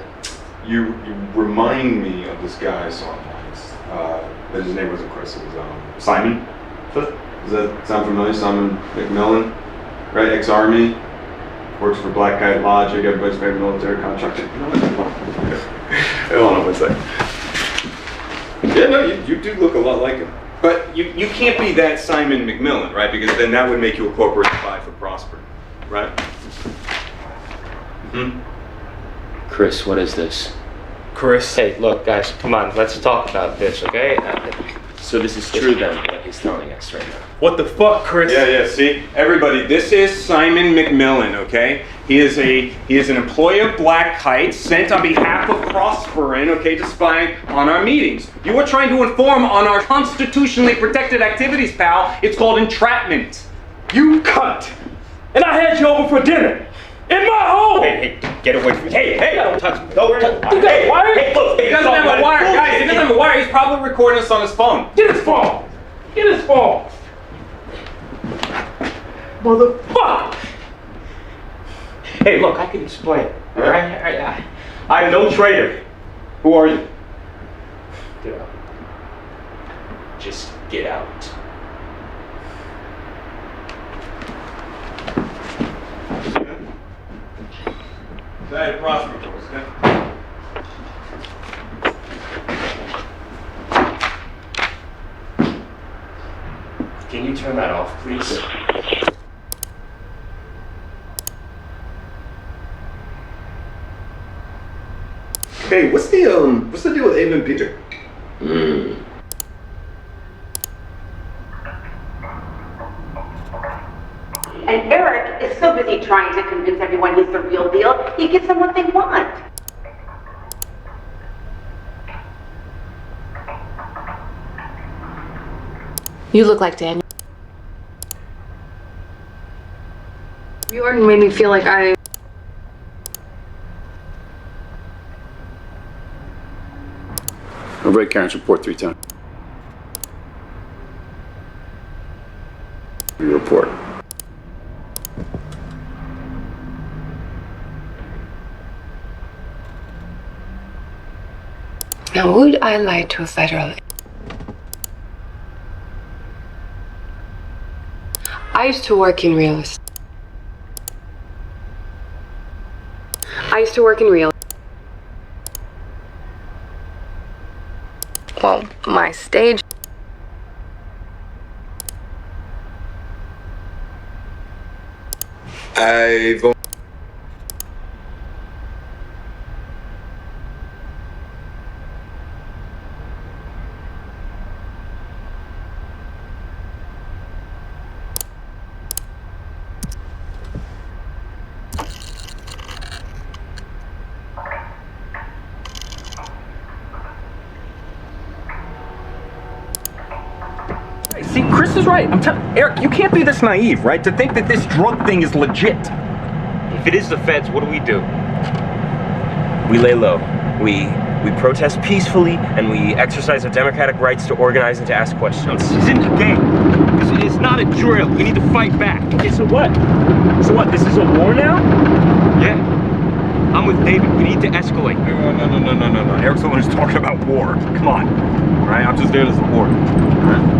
You remind me of this guy I saw once. But his name wasn't Chris, it was Simon. Does that sound familiar? Simon McMillan, right? Ex-Army, works for Black Guy Logic, everybody's favorite military contractor. You know what? I don't know what's that. Yeah, no, you do look a lot like him. But you can't be that Simon McMillan, right? Because then that would make you a corporate spy for prospering, right?
Chris, what is this?
Chris?
Hey, look, guys, come on. Let's talk about this, okay?
So this is true then, what he's telling us right now.
What the fuck, Chris? Yeah, see? Everybody, this is Simon McMillan, okay? He is an employee of Black Kite sent on behalf of Prosperin, okay, to spy on our meetings. You are trying to inform on our constitutionally protected activities, pal. It's called entrapment.
You cunt! And I had you over for dinner! In my home! Hey, get away from me. Hey, don't touch me. Don't touch me.
Hey, wire?
Hey, look,
He doesn't have a wire. Guys, he doesn't have a wire. He's probably recording us on his phone.
Get his phone! Get his phone! Motherfucker! Hey, look, I can explain. All right? I'm no traitor.
Who are you?
Get out. Just get out.
That Prosper, okay?
Can you turn that off, please?
Hey, what's the deal with Abe and Peter?
And Eric is so busy trying to convince everyone he's the real deal, he gives them what they want.
You look like Daniel. Jordan made me feel like I...
I've read Karen's report 3 times. Your report.
Now, would I lie to a federal? I used to work in real estate. Well, my stage.
I've
See, Chris is right. I'm telling Eric, you can't be this naive, right? To think that this drug thing is legit.
If it is the feds, what do? We lay low. We protest peacefully, and we exercise our democratic rights to organize and to ask questions.
This isn't a game. It's not a drill. We need to fight back.
Okay, so what? So what, this is a war now?
Yeah. I'm with David. We need to escalate. No. Eric's the one who's talking about war. Come on. All right? I'm just there to support. All right?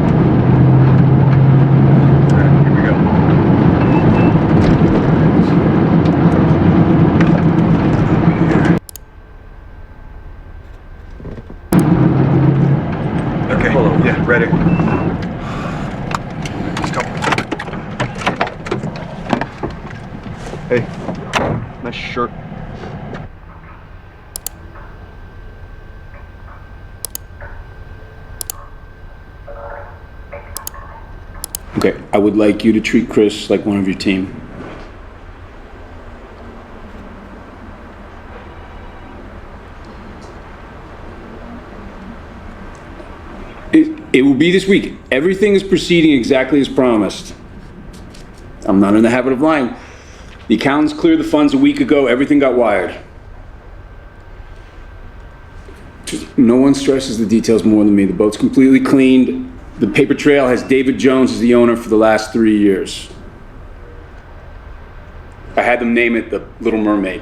ready.
Let's go. Hey, nice shirt.
Okay, I would like you to treat Chris like one of your team. It will be this week. Everything is proceeding exactly as promised. I'm not in the habit of lying. The accountants cleared the funds a week ago. Everything got wired. No one stresses the details more than me. The boat's completely cleaned. The paper trail has David Jones as the owner for the last 3 years. I had them name it the Little Mermaid.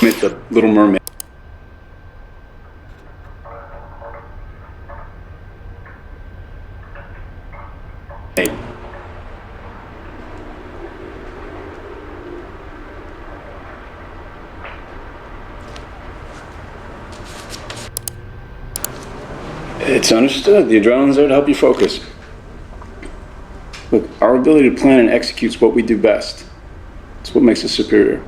The Little Mermaid. It's understood. The adrenaline's there to help you focus. Look, our ability to plan and execute is what we do best. It's what makes us superior.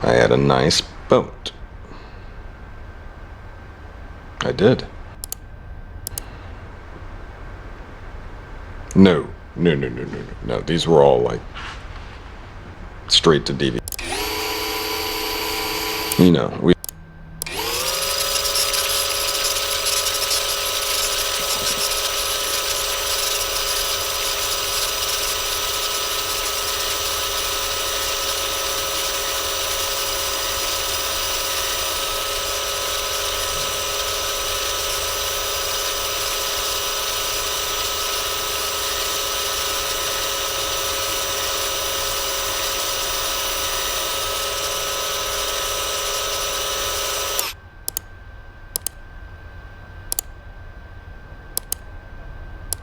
I had a nice boat. I did. No. These were all like straight to DVD. You know, we.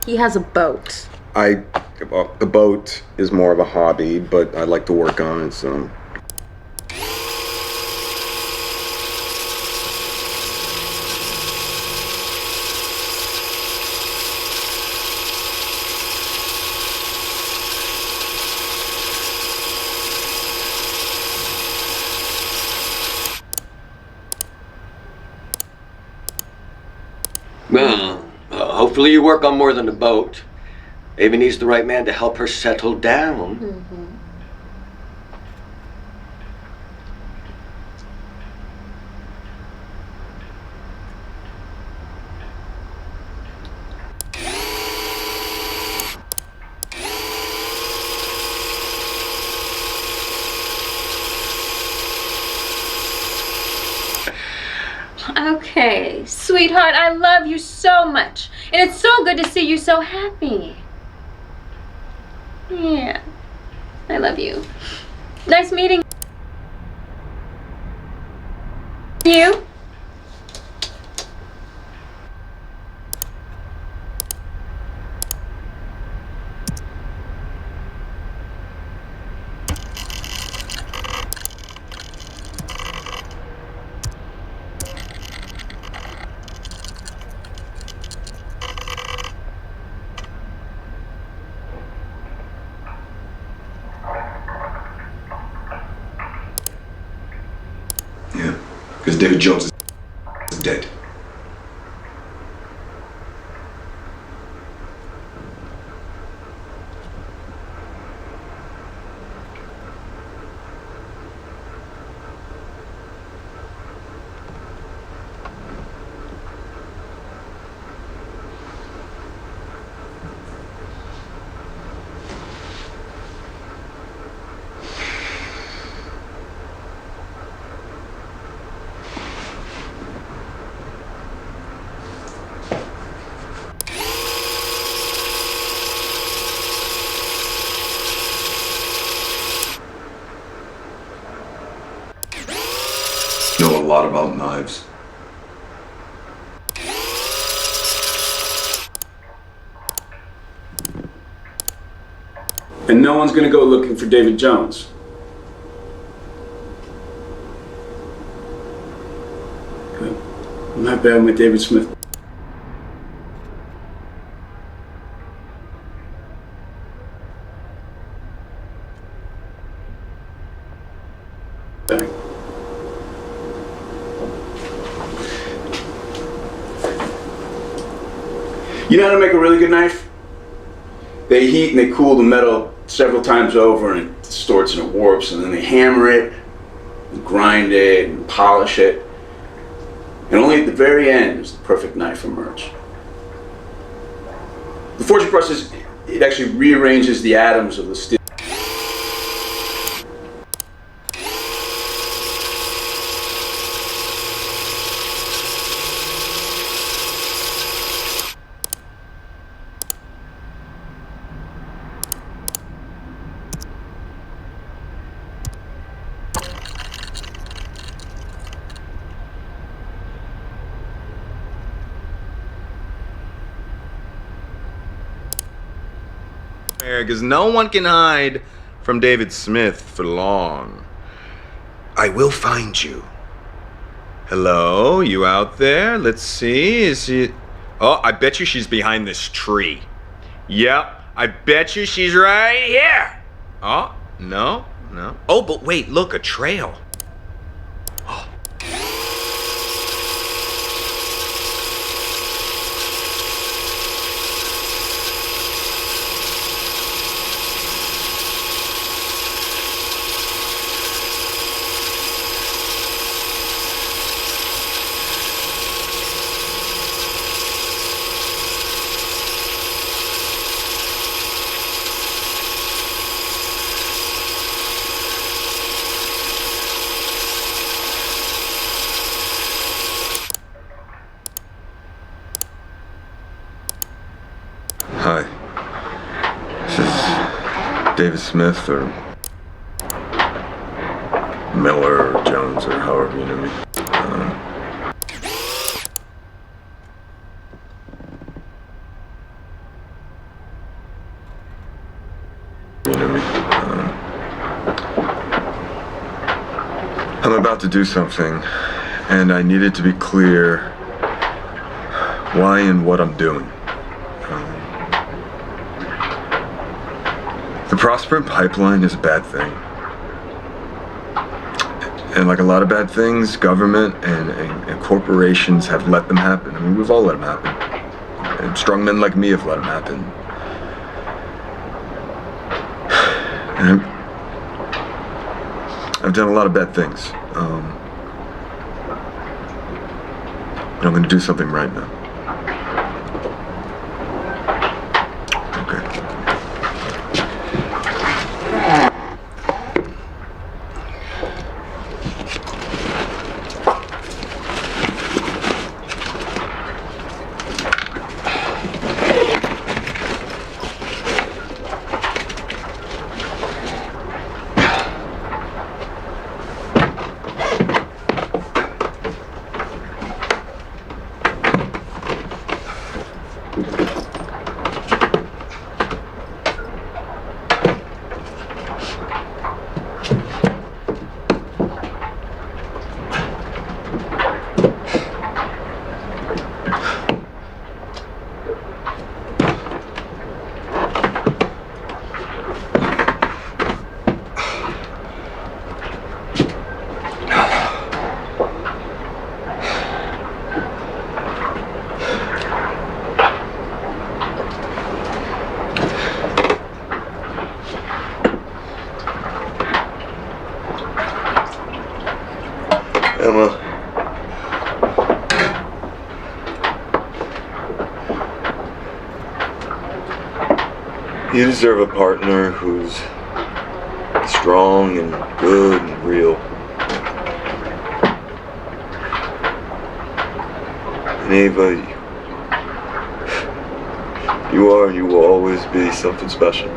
He has a boat.
The boat is more of a hobby, but I like to work on it, so.
Well, hopefully you work on more than a boat. Amy needs the right man to help her settle down.
Mm-hmm.
Okay, sweetheart, I love you so much. And it's so good to see you so happy. Yeah, I love you. Nice meeting you.
Yeah, because David Jones is dead. Know a lot about knives.
And no one's gonna go looking for David Jones. I'm not bad with David Smith. You know how to make a really good knife? They heat and they cool the metal several times over and it distorts and it warps, and then they hammer it and grind it and polish it. And only at the very end does the perfect knife emerge. The forging process, it actually rearranges the atoms of the steel.
Because no one can hide from David Smith for long.
I will find you.
Hello, you out there? Let's see, is she... Oh, I bet you she's behind this tree. Yep, I bet you she's right here. Oh, no. Oh, but wait, look, a trail.
Hi. This is David Smith or Miller or Jones or however you know me. I'm about to do something, and I needed to be clear why and what I'm doing. The Prosperous Pipeline is a bad thing. And like a lot of bad things, government and corporations have let them happen. I mean, we've all let them happen. And strong men like me have let them happen. And I've done a lot of bad things. But I'm going to do something right now.
Emma. You deserve a partner who's strong and good and real. And Ava, you are and you will always be something special.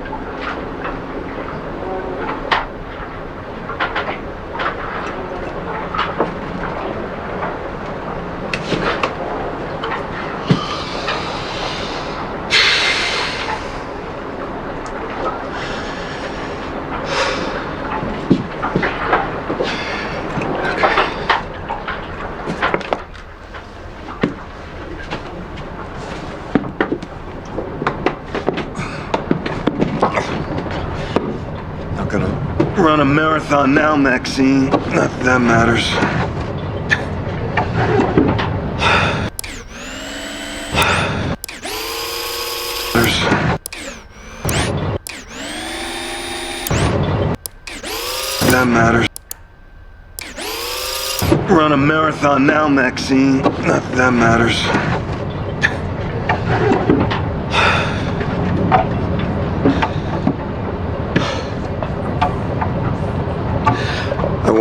marathon now, Maxine. Not that that matters. That matters. Run a marathon now, Maxine. Not that matters. I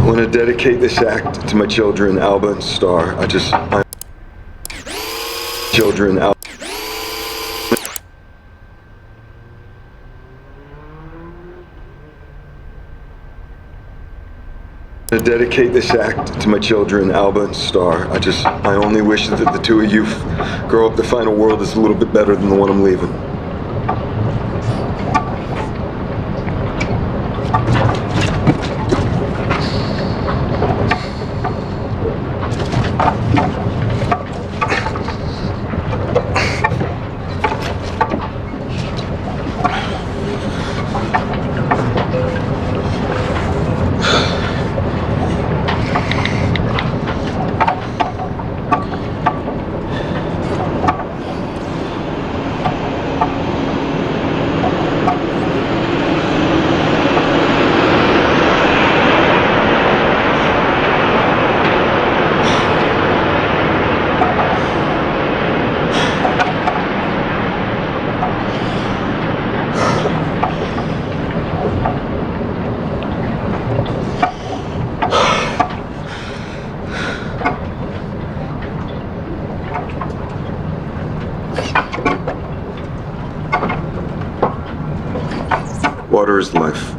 wanna dedicate this act to my children, Alba and Star. Children, Alba. I dedicate this act to my children, Alba and Star. I only wish that the two of you grow up to find a world that's a little bit better than the one I'm leaving. Water is life.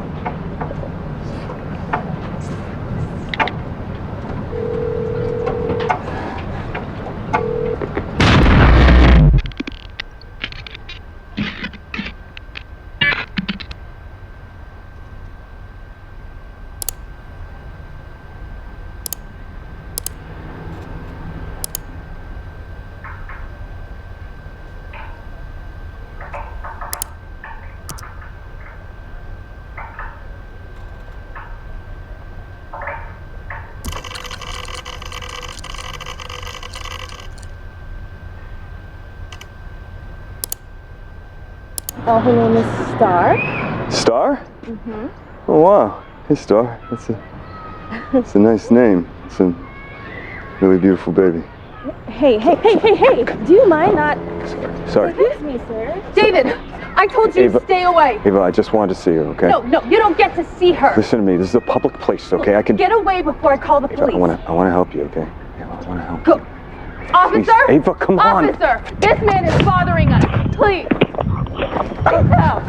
Her name is Star.
Star?
Mm-hmm.
Oh wow. Hey Star. That's a nice name. It's a really beautiful baby.
Hey, do you mind not...
Sorry.
Excuse me, sir. David, I told you to stay away.
Ava, I just wanted to see her, okay?
No, you don't get to see her.
Listen to me, this is a public place, okay? I can...
Get away before I call the police.
Ava, I wanna help you, okay? Ava, I wanna help you.
Officer!
Please. Ava, come on!
Officer, this man is bothering us. Please. Please help.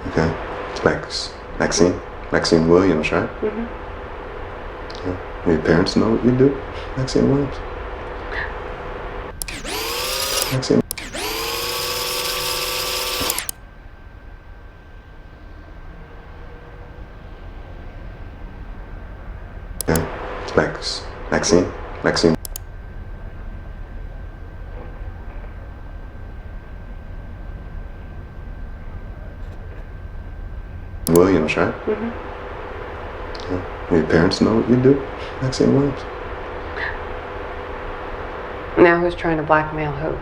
Okay, it's Maxine Williams, right?
Mm-hmm.
Yeah. Your parents know what you do? Maxine Williams? Maxine. Yeah, it's Maxine. Williams, right?
Mm-hmm.
Yeah. Your parents know what you do? Maxine Williams?
Now who's trying to blackmail who?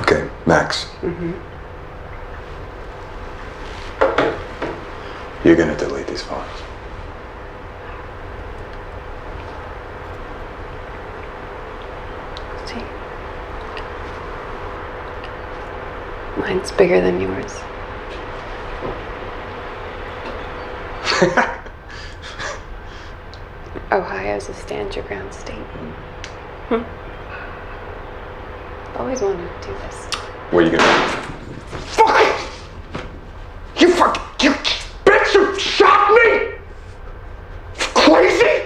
Okay, Max.
Mm-hmm.
You're gonna delete these photos.
See? Mine's bigger than yours. Ohio's a stand-your-ground state. I've always wanted to do this.
What are you gonna do?
Fuck! You bitch! You shot me! Crazy!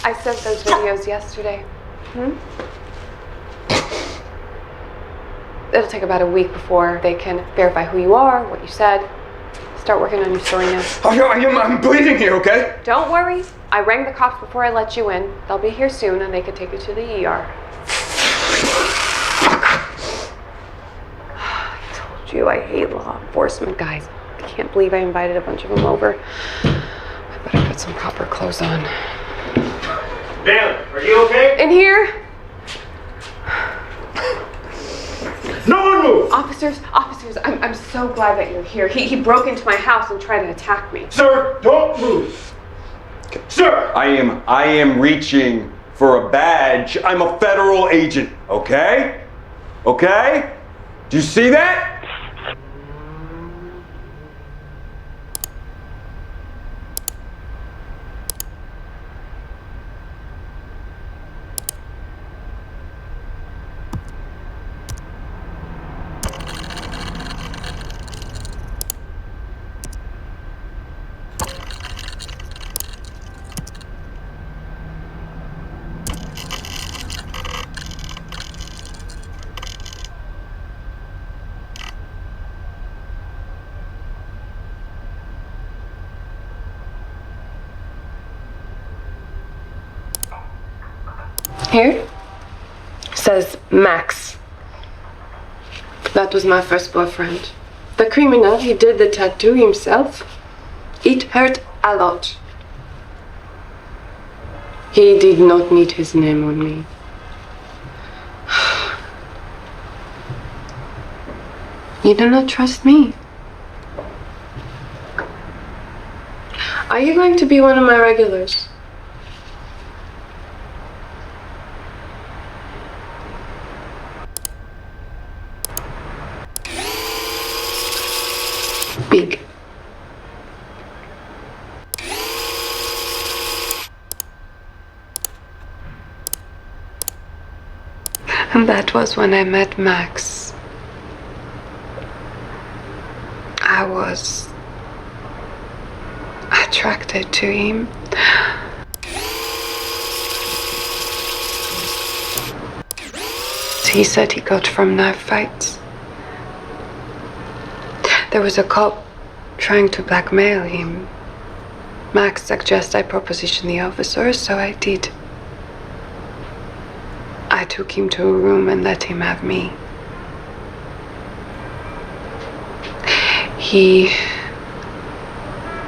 I sent those videos yesterday. It'll take about a week before they can verify who you are, what you said. Start working on your story now.
I'm bleeding here, okay?
Don't worry. I rang the cops before I let you in. They'll be here soon and they can take you to the ER. I told you I hate law enforcement guys. I can't believe I invited a bunch of them over. I better put some proper clothes on.
Dan, are you okay?
In here?
No one move!
Officers, I'm so glad that you're here. He broke into my house and tried to attack me.
Sir, don't move! Sir!
I am reaching for a badge. I'm a federal agent, okay? Okay? Do you see that?
Here says Max. That was my first boyfriend. The criminal, he did the tattoo himself. It hurt a lot. He did not need his name on me. You do not trust me. Are you going to be one of my regulars? Big. And that was when I met Max. I was attracted to him. He said he got from knife fights. There was a cop trying to blackmail him. Max suggested I proposition the officer, so I did. I took him to a room and let him have me. He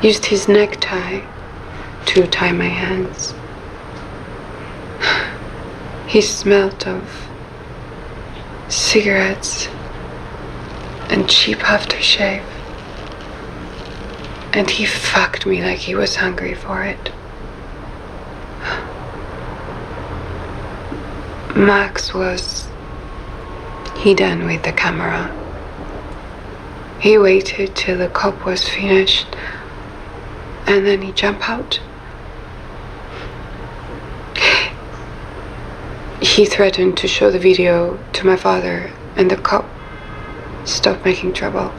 used his necktie to tie my hands. He smelled of cigarettes and cheap aftershave. And he fucked me like he was hungry for it. Max was hidden with the camera. He waited till the cop was finished and then he jumped out. He threatened to show the video to my father and the cop stopped making trouble.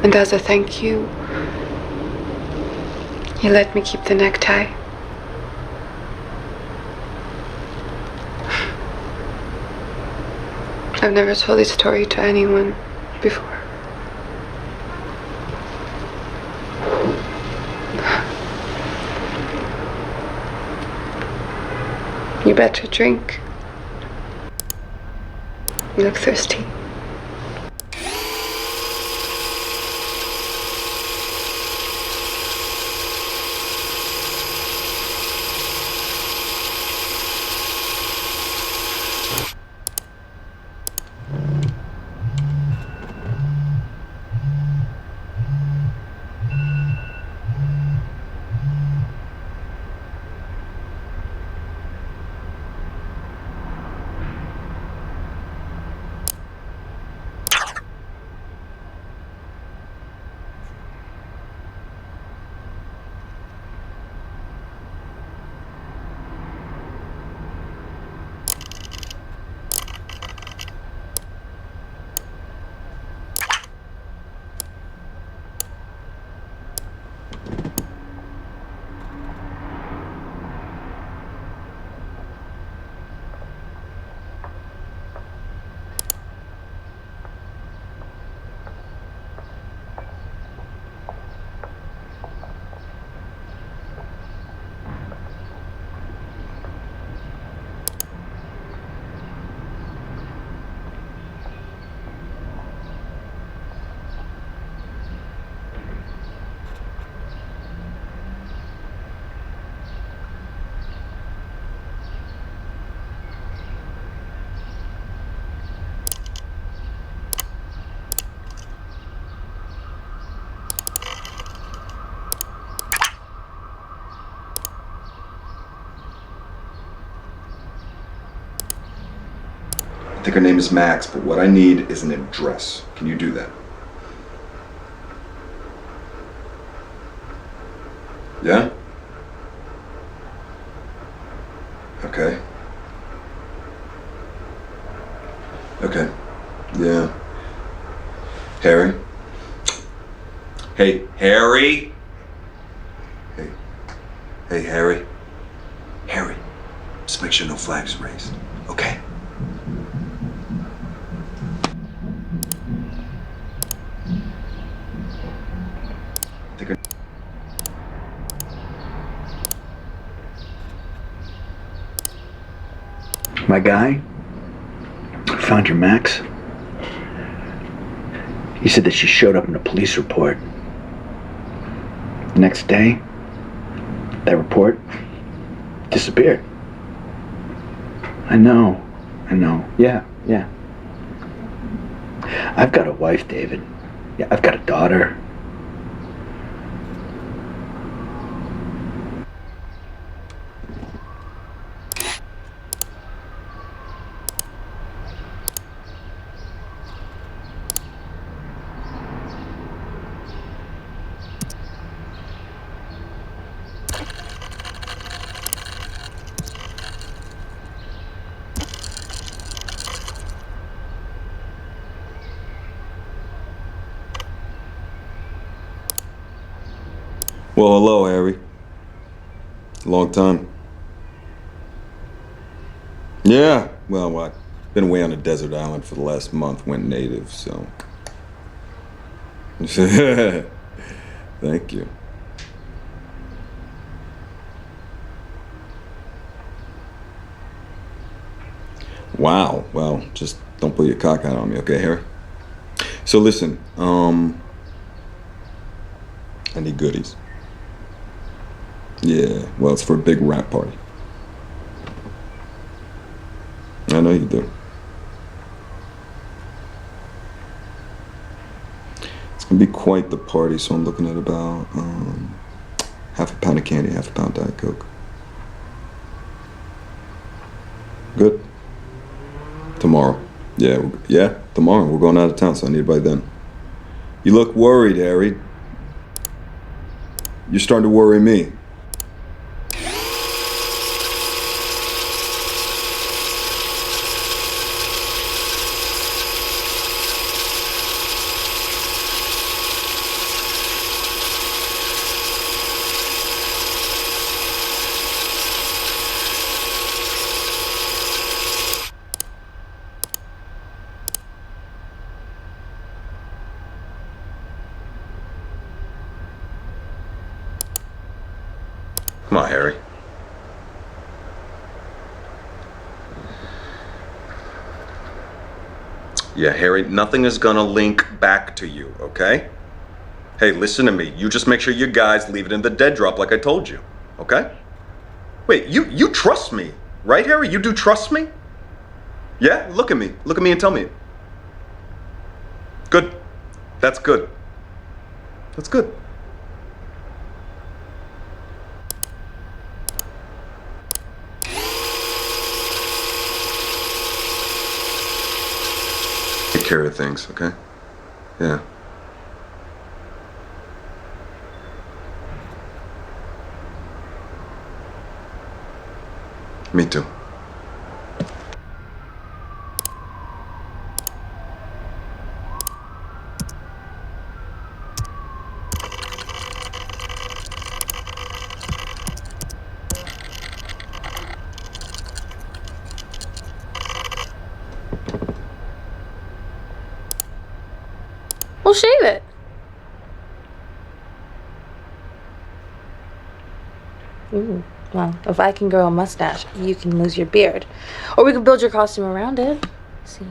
And as a thank you, he let me keep the necktie. I've never told this story to anyone before. You better drink. You look thirsty.
think her name is Max, but what I need is an address. Can you do that? Yeah? Okay. Okay. Yeah. Harry? Hey, Harry? Hey. Hey, Harry? Harry, just make sure no flags are raised, okay?
My guy found your Max. He said that she showed up in a police report. The next day, that report disappeared. I know. Yeah. I've got a wife, David. Yeah, I've got a daughter.
Well, hello, Harry. Long time. Yeah, well, I've been away on a desert island for the last month, went native, so. Thank you. Wow, well, just don't pull your cock out on me, okay, Harry? So listen, I need goodies. Yeah, well, it's for a big rap party. I know you do. It's gonna be quite the party, so I'm looking at about half a pound of candy, half a pound Diet Coke. Good. Tomorrow. Yeah, tomorrow. We're going out of town, so I need it by then. You look worried, Harry. You're starting to worry me. Come on, Harry. Yeah, Harry, nothing is gonna link back to you, okay? Hey, listen to me. You just make sure you guys leave it in the dead drop like I told you, okay? Wait, you trust me, right, Harry? You do trust me? Yeah? Look at me and tell me it. Good. That's good. That's good. Take care of things, okay? Yeah. Me too.
Well, shave it. Ooh, well, if I can grow a mustache, you can lose your beard. Or we could build your costume around it. Let's see.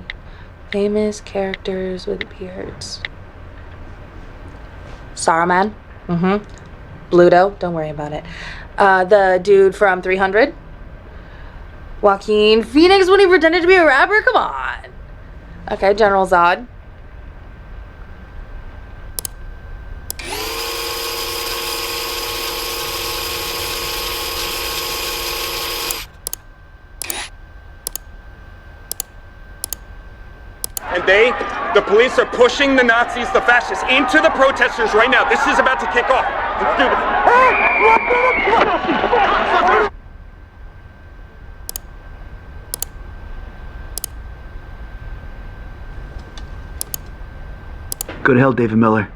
Famous characters with beards. Saruman. Bluto. Don't worry about it. The dude from 300. Joaquin Phoenix when he pretended to be a rapper? Come on. Okay, General Zod.
and the police are pushing the Nazis, the fascists, into the protesters right now. This is about to kick off. Let's do this.
Go to hell, David Miller.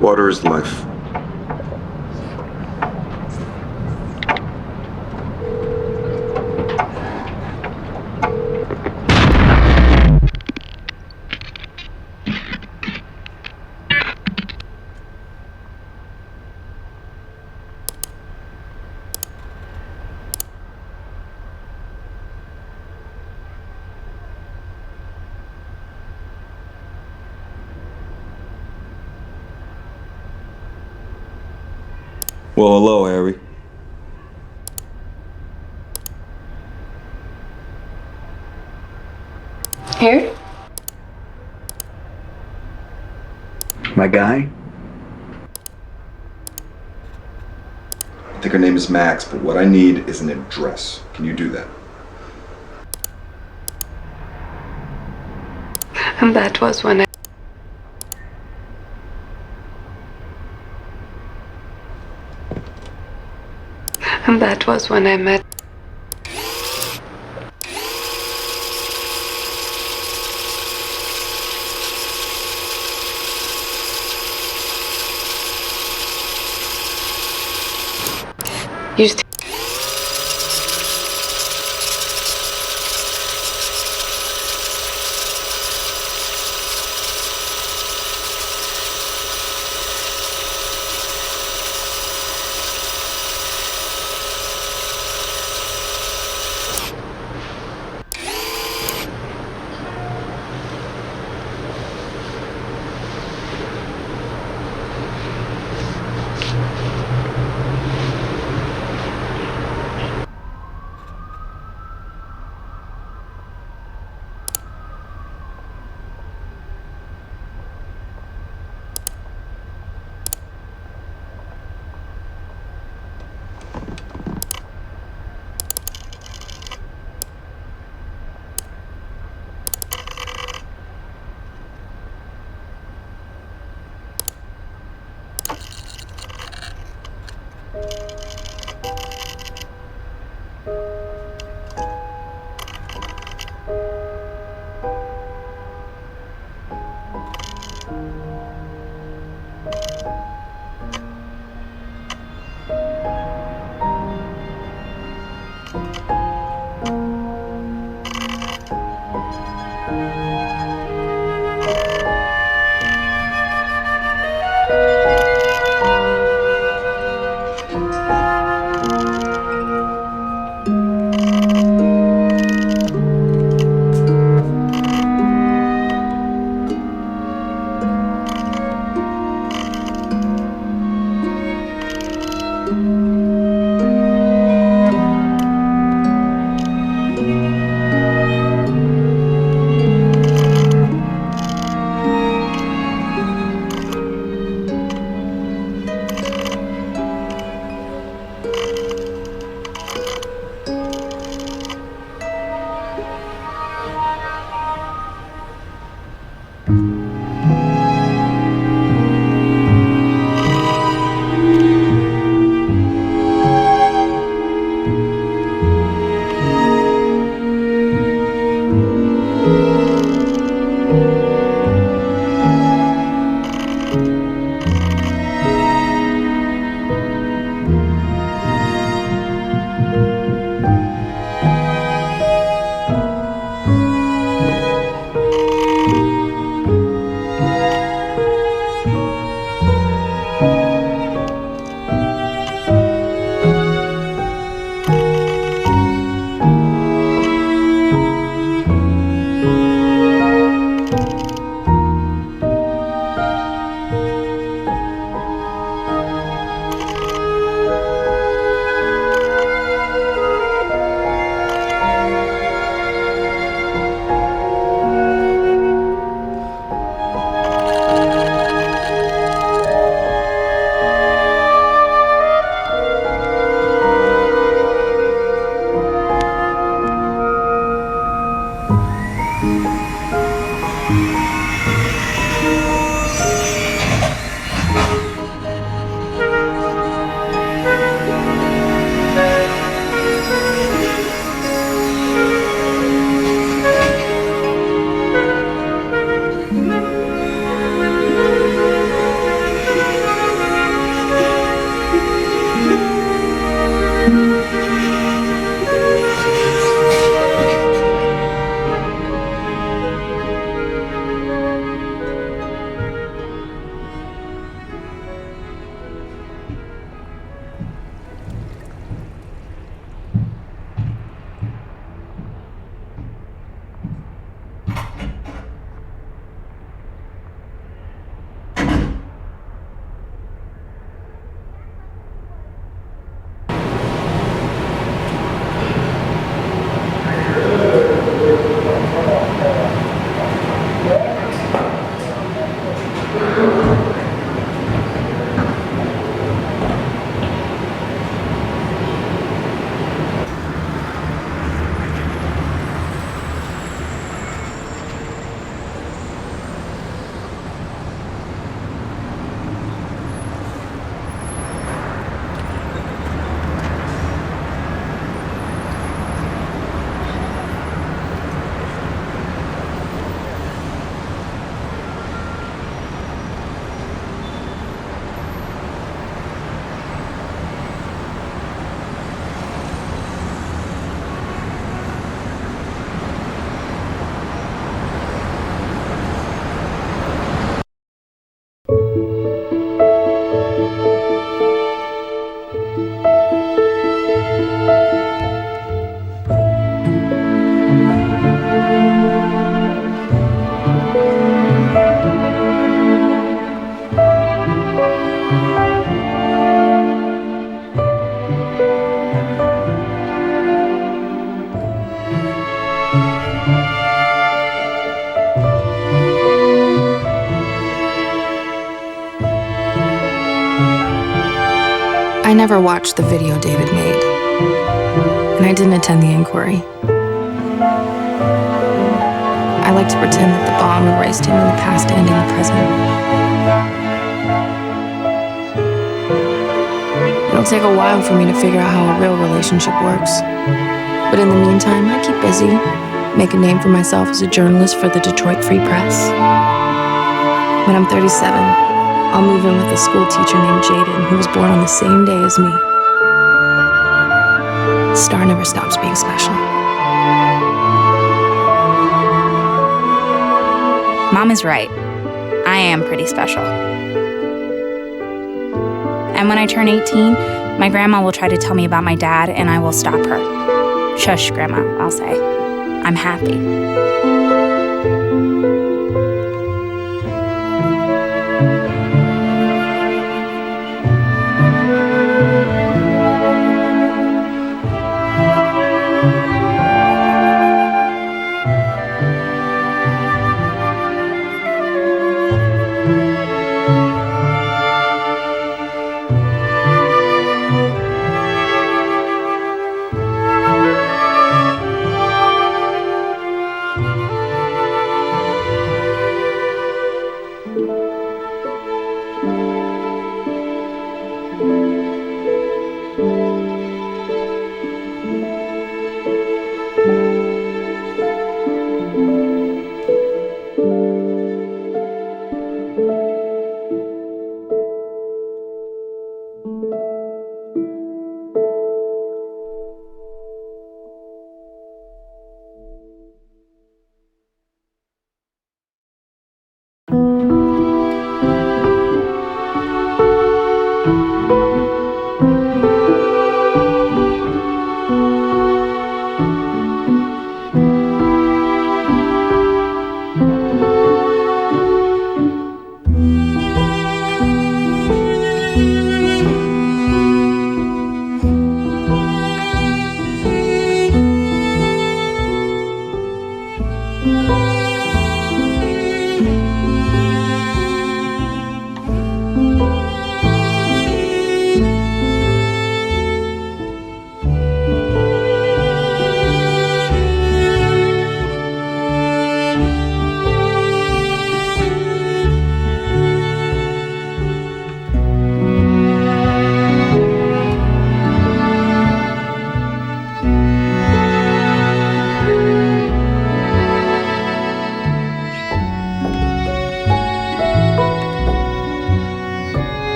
Water is life.
Well, hello, Harry.
Here?
My guy?
I think her name is Max, but what I need is an address. Can you do that?
And that was when I... And that was when I met... Used to...
I never watched the video David made, and I didn't attend the inquiry. I like to pretend that the bomb erased him in the past and in the present. It'll take a while for me to figure out how a real relationship works. But in the meantime, I keep busy, make a name for myself as a journalist for the Detroit Free Press. When I'm 37, I'll move in with a school teacher named Jaden who was born on the same day as me. Star never stops being special.
Mom is right. I am pretty special. And when I turn 18, my grandma will try to tell me about my dad, and I will stop her. Shush, Grandma, I'll say. I'm happy.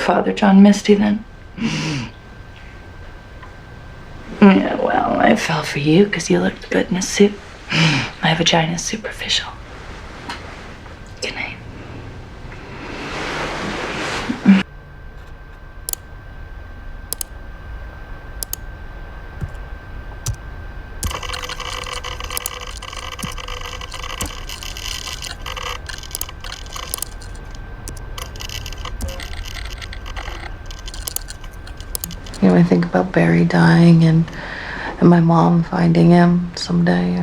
Father John Misty then. Yeah, well, I fell for you because you looked good in a suit. My vagina's superficial. Good night.
You know, I think about Barry dying and my mom finding him someday.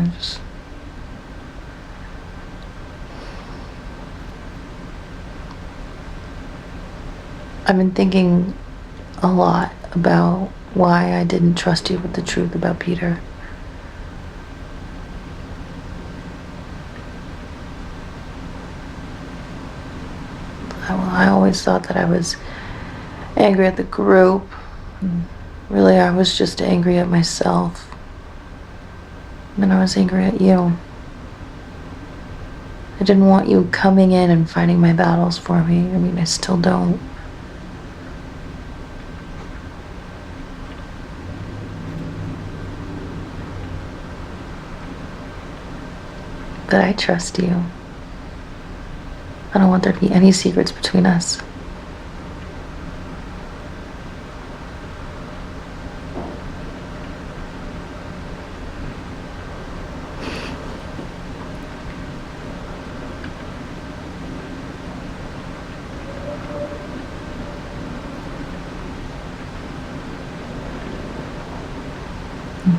I've been thinking a lot about why I didn't trust you with the truth about Peter. I always thought that I was angry at the group. Really, I was just angry at myself. And then I was angry at you. I didn't want you coming in and fighting my battles for me. I mean, I still don't. But I trust you. I don't want there to be any secrets between us.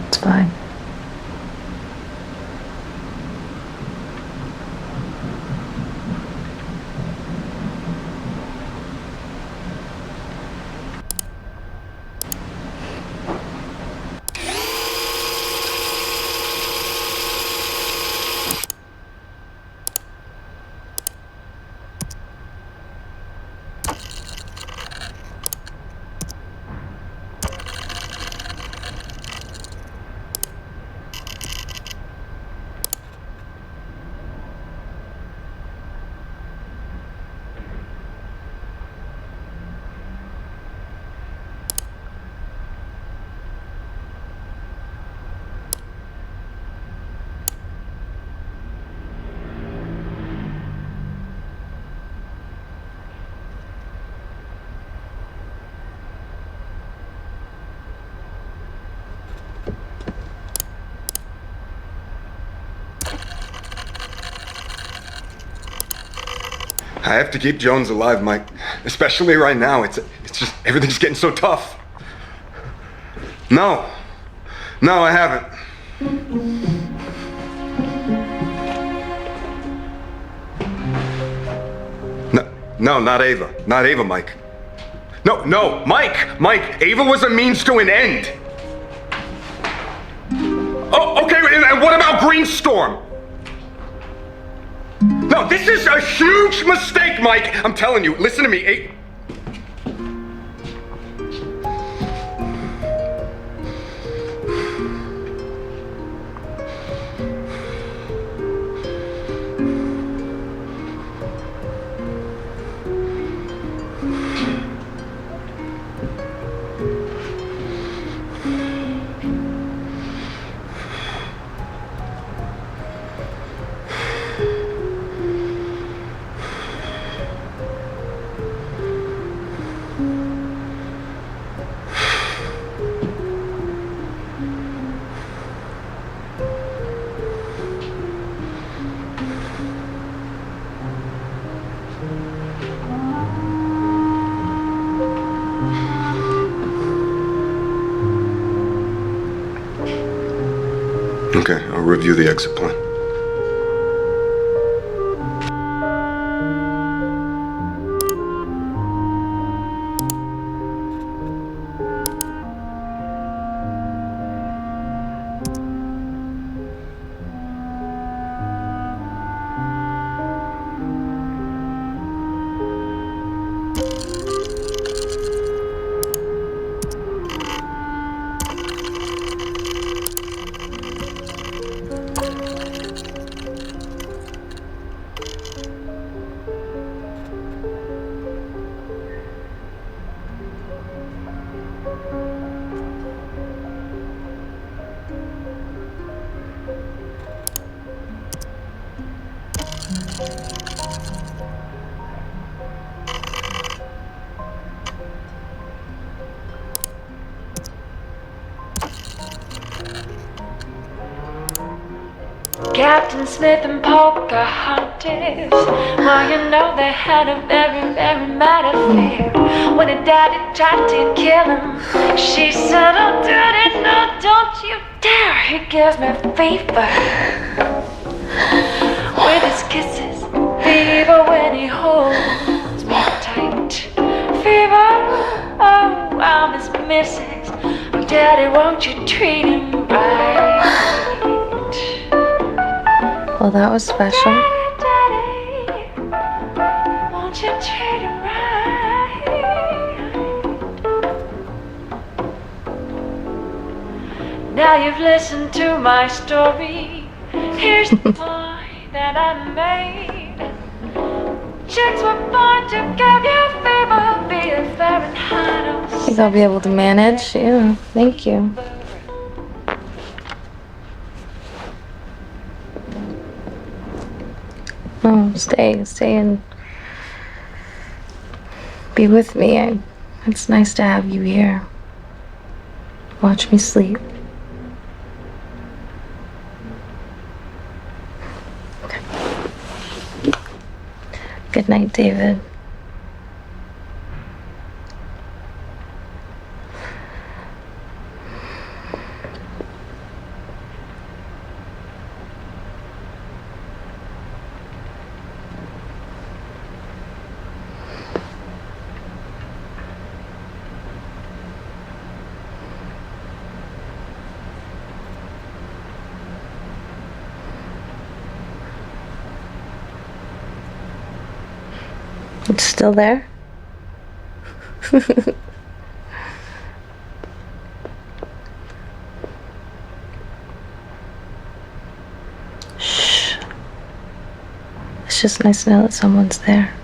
It's fine.
I have to keep Jones alive, Mike. Especially right now. It's just, everything's getting so tough. No, I haven't. No, not Ava. Not Ava, Mike. No, Mike, Ava was a means to an end. Oh, okay, and what about Greenstorm? No, this is a huge mistake, Mike. I'm telling you, listen to me. Okay, I'll review the exit plan.
Captain Smith and Pocahontas, well, you know they had a very, very mad affair. When her daddy tried to kill him, she said, "Oh, daddy, no, don't you dare. He gives me fever with his kisses, fever when he holds me tight. Fever, oh, I'm his missus. Oh, daddy, won't you treat him right?"
Well, that was special.
Daddy, won't you treat him right? Now you've listened to my story. Here's the point that I made. Chicks were born to give you fever, be it Fahrenheit or
I think I'll be able to manage. Yeah, thank you. No, stay and be with me. It's nice to have you here. Watch me sleep. Okay. Good night, David. It's still there? Shh. It's just nice to know that someone's there.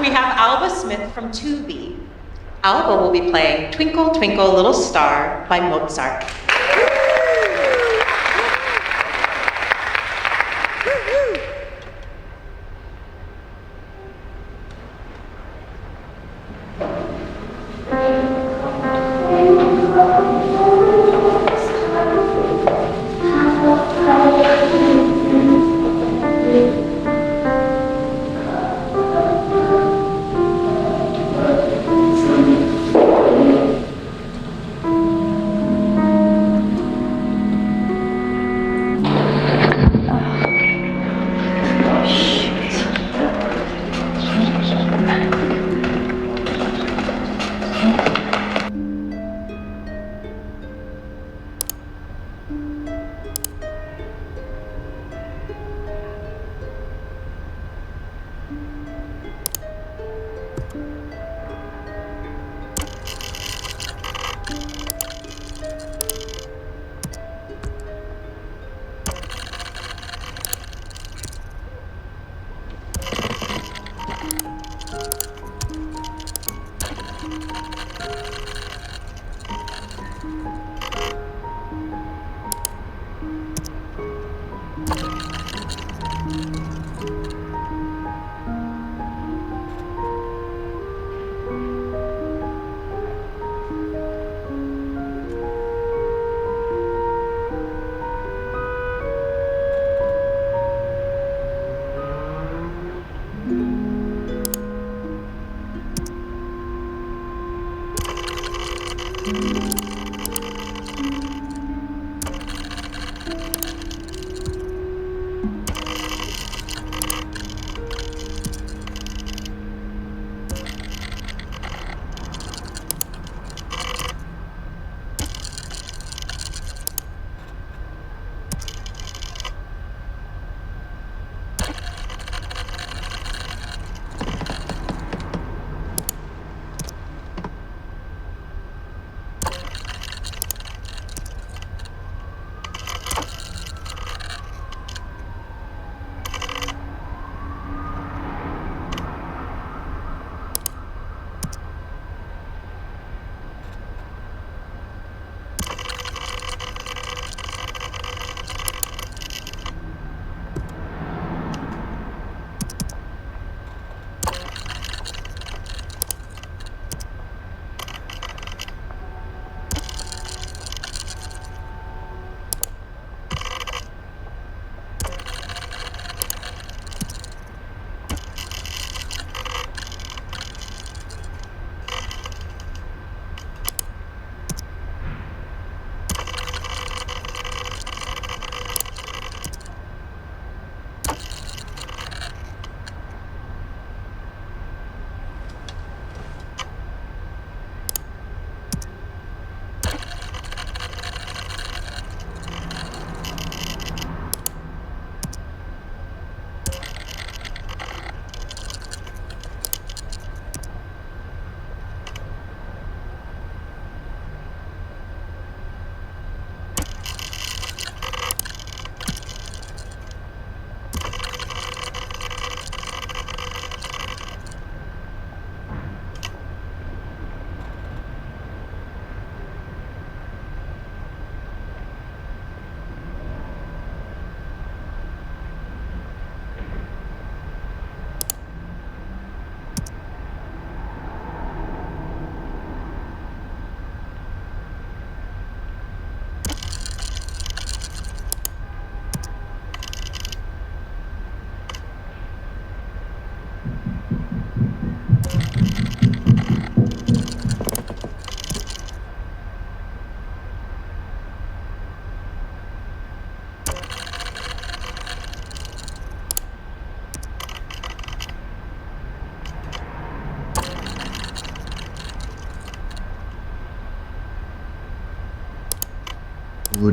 We have Alba Smith from 2B. Alba will be playing Twinkle, Twinkle, Little Star by Mozart.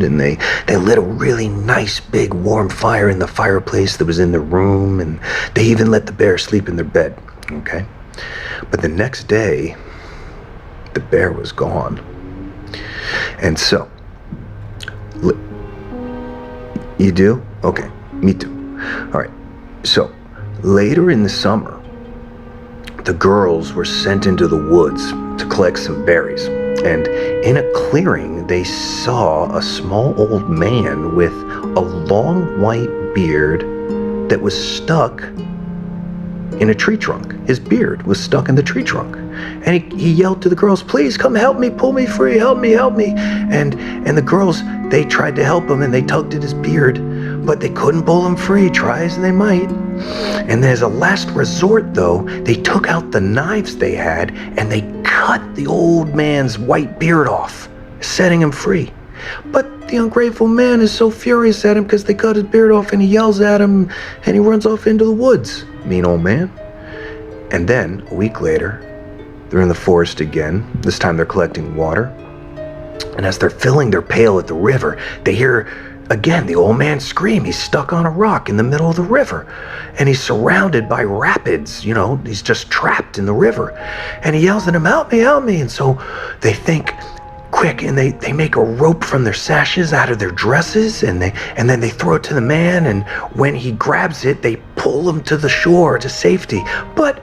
And they lit a really nice big warm fire in the fireplace that was in their room, and they even let the bear sleep in their bed, okay? But the next day, the bear was gone. And so, you do? Okay, me too. All right, so later in the summer, the girls were sent into the woods to collect some berries. And in a clearing, they saw a small old man with a long white beard that was stuck in a tree trunk. His beard was stuck in the tree trunk. And he yelled to the girls, "Please come help me, pull me free, help me, help me." And the girls, they tried to help him and they tugged at his beard, but they couldn't pull him free, try as they might. And as a last resort though, they took out the knives they had and they cut the old man's white beard off, setting him free. But the ungrateful man is so furious at him because they cut his beard off, and he yells at him and he runs off into the woods. Mean old man. And then, a week later, they're in the forest again. This time they're collecting water. And as they're filling their pail at the river, they hear again the old man scream. He's stuck on a rock in the middle of the river. And he's surrounded by rapids, you know, he's just trapped in the river. And he yells at him, "Help me, help me." And so they think quick, and they make a rope from their sashes out of their dresses, and then they throw it to the man, and when he grabs it, they pull him to the shore to safety. But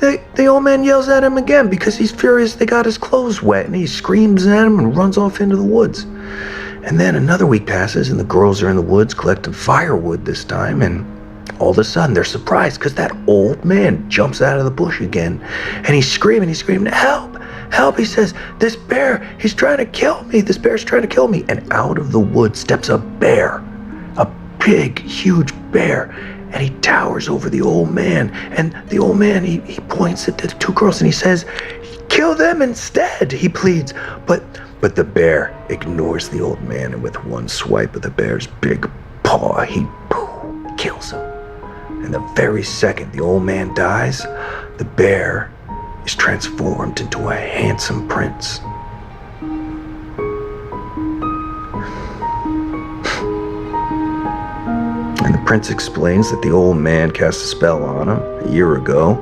the old man yells at him again because he's furious they got his clothes wet, and he screams at him and runs off into the woods. And then another week passes, and the girls are in the woods collecting firewood this time, and all of a sudden they're surprised because that old man jumps out of the bush again, and he's screaming, "Help! Help!" He says, "This bear, he's trying to kill me. This bear's trying to kill me." And out of the woods steps a bear, a big, huge bear, and he towers over the old man. And the old man, he points at the two girls and he says, Kill them instead, he pleads. But the bear ignores the old man, and with one swipe of the bear's big paw, he kills him. And the very second the old man dies, the bear is transformed into a handsome prince. And the prince explains that the old man cast a spell on him a year ago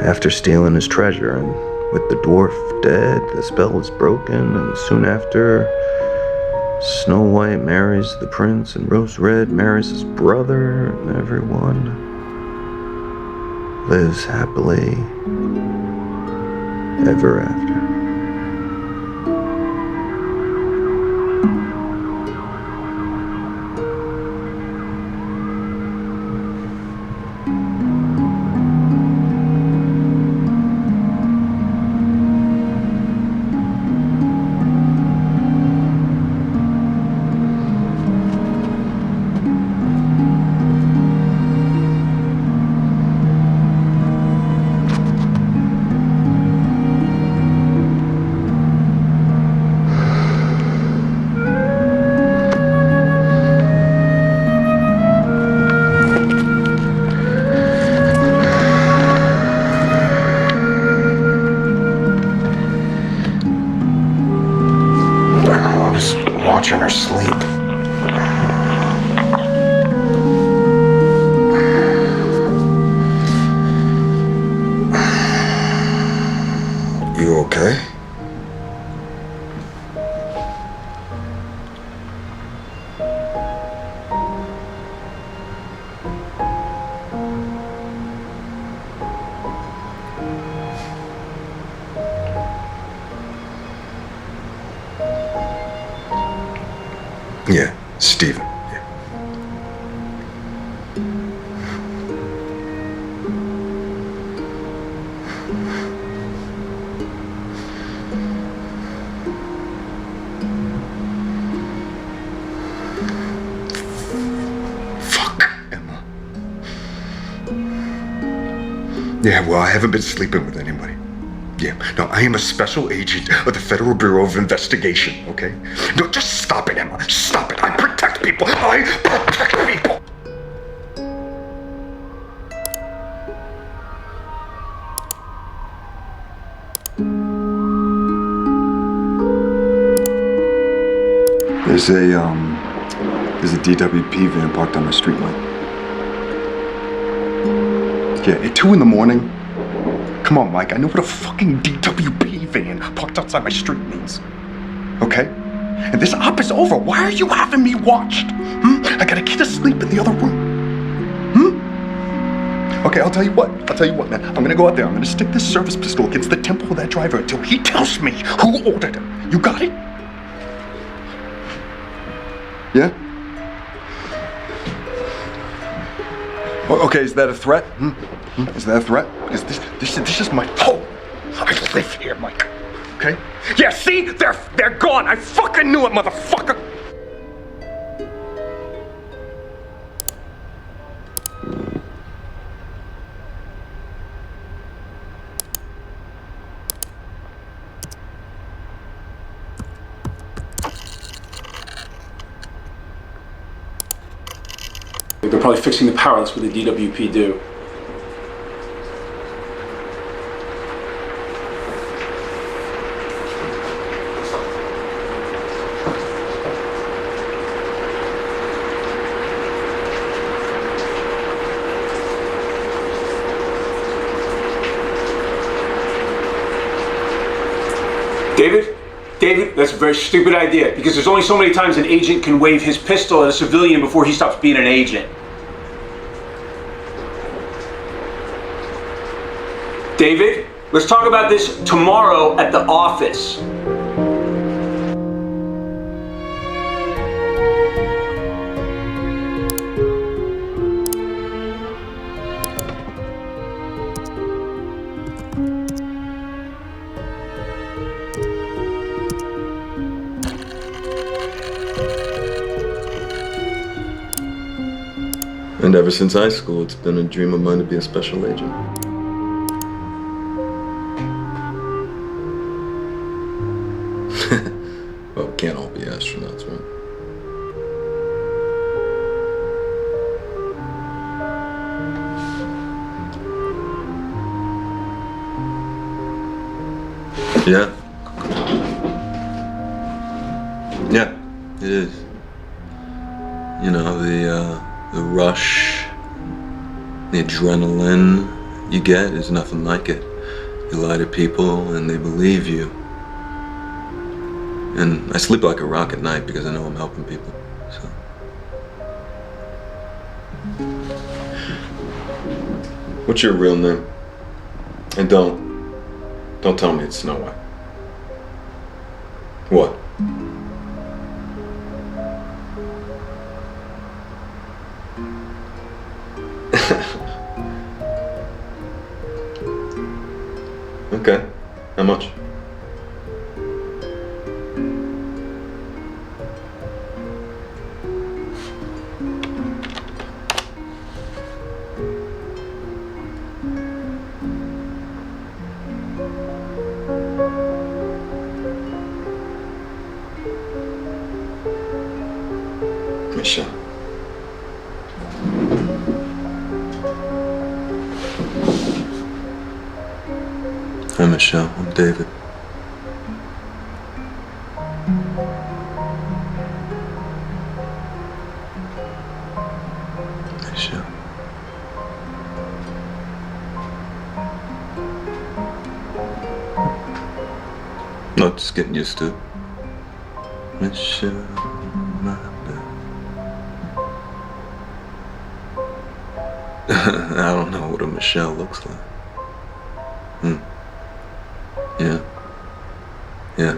after stealing his treasure, and with the dwarf dead, the spell is broken, and soon after, Snow White marries the prince, and Rose Red marries his brother, and everyone lives happily ever after. Watching her sleep. You okay? Yeah, Steven. Yeah. Fuck, Emma. Yeah, well, I haven't been sleeping with anybody. Yeah, no, I am a special agent of the Federal Bureau of Investigation, okay? No, just stop it, Emma. Stop it. I protect people. I protect people. There's a DWP van parked on my street light. Yeah, at 2 in the morning. Come on, Mike, I know what a fucking DWP van parked outside my street means. Okay? And this op is over. Why are you having me watched? I got a kid asleep in the other room. Okay, I'll tell you what, man. I'm gonna go out there. I'm gonna stick this service pistol against the temple of that driver until he tells me who ordered him. You got it? Yeah? Okay, is that a threat? Is that a threat? Because this is my home. I live here, Mike. Okay? Yeah, see? They're gone. I fucking knew it, motherfucker.
They're probably fixing the power. That's what the DWP do. David, that's a very stupid idea, because there's only so many times an agent can wave his pistol at a civilian before he stops being an agent. David, let's talk about this tomorrow at the office.
And ever since high school, it's been a dream of mine to be a special agent.
Well, we can't all be astronauts, right? Yeah. Yeah, it is. You know, the rush, the adrenaline you get is nothing like it. You lie to people and they believe you. And I sleep like a rock at night because I know I'm helping people, so. What's your real name? And don't tell me it's Snow White. What? Okay. How much? Michelle. Hi, Michelle. I'm David. Michelle. No, just getting used to it. Michelle, my bad. I don't know what a Michelle looks like. Yeah. Yeah.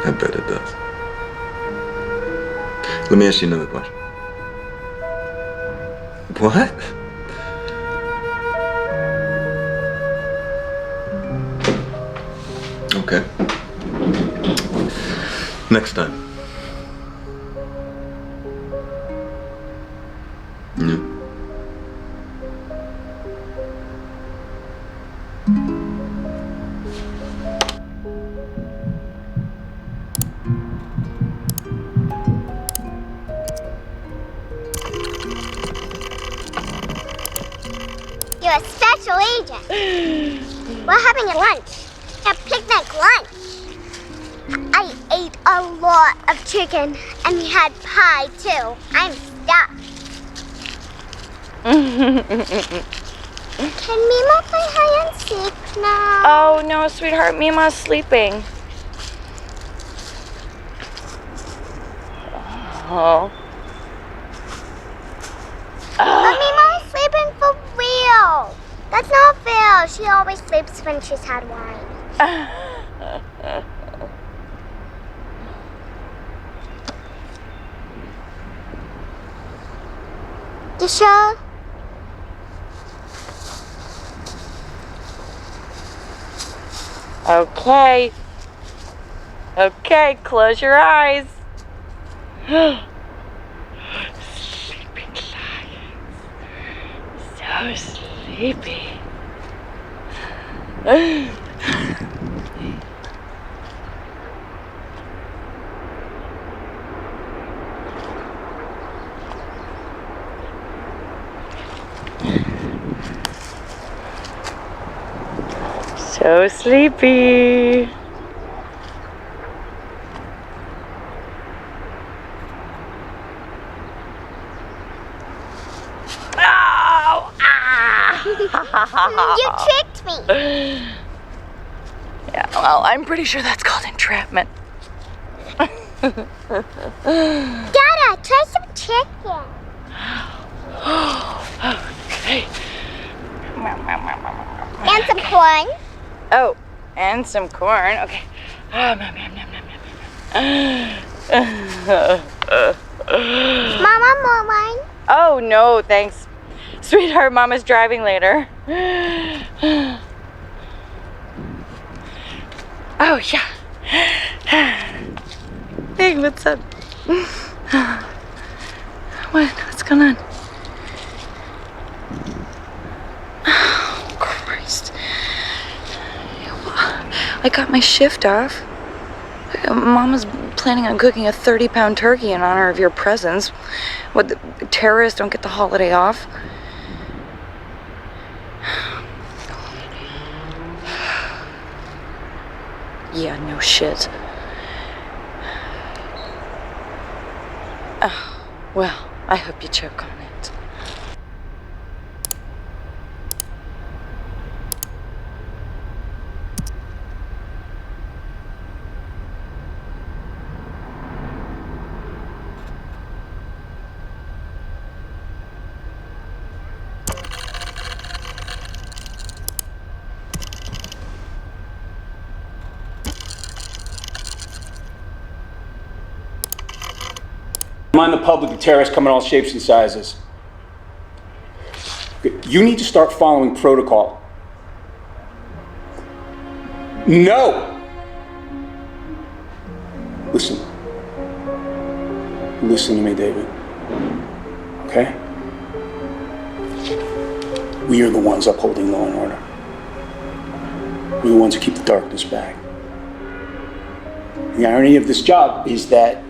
I bet it does. Let me ask you another question. What? Okay. Next time. Yeah.
You're a special agent. We're having a lunch. A picnic lunch. I ate a lot of chicken and we had pie too. I'm stuffed. Can Mima play hide and seek now?
Oh no, sweetheart, Mima's sleeping. Oh.
But Mima is sleeping for real. That's not fair. She always sleeps when she's had wine. You sure?
Okay. Okay, close your eyes. Sleeping lions. So sleepy. So sleepy. Oh!
You tricked me.
Yeah, well, I'm pretty sure that's called entrapment.
Dada, try some chicken.
Okay.
And some corn.
Oh, and some corn. Okay.
Mama, more wine?
Oh, no, thanks. Sweetheart, Mama's driving later. Oh, yeah. Hey, what's up? What's going on? I got my shift off. Mama's planning on cooking a 30-pound turkey in honor of your presence. What, the terrorists don't get the holiday off? Yeah, no shit. Oh, well, I hope you choke on it.
Remind the public of terrorists come in all shapes and sizes. You need to start following protocol. No! Listen. Listen to me, David. Okay? We are the ones upholding law and order. We're the ones who keep the darkness back. The irony of this job is that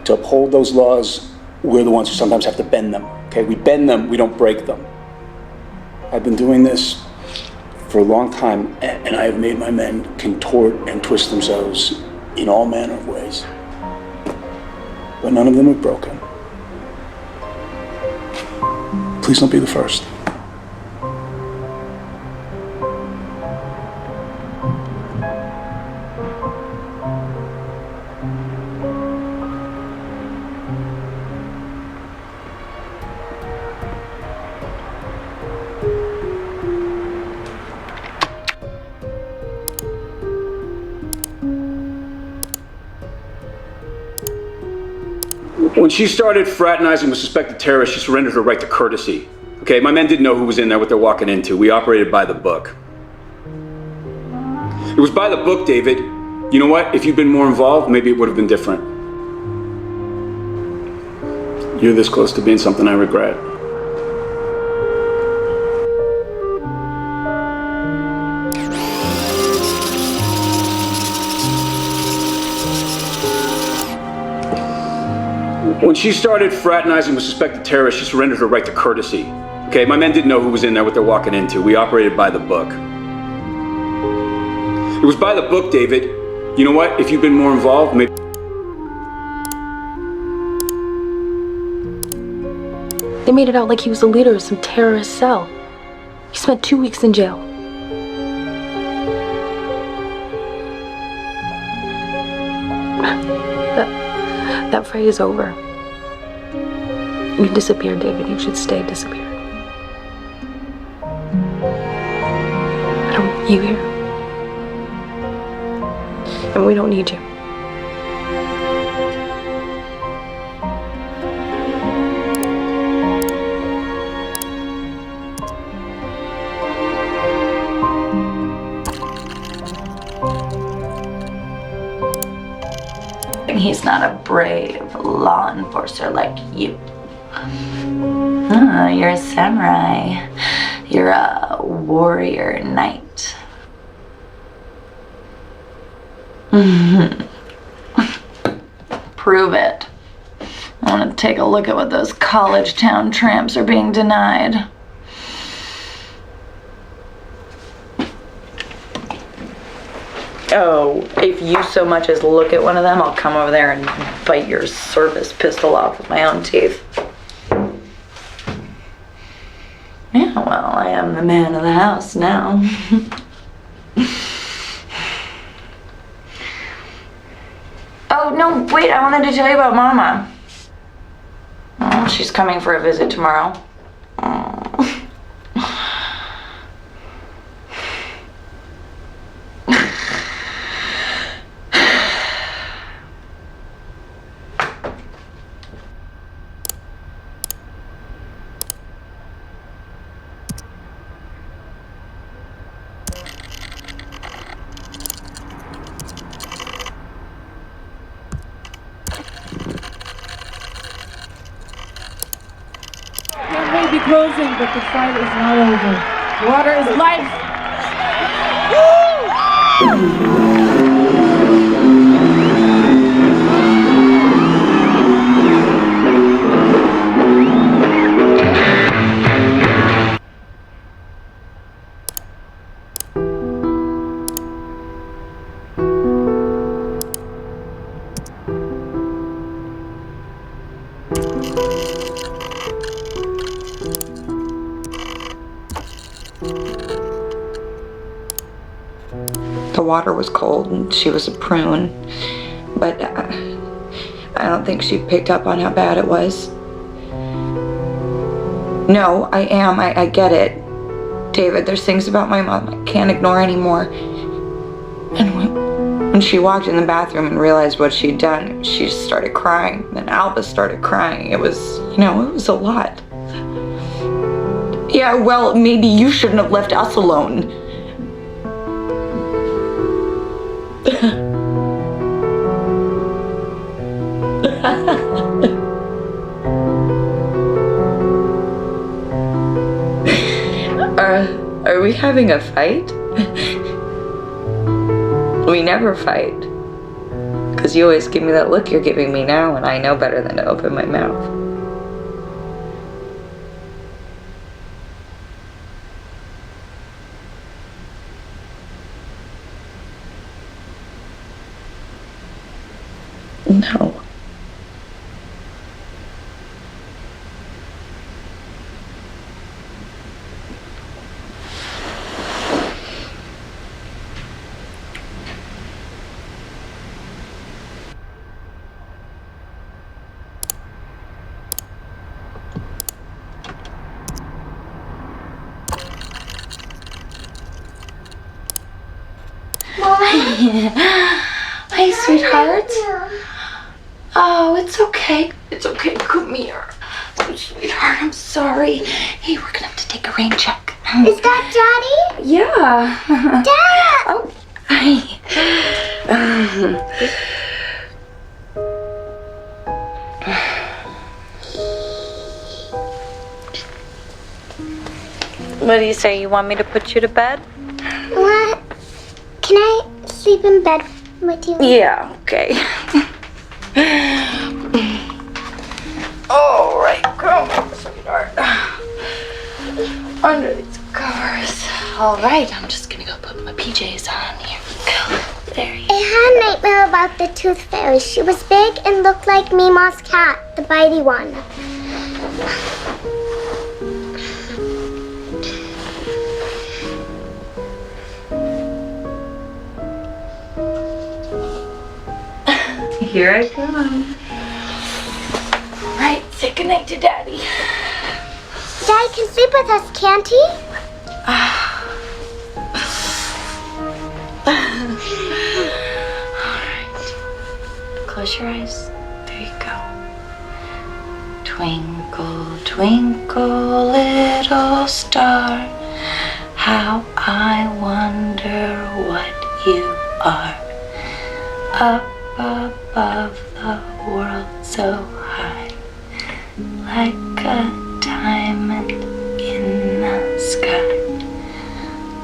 to uphold those laws, we're the ones who sometimes have to bend them. Okay, we bend them, we don't break them. I've been doing this for a long time, and I have made my men contort and twist themselves in all manner of ways. But none of them have broken. Please don't be the first. When she started fraternizing with suspected terrorists, she surrendered her right to courtesy. Okay, my men didn't know who was in there, what they're walking into. We operated by the book. It was by the book, David. You know what? If you'd been more involved, maybe it would have been different. You're this close to being something I regret. When she started fraternizing with suspected terrorists, she surrendered her right to courtesy. Okay, my men didn't know who was in there, what they're walking into. We operated by the book. It was by the book, David. You know what? If you'd been more involved, maybe...
They made it out like he was the leader of some terrorist cell. He spent 2 weeks in jail. That fight is over. You disappeared, David. You should stay disappeared. I don't want you here. And we don't need you.
He's not a brave law enforcer like you. Oh, you're a samurai. You're a warrior knight. Prove it. I want to take a look at what those college town tramps are being denied. Oh, if you so much as look at one of them, I'll come over there and bite your service pistol off with my own teeth. Yeah, well, I am the man of the house now. Oh, no, wait, I wanted to tell you about Mama. Oh, she's coming for a visit tomorrow. Oh.
Be closing, but the fight is not over. Water is life. Woo!
water was cold and she was a prune. But I don't think she picked up on how bad it was. No, I am. I get it. David, there's things about my mom I can't ignore anymore. And when she walked in the bathroom and realized what she'd done, she just started crying. Then Alba started crying. It was, it was a lot. Yeah, well, maybe you shouldn't have left us alone. Are we having a fight? We never fight. Because you always give me that look you're giving me now, and I know better than to open my mouth. No. Hi, sweetheart. Oh, it's okay. It's okay. Come here. Oh, sweetheart, I'm sorry. Hey, we're gonna have to take a rain check.
Is that Daddy?
Yeah.
Dad!
Oh, hi. What do you say? You want me to put you to bed?
What? Can I sleep in bed with you?
Yeah, okay. All right, come on, sweetheart. Under these covers. All right, I'm just gonna go put my PJs on. Here we go. There you go.
I had a nightmare about the tooth fairy. She was big and looked like Mima's cat, the bitey one.
Here I come. All right, say goodnight to Daddy.
Daddy can sleep with us, can't he?
All right. Close your eyes. There you go. Twinkle, twinkle, little star, how I wonder what you are. Up above the world so high, like a diamond in the sky.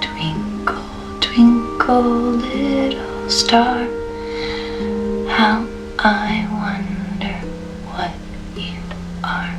Twinkle, twinkle, little star, how I wonder what you are.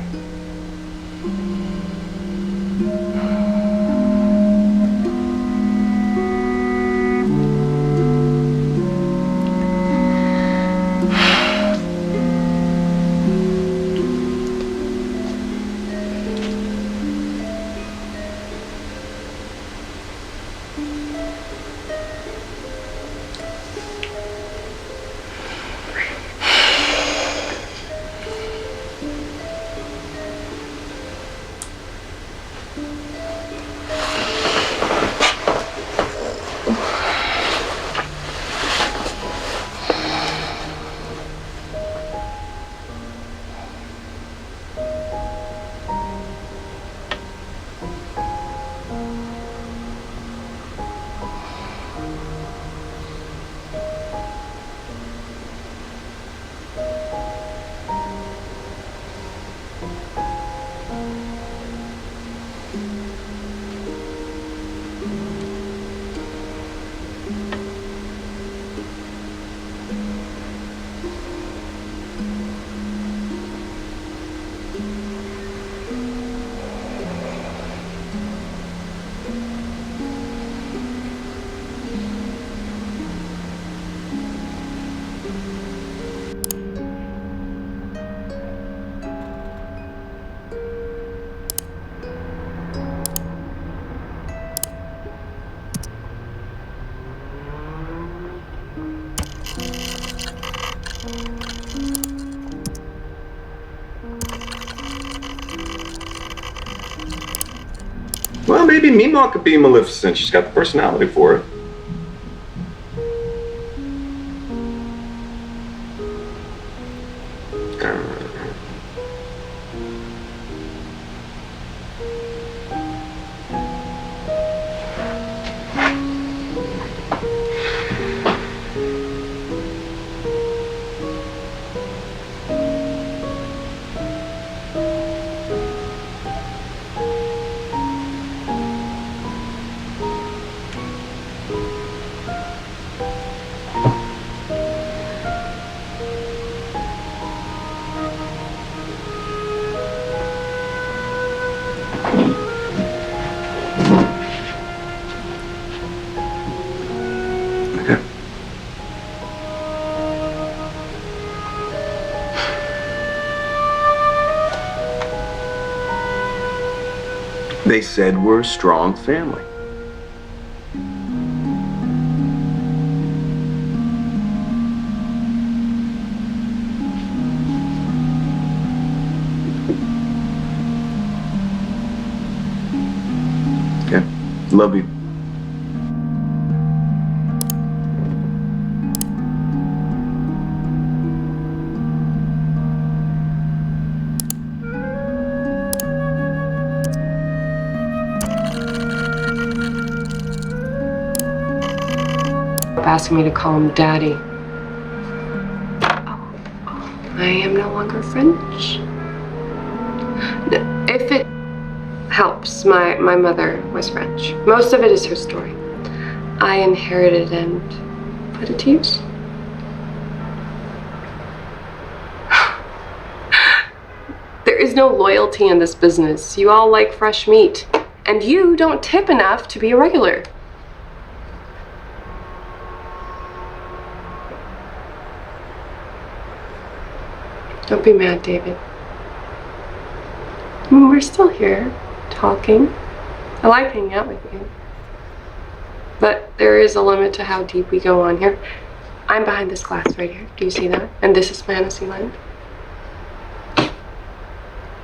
maybe Mima could be Maleficent. She's got the personality for it.
They said we're a strong family. Yeah, love you.
Asking me to call him Daddy. I am no longer French. If it helps, my mother was French. Most of it is her story. I inherited and put it to use. There is no loyalty in this business. You all like fresh meat, and you don't tip enough to be a regular. Don't be mad, David. I mean, we're still here, talking. I like hanging out with you. But there is a limit to how deep we go on here. I'm behind this glass right here. Do you see that? And this is fantasy land.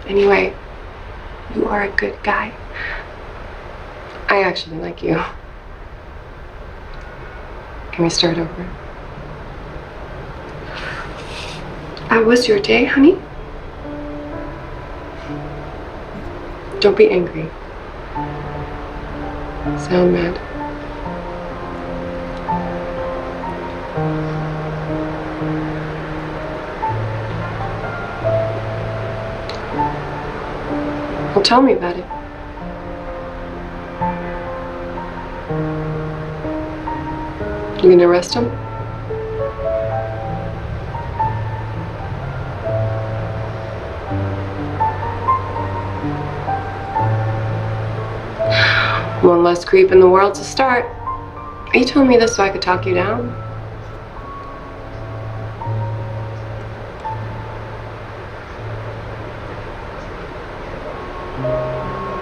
Anyway, you are a good guy. I actually like you. Can we start over? How was your day, honey? Don't be angry. Sound mad. Well, tell me about it. You gonna arrest him? One less creep in the world to start. You told me this so I could talk you down.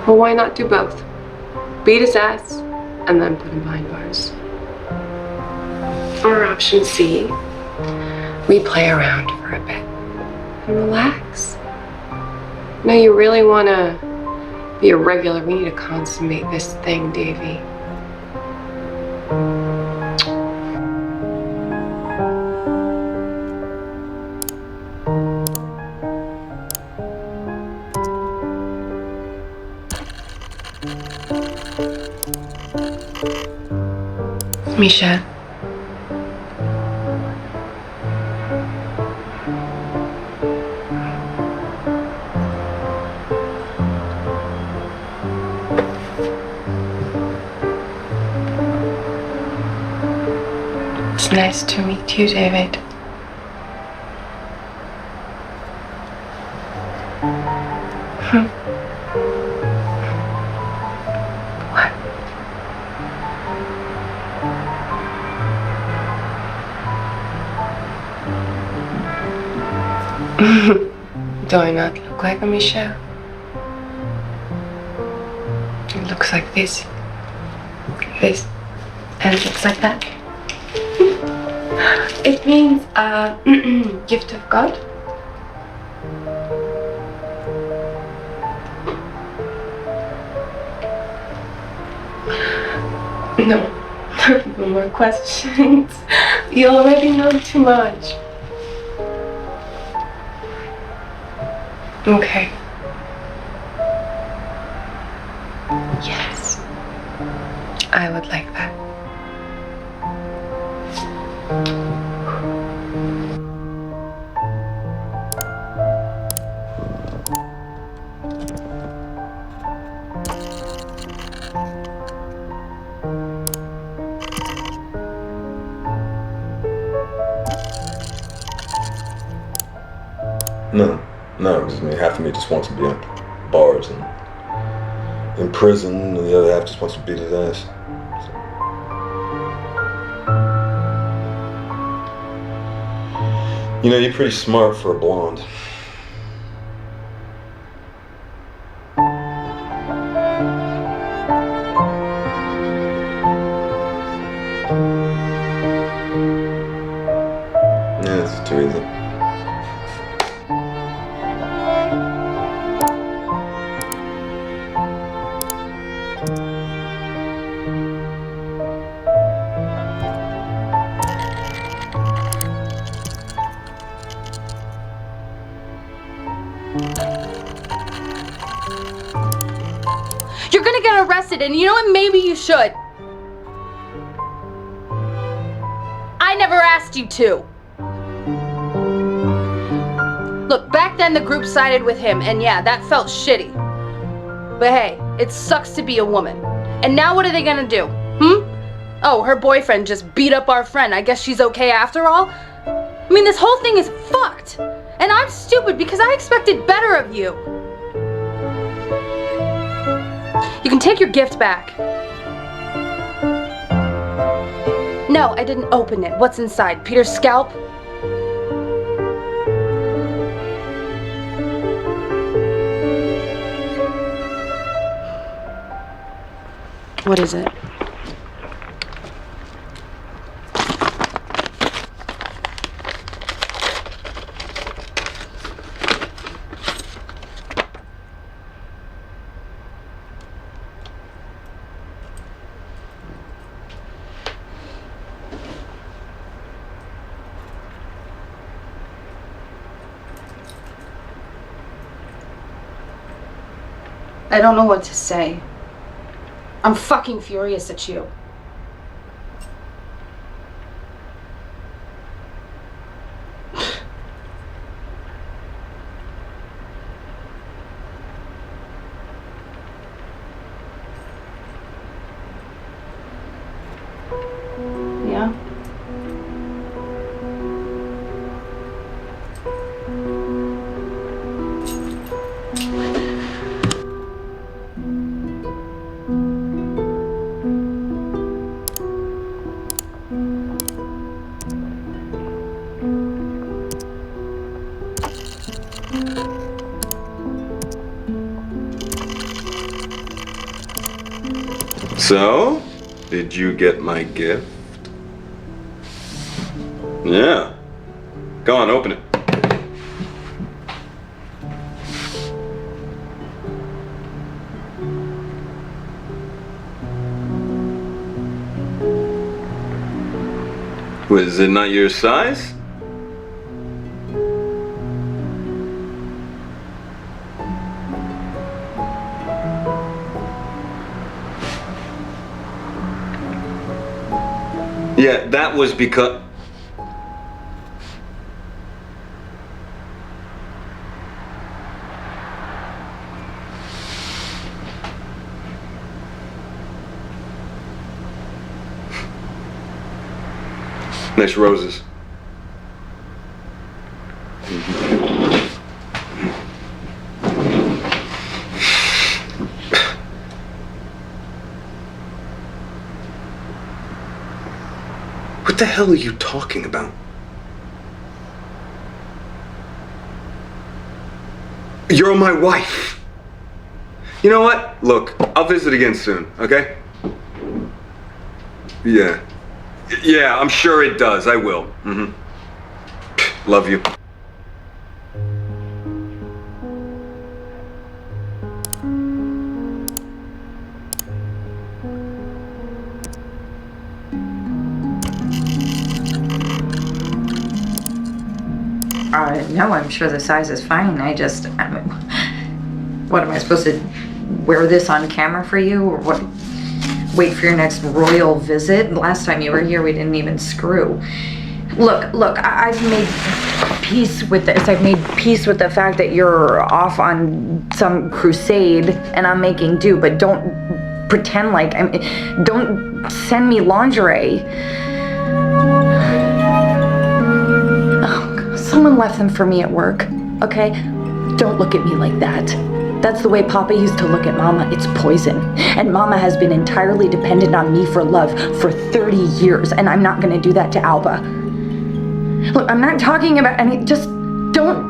Well, why not do both? Beat his ass and then put him behind bars. Or option C, we play around for a bit and relax. No, you really want to be a regular. We need to consummate this thing, Davy. Misha. It's nice to meet you, David. Do I not look like a Michelle? It looks like this, and it looks like that. It means gift of God. No, no more questions. You already know too much. Okay. Yes. I would like that.
No, because I mean, half of me just wants to be in bars and in prison, and the other half just wants to beat his ass. You know, you're pretty smart for a blonde. Yeah, it's too easy.
You're gonna get arrested, and you know what? Maybe you should. I never asked you to. Look, back then the group sided with him, and yeah, that felt shitty. But hey, it sucks to be a woman. And now what are they gonna do? Oh, her boyfriend just beat up our friend. I guess she's okay after all? I mean, this whole thing is fucked. And I'm stupid because I expected better of you. You can take your gift back. No, I didn't open it. What's inside? Peter's scalp? What is it? I don't know what to say. I'm fucking furious at you. Yeah?
So, did you get my gift? Yeah. Go on, open it. Was it not your size? Yeah, that was because... Nice roses. What the hell are you talking about? You're my wife. You know what? Look, I'll visit again soon, okay? Yeah. Yeah, I'm sure it does. I will. Love you.
no, I'm sure the size is fine. What am I supposed to wear this on camera for you, or what? Wait for your next royal visit? Last time you were here, we didn't even screw. Look, I've made peace with this. I've made peace with the fact that you're off on some crusade and I'm making do, but don't pretend like don't send me lingerie. Oh, someone left them for me at work, okay? Don't look at me like that. That's the way Papa used to look at Mama. It's poison. And Mama has been entirely dependent on me for love for 30 years, and I'm not gonna do that to Alba. Look, I'm not talking about any, just don't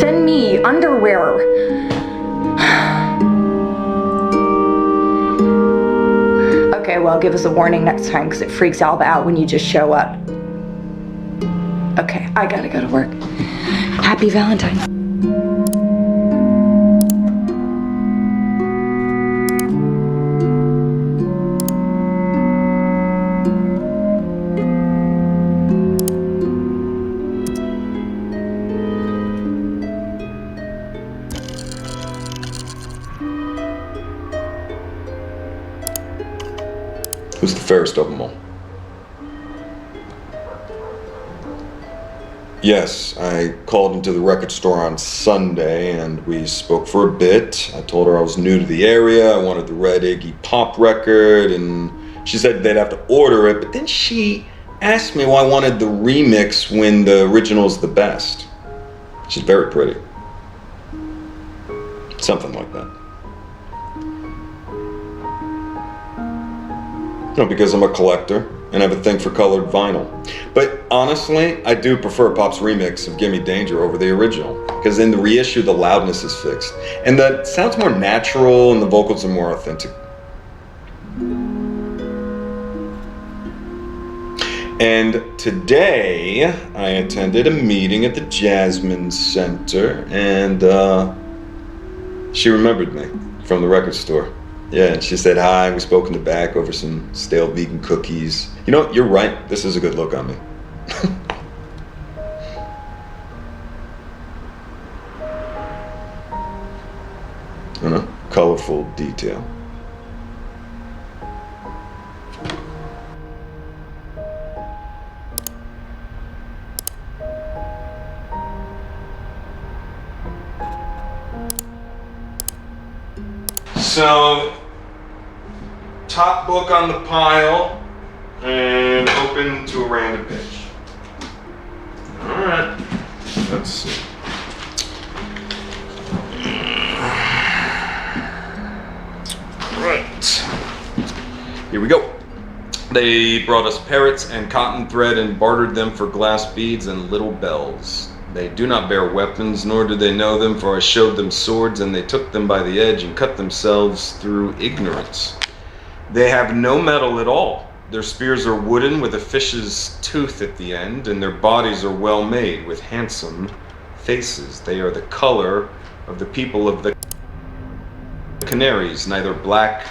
send me underwear. Okay, well, give us a warning next time, because it freaks Alba out when you just show up. Okay, I gotta go to work. Happy Valentine's.
Who's the fairest of them all? Yes, I called into the record store on Sunday and we spoke for a bit. I told her I was new to the area, I wanted the Red Iggy Pop record, and she said they'd have to order it, but then she asked me why I wanted the remix when the original's the best. She's very pretty. Something like that. No, because I'm a collector and have a thing for colored vinyl. But honestly, I do prefer Pop's remix of Gimme Danger over the original, because in the reissue, the loudness is fixed. And the sound's more natural and the vocals are more authentic. And today, I attended a meeting at the Jasmine Center, and she remembered me from the record store. Yeah, and she said hi, we spoke in the back over some stale vegan cookies. You know, you're right, this is a good look on me. You know, colorful detail. So, top book on the pile and open to a random page. Alright, let's see. Right, here we go. They brought us parrots and cotton thread and bartered them for glass beads and little bells. They do not bear weapons, nor do they know them, for I showed them swords, and they took them by the edge and cut themselves through ignorance. They have no metal at all. Their spears are wooden with a fish's tooth at the end, and their bodies are well made with handsome faces. They are the color of the people of the Canaries, neither black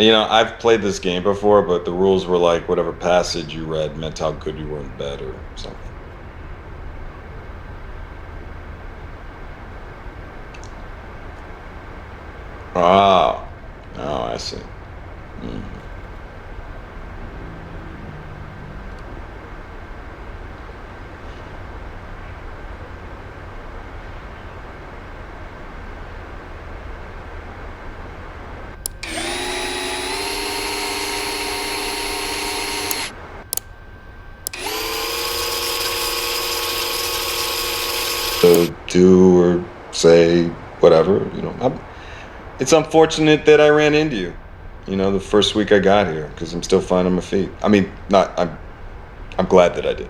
You know, I've played this game before, but the rules were like whatever passage you read meant how good you were in bed or something. Oh, I see. Do or say whatever, you know. It's unfortunate that I ran into you.
you know, the first week I got here, because I'm still fine on my feet. I mean, I'm glad that I did.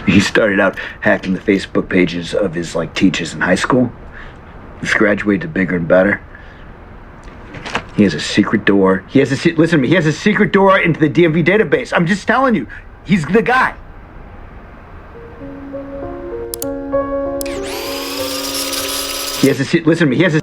He started out hacking the Facebook pages of his teachers in high school. He's graduated to bigger and better. He has a secret door. Listen to me. He has a secret door into the DMV database. I'm just telling you, he's the guy. Listen to me. He has a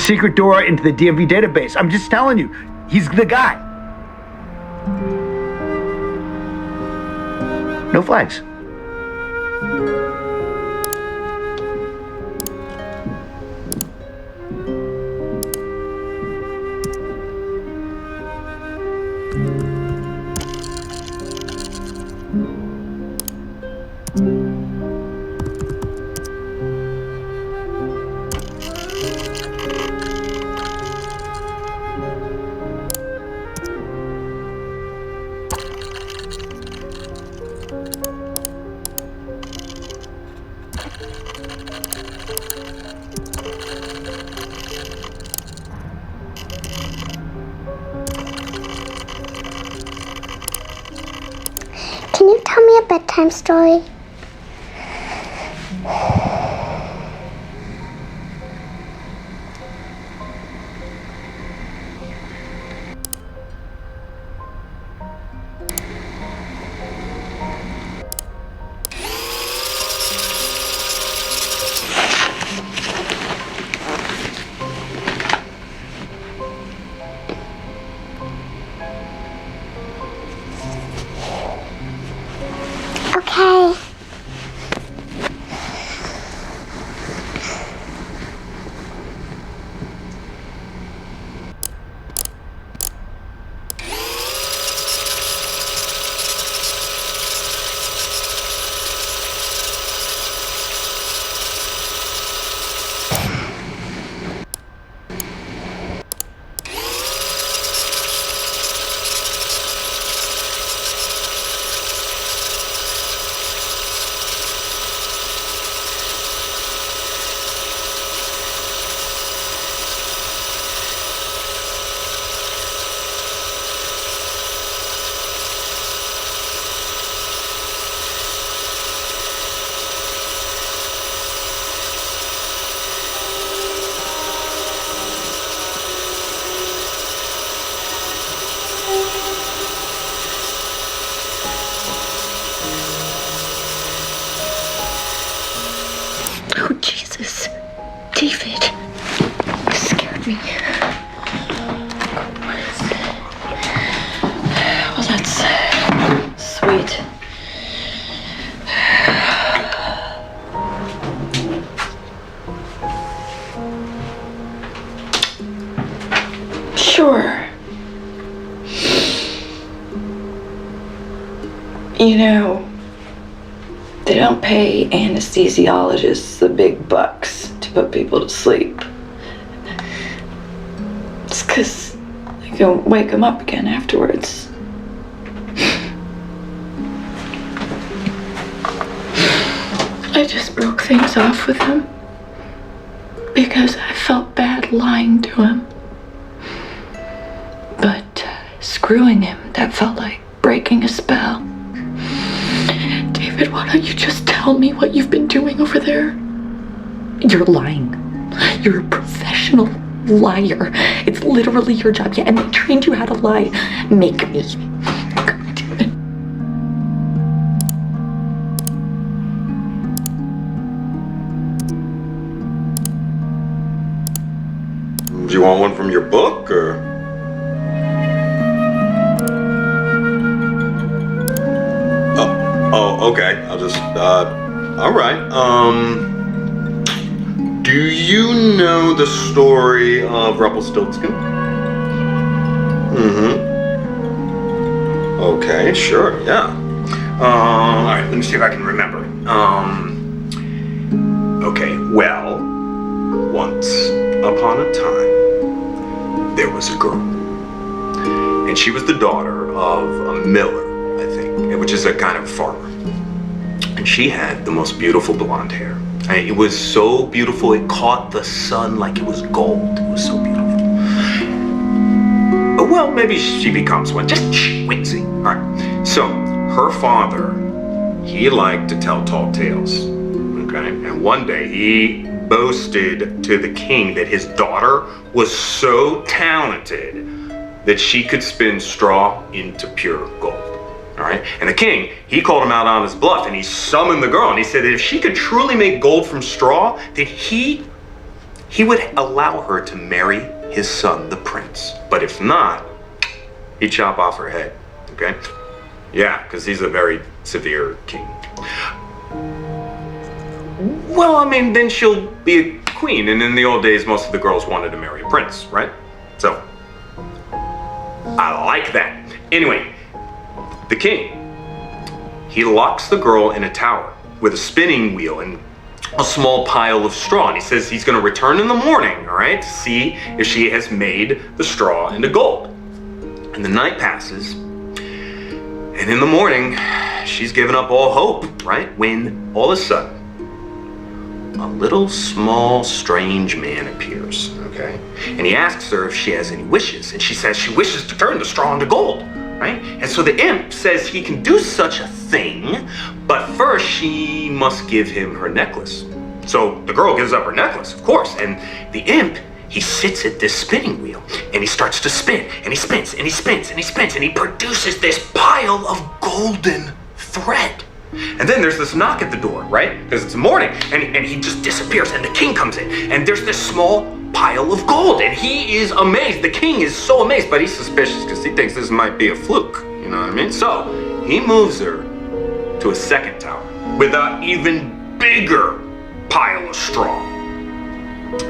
secret door into the DMV database. I'm just telling you, he's the guy. No flags.
Can you tell me a bedtime story? Okay.
Oh, Jesus. David. You scared me. Well, that's sweet. Sure. You know, they don't pay anesthesiologists the big bucks to put people to sleep. It's because they can wake them up again afterwards. I just broke things off with him because I felt bad lying to him. But screwing him, that felt like breaking a spell. David, why don't you just tell me what you've been doing over there? You're lying. You're a professional liar. It's literally your job. Yeah, and they trained you how to lie. Make me.
Do you want one from your book, or? Oh, okay. I'll just, all right. Do you know the story of Rumpelstiltskin? Mm-hmm. Okay, sure, yeah. All right, let me see if I can remember. Okay, well, once upon a time, there was a girl. And she was the daughter of a miller, I think, which is a kind of farmer. And she had the most beautiful blonde hair. It was so beautiful, it caught the sun like it was gold. It was so beautiful. Well, maybe she becomes one. Just wait and see. All right. So, her father, he liked to tell tall tales. Okay? And one day, he boasted to the king that his daughter was so talented that she could spin straw into pure gold. All right, and the king, he called him out on his bluff, and he summoned the girl, and he said that if she could truly make gold from straw, that he would allow her to marry his son, the prince. But if not, he'd chop off her head. Okay? Yeah, because he's a very severe king. Well, I mean, then she'll be a queen, and in the old days, most of the girls wanted to marry a prince, right? So, I like that. Anyway, the king, he locks the girl in a tower with a spinning wheel and a small pile of straw. And he says he's going to return in the morning, all right, to see if she has made the straw into gold. And the night passes, and in the morning, she's given up all hope, right? When all of a sudden, a little small strange man appears, okay? And he asks her if she has any wishes. And she says she wishes to turn the straw into gold. Right? And so the imp says he can do such a thing, but first she must give him her necklace. So the girl gives up her necklace, of course, and the imp, he sits at this spinning wheel, and he starts to spin, and he spins, and he spins, and he spins, and he produces this pile of golden thread. And then there's this knock at the door, right? Because it's morning, and he just disappears, and the king comes in, and there's this small pile of gold, and he is amazed. The king is so amazed, but he's suspicious because he thinks this might be a fluke, you know what I mean? So he moves her to a second tower with an even bigger pile of straw.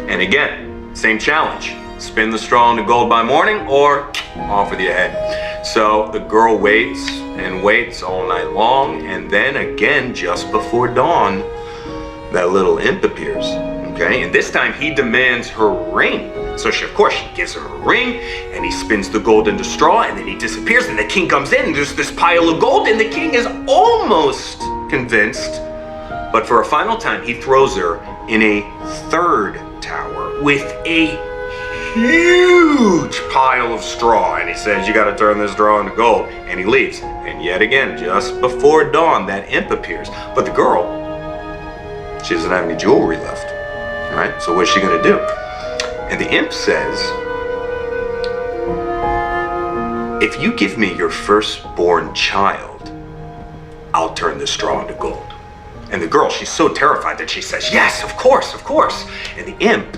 And again, same challenge. Spin the straw into gold by morning or off with your head. So the girl waits and waits all night long, and then again, just before dawn, that little imp appears. Okay, and this time he demands her ring. So she, of course, she gives him a ring, and he spins the gold into straw, and then he disappears, and the king comes in, and there's this pile of gold, and the king is almost convinced. But for a final time, he throws her in a third tower with a huge pile of straw, and he says, you gotta turn this straw into gold, and he leaves. And yet again, just before dawn, that imp appears. But the girl, she doesn't have any jewelry left. Right? So what's she gonna do? And the imp says, if you give me your firstborn child, I'll turn the straw into gold. And the girl, she's so terrified that she says, yes, of course, of course. And the imp,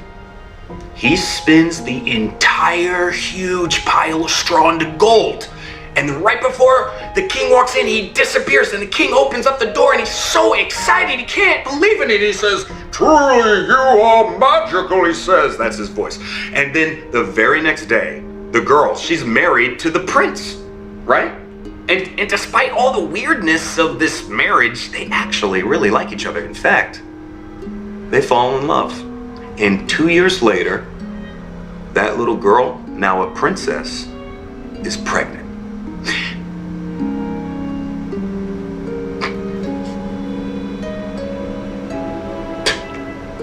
he spins the entire huge pile of straw into gold. And then right before the king walks in, he disappears, and the king opens up the door, and he's so excited, he can't believe it. He says, truly you are magical, he says. That's his voice. And then the very next day, the girl, she's married to the prince, right? And despite all the weirdness of this marriage, they actually really like each other. In fact, they fall in love. And 2 years later, that little girl, now a princess, is pregnant.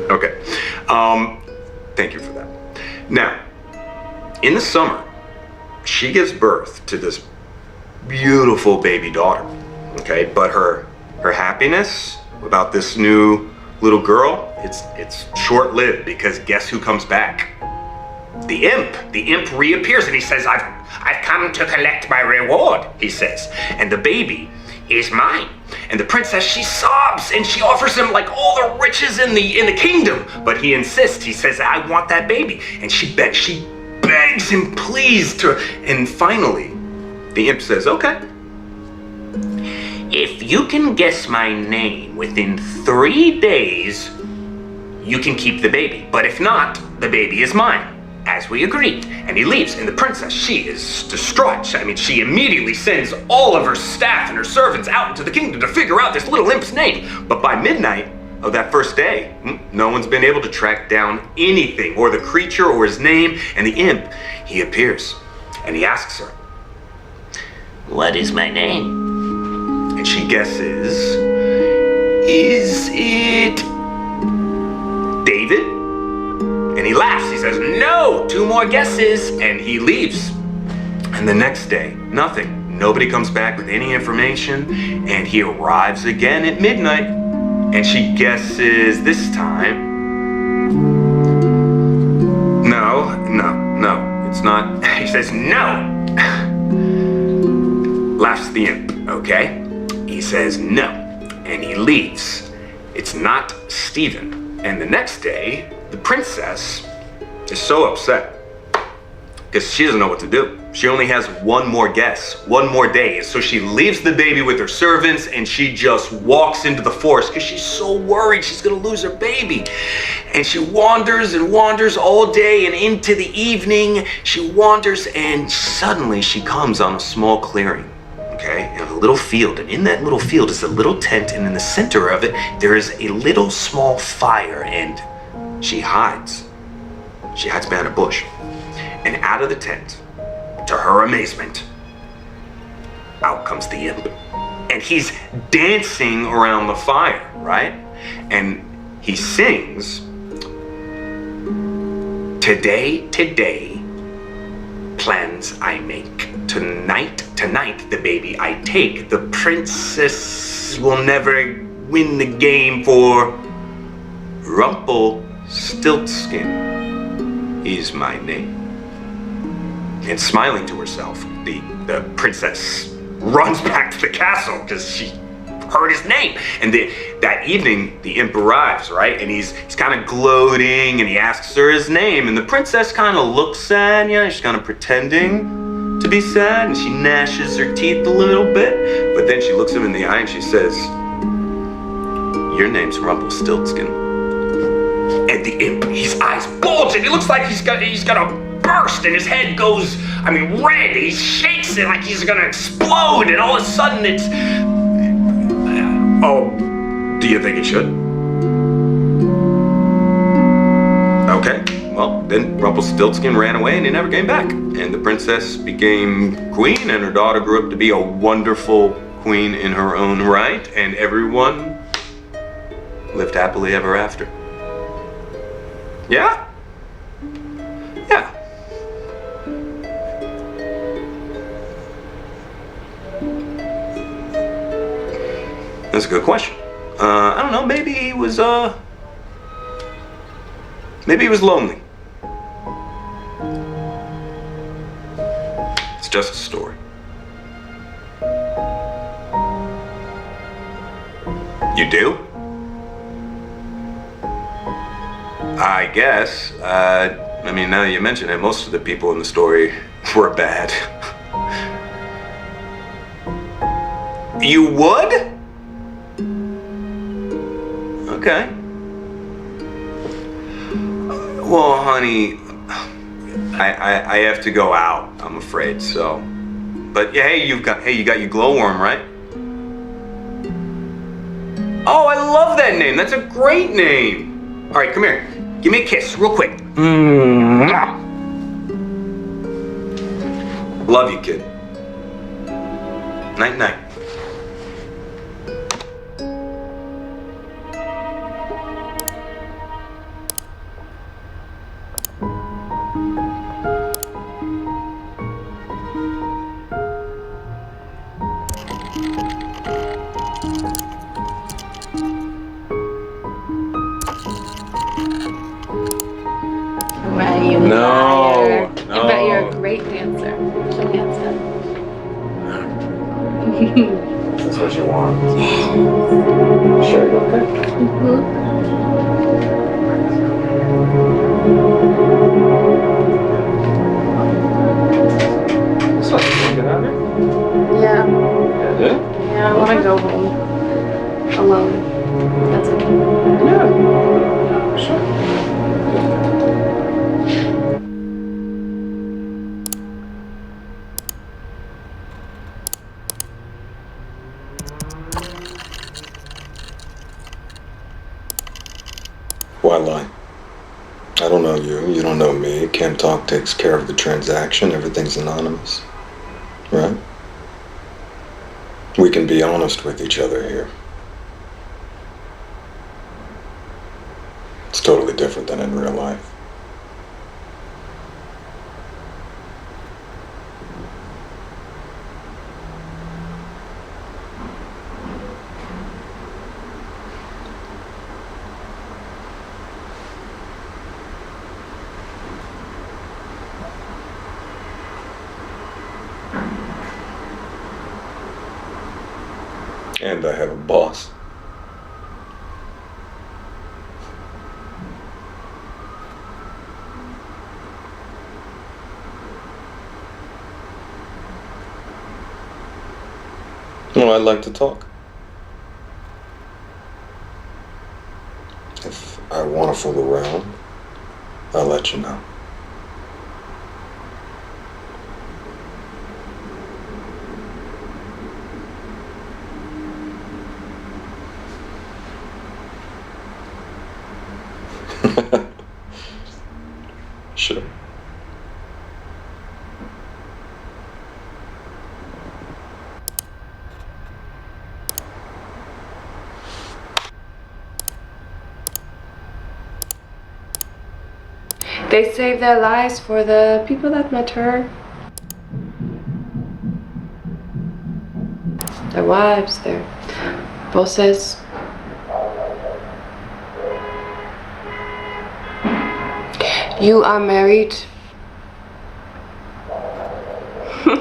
Okay, thank you for that. Now, in the summer, she gives birth to this beautiful baby daughter, okay? But her happiness about this new little girl, it's short-lived, because guess who comes back?
The imp reappears and he says, I've come to collect my reward, he says. And the baby is mine. And the princess, she sobs and she offers him like all the riches in the kingdom. But he insists, he says, I want that baby. And she begs him, please, to, and finally, the imp says, okay. If you can guess my name within 3 days, you can keep the baby. But if not, the baby is mine, as we agreed. And he leaves, and the princess, she is distraught. I mean, she immediately sends all of her staff and her servants out into the kingdom to figure out this little imp's name. But by midnight of that first day, no one's been able to track down anything, or the creature, or his name. And the imp, he appears, and he asks her, what is my name? And she guesses, is it David? And he laughs, he says, no, 2 more guesses, and he leaves. And the next day, nothing. Nobody comes back with any information, and he arrives again at midnight, and she guesses this time, no, it's not. He says, no. Laughs the imp, okay? He says no, and he leaves. It's not Stephen. And the next day, the princess is so upset because she doesn't know what to do. She only has 1 more guess, 1 more day. So she leaves the baby with her servants and she just walks into the forest because she's so worried she's gonna lose her baby. And she wanders and wanders all day, and into the evening, she wanders, and suddenly she comes on a small clearing. Okay, in a little field, and in that little field is a little tent, and in the center of it there is a little small fire, and she hides behind a bush. And out of the tent, to her amazement, out comes the imp, and he's dancing around the fire, right? And he sings, today, plans I make. Tonight, the baby I take. The princess will never win the game, for Rumpelstiltskin is my name. And smiling to herself, the princess runs back to the castle because she heard his name. And that evening, the imp arrives, right? And he's kind of gloating, and he asks her his name. And the princess kind of looks sad, she's kind of pretending to be sad, and she gnashes her teeth a little bit. But then she looks him in the eye and she says, your name's Rumpelstiltskin. And the imp, his eyes bulge, and he looks like he's gonna burst, and his head goes, red. He shakes it like he's gonna explode, and all of a sudden it's, oh, do you think it should? Okay, well, then Rumpelstiltskin ran away and he never came back. And the princess became queen, and her daughter grew up to be a wonderful queen in her own right, and everyone lived happily ever after. Yeah? Yeah. That's a good question. I don't know, maybe he was lonely. It's just a story. You do? I guess. Now that you mention it, most of the people in the story were bad. You would? Okay. Well, honey, I have to go out, I'm afraid, so. But yeah, you got your glowworm, right? Oh, I love that name. That's a great name. All right, come here. Give me a kiss, real quick. Love you, kid. Night, night.
No.
That's what you want. Sure, you okay? It's not get out of here.
Yeah.
Yeah?
Yeah, I want to go home. Alone. That's okay.
Yeah. Sure.
Why lie? I don't know you, you don't know me. Can't Talk takes care of the transaction, everything's anonymous. Right? We can be honest with each other here. It's totally different than in real life. And I have a boss. Well, I'd like to talk. If I want to fool around, I'll let you know. Sure.
They save their lives for the people that matter. Their wives, their bosses. You are married. You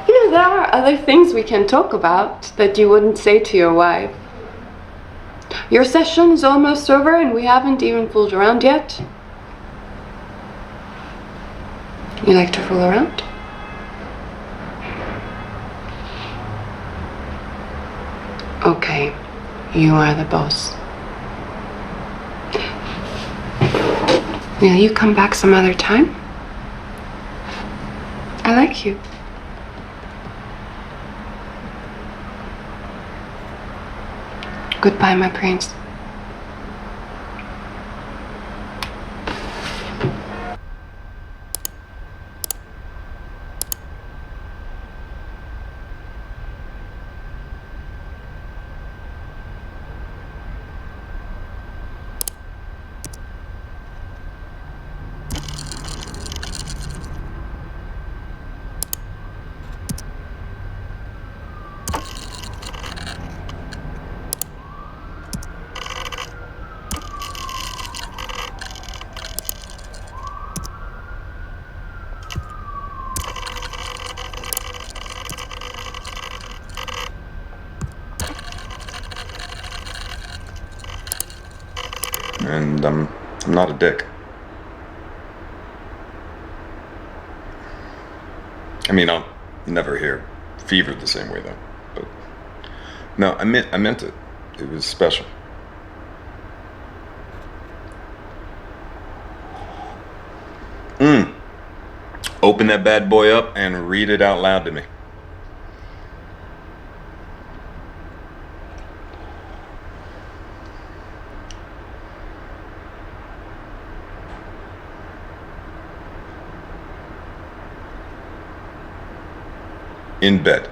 know, there are other things we can talk about that you wouldn't say to your wife. Your session is almost over and we haven't even fooled around yet. You like to fool around? Okay, you are the boss. Will you come back some other time? I like you. Goodbye, my prince.
And I'm not a dick. I mean, I'll never hear fevered the same way though. But no, I meant it. It was special. Open that bad boy up and read it out loud to me. In bed.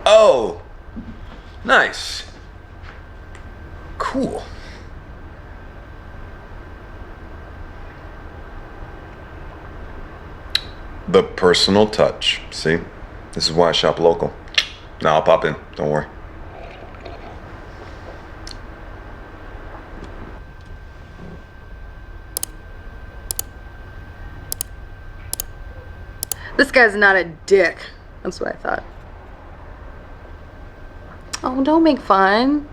Oh, nice. Cool. The personal touch. See? This is why I shop local. Now I'll pop in. Don't worry.
This guy's not a dick. That's what I thought. Oh, don't make fun.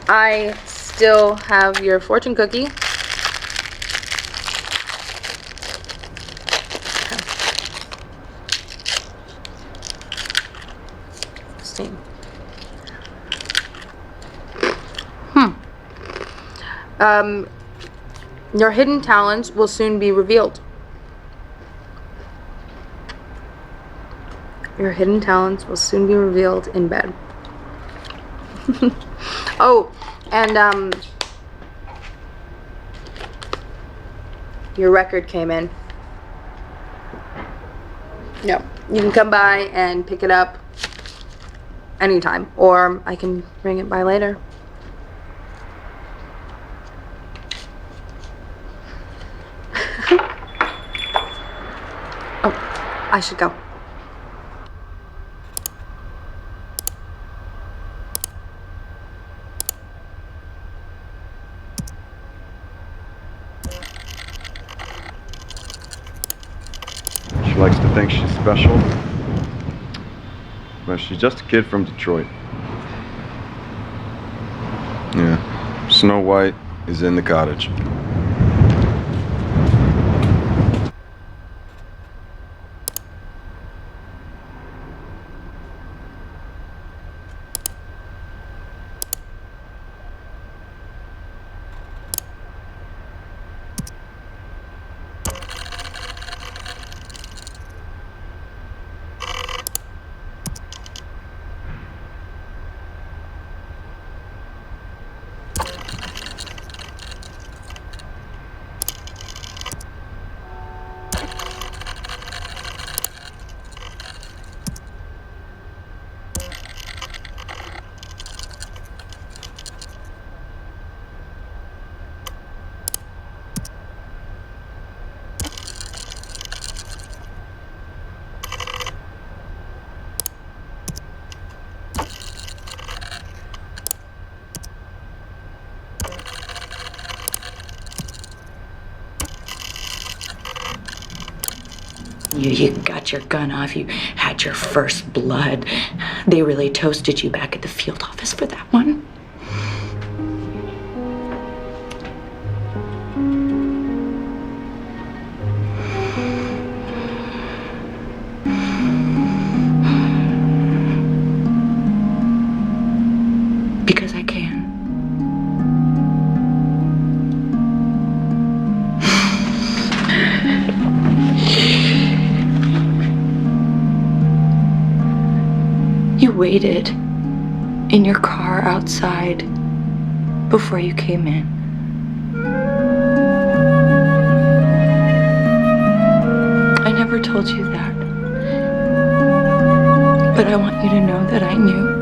I still have your fortune cookie. See. Your hidden talents will soon be revealed. Your hidden talents will soon be revealed in bed. Oh, and your record came in. Yeah, you can come by and pick it up anytime, or I can bring it by later. Oh, I should go.
She likes to think she's special, but she's just a kid from Detroit. Yeah, Snow White is in the cottage.
You got your gun off, you had your first blood. They really toasted you back at the field office for that one. Because I can. You waited in your car outside before you came in. I never told you that, but I want you to know that I knew.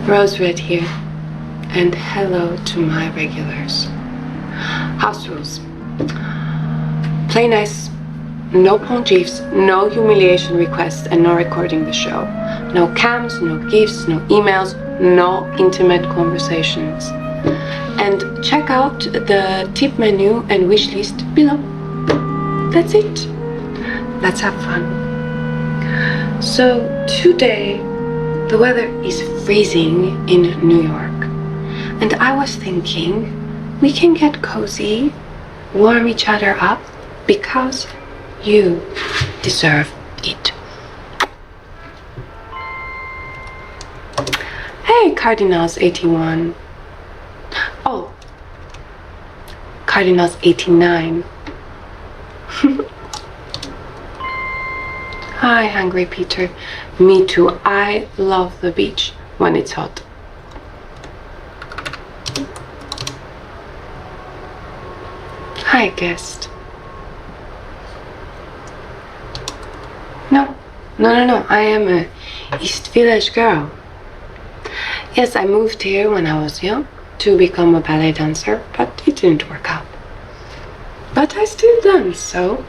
Rose Red here, and hello to my regulars. House rules. Play nice, no pontiffs, no humiliation requests, and no recording the show. No cams, no gifts, no emails, no intimate conversations. And check out the tip menu and wish list below. That's it. Let's have fun. So today, the weather is freezing in New York, and I was thinking we can get cozy, warm each other up, because you deserve it. Hey, Cardinals 81. Oh, Cardinals 89. Hi, Hungry Peter. Me too. I love the beach when it's hot. Hi, I guessed. No. I am a East Village girl. Yes, I moved here when I was young to become a ballet dancer, but it didn't work out. But I still dance, so.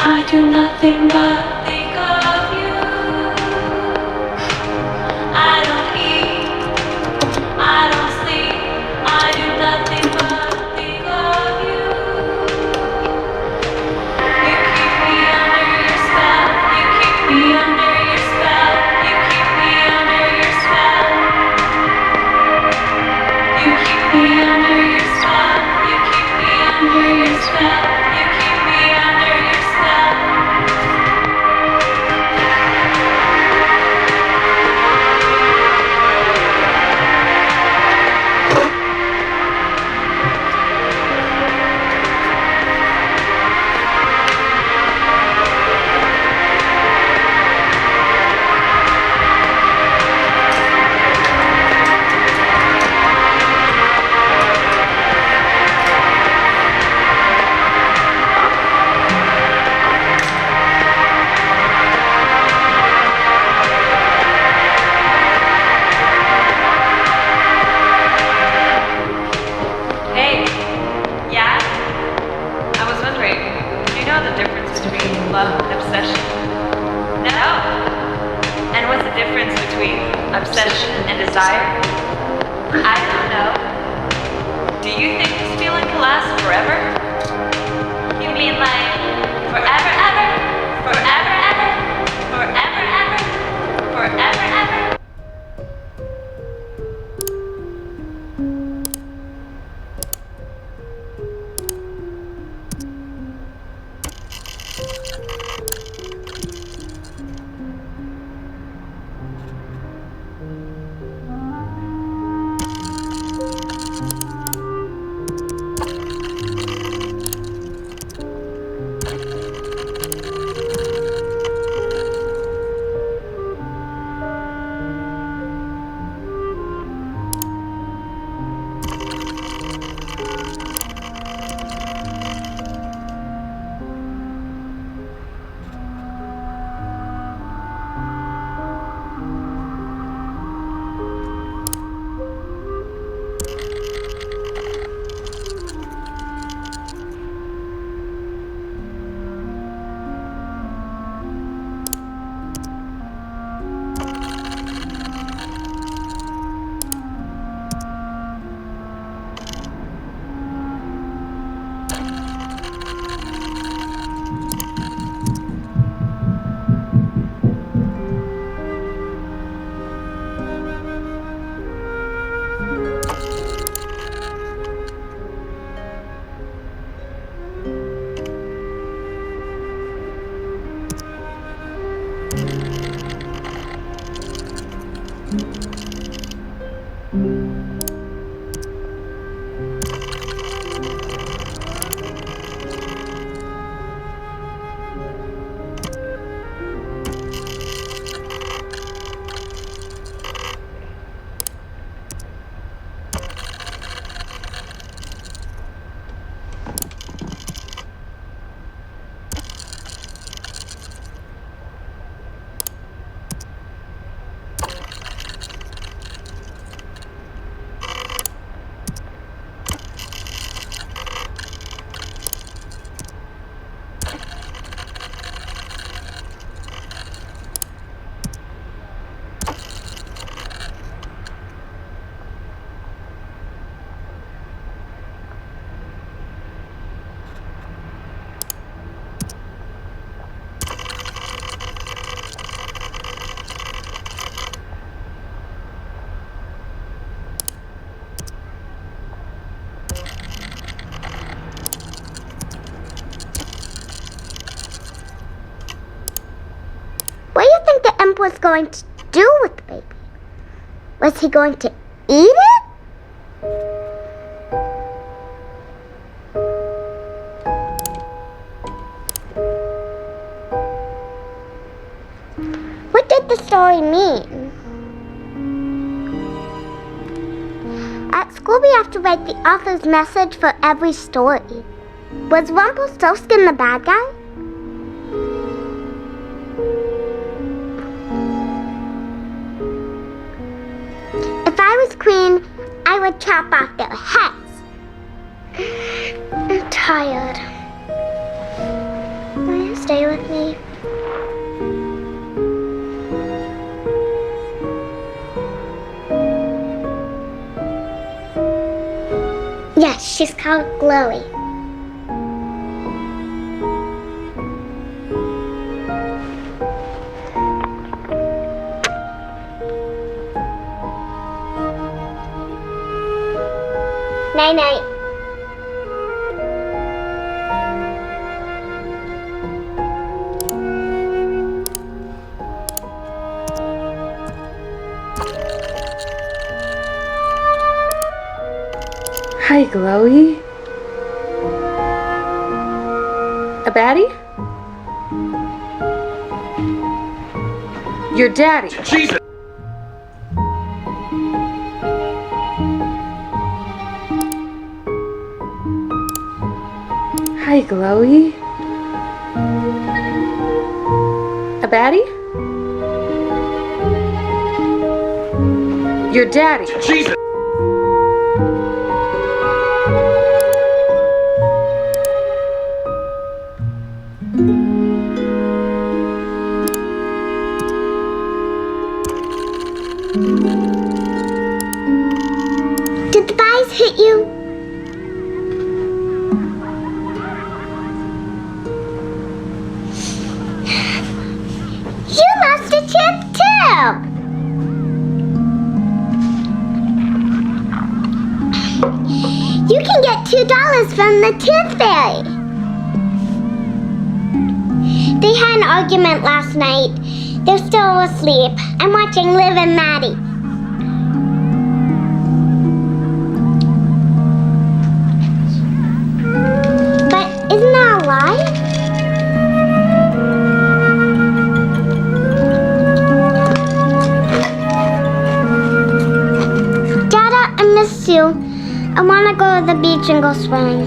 I do nothing but think of you. I don't eat, I don't sleep, I do nothing but think of you. You keep me under your spell, you keep me under your spell, you keep me under your spell. You keep me under your spell, you keep me under your spell, you keep me under your spell. Hey, yeah? I was wondering, do you know the difference between love and obsession? No? And what's the difference between obsession and desire? I don't know. Do you think this feeling can last forever? You mean like forever, ever? Forever, ever? Forever, ever? Forever, ever?
What do you think the emperor's going to do with the baby? Was he going to eat it? What did the story mean? At school we have to write the author's message for every story. Was Rumpelstiltskin the bad guy? If I was queen, I would chop off their heads. I'm tired. Will you stay with me? Yes, she's called Chloe. Night-night.
Hi, Chloe. A baddie? Your daddy.
Jesus!
Hi, Chloe. A baddie? Your daddy.
Jesus!
Did the guys hit you? You lost a chip too! You can get $2 from the Tooth Fairy. They had an argument last night. They're still asleep. I'm watching Liv and Maddie. But isn't that a lie? Dada, I miss you. I want to go to the beach and go swimming.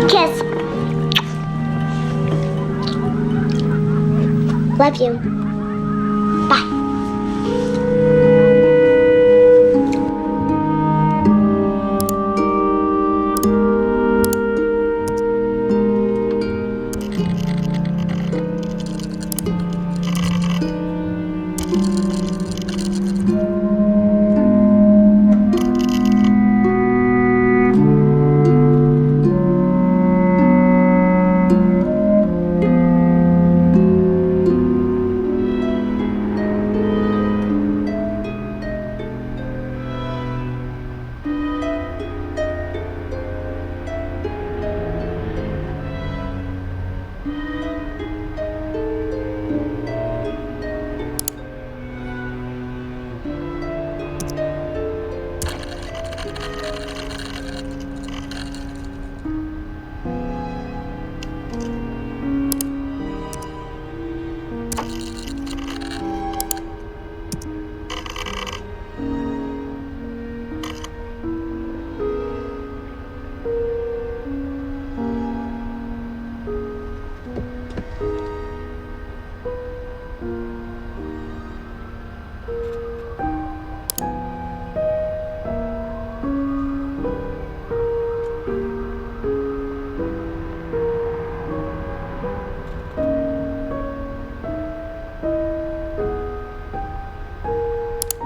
Kiss. Love you. Bye.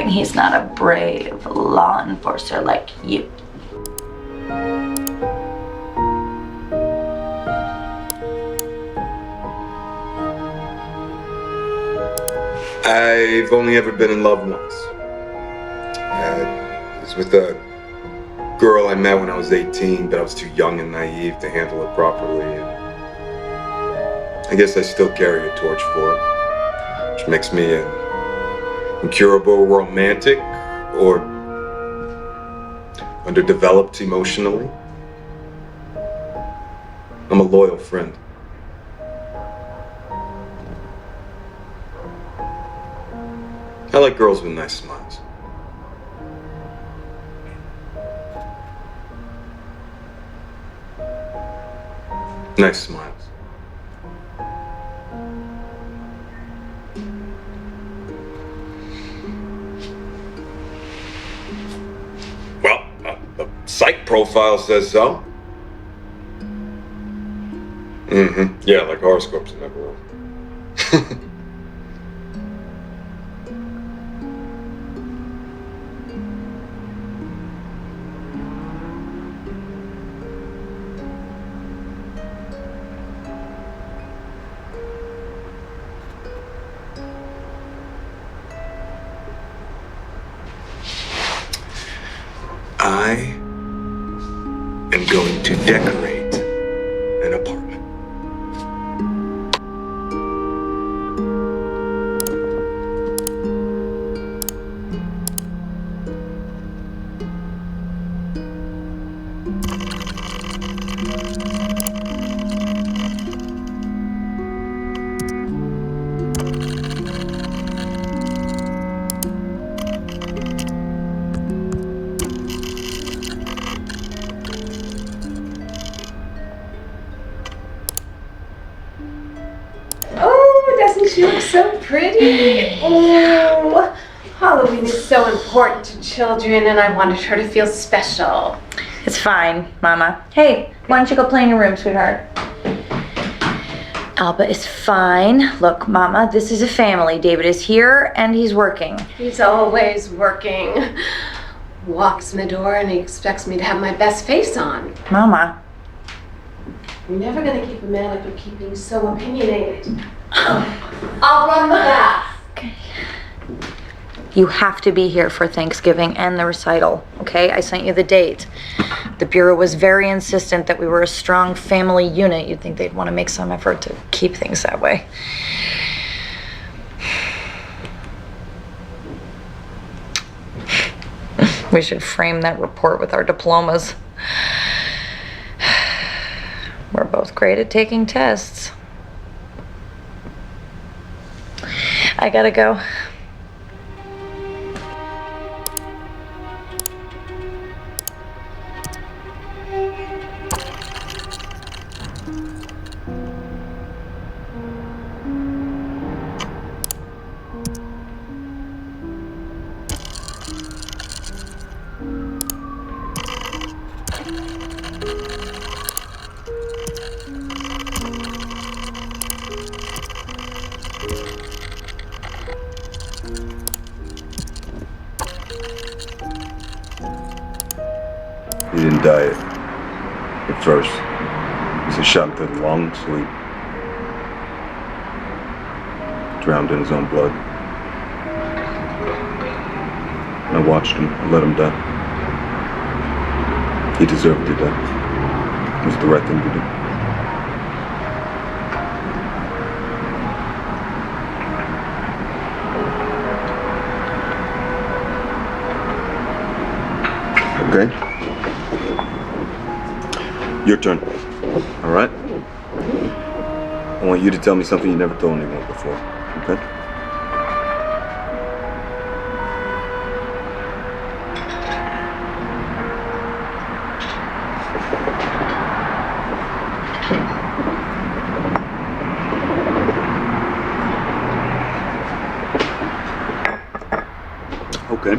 He's not a brave law enforcer like you.
I've only ever been in love once. It was with a girl I met when I was 18, but I was too young and naive to handle it properly. I guess I still carry a torch for it, which makes me an incurable romantic or underdeveloped emotionally. I'm a loyal friend. I like girls with nice smiles. Nice smiles. Well, the psych profile says so. Mm-hmm. Yeah, like horoscopes in everyone. I am going to decorate an apartment.
Doesn't she look so pretty? Oh, Halloween is so important to children, and I wanted her to feel special.
It's fine, Mama. Hey, why don't you go play in your room, sweetheart? Alba is fine. Look, Mama, this is a family. David is here, and he's working.
He's always working. Walks in the door, and he expects me to have my best face on.
Mama.
You're never going to keep a man after keeping so opinionated. I'll run the bath.
Okay. You have to be here for Thanksgiving and the recital, okay? I sent you the date. The Bureau was very insistent that we were a strong family unit. You'd think they'd want to make some effort to keep things that way. We should frame that report with our diplomas. We're both great at taking tests. I gotta go.
He didn't die at first. He was shot to the lungs, so he drowned in his own blood. I watched him. I let him die. He deserved to die. It was the right thing to do. Okay? Your turn. All right? I want you to tell me something you never told anyone before. Okay? Okay.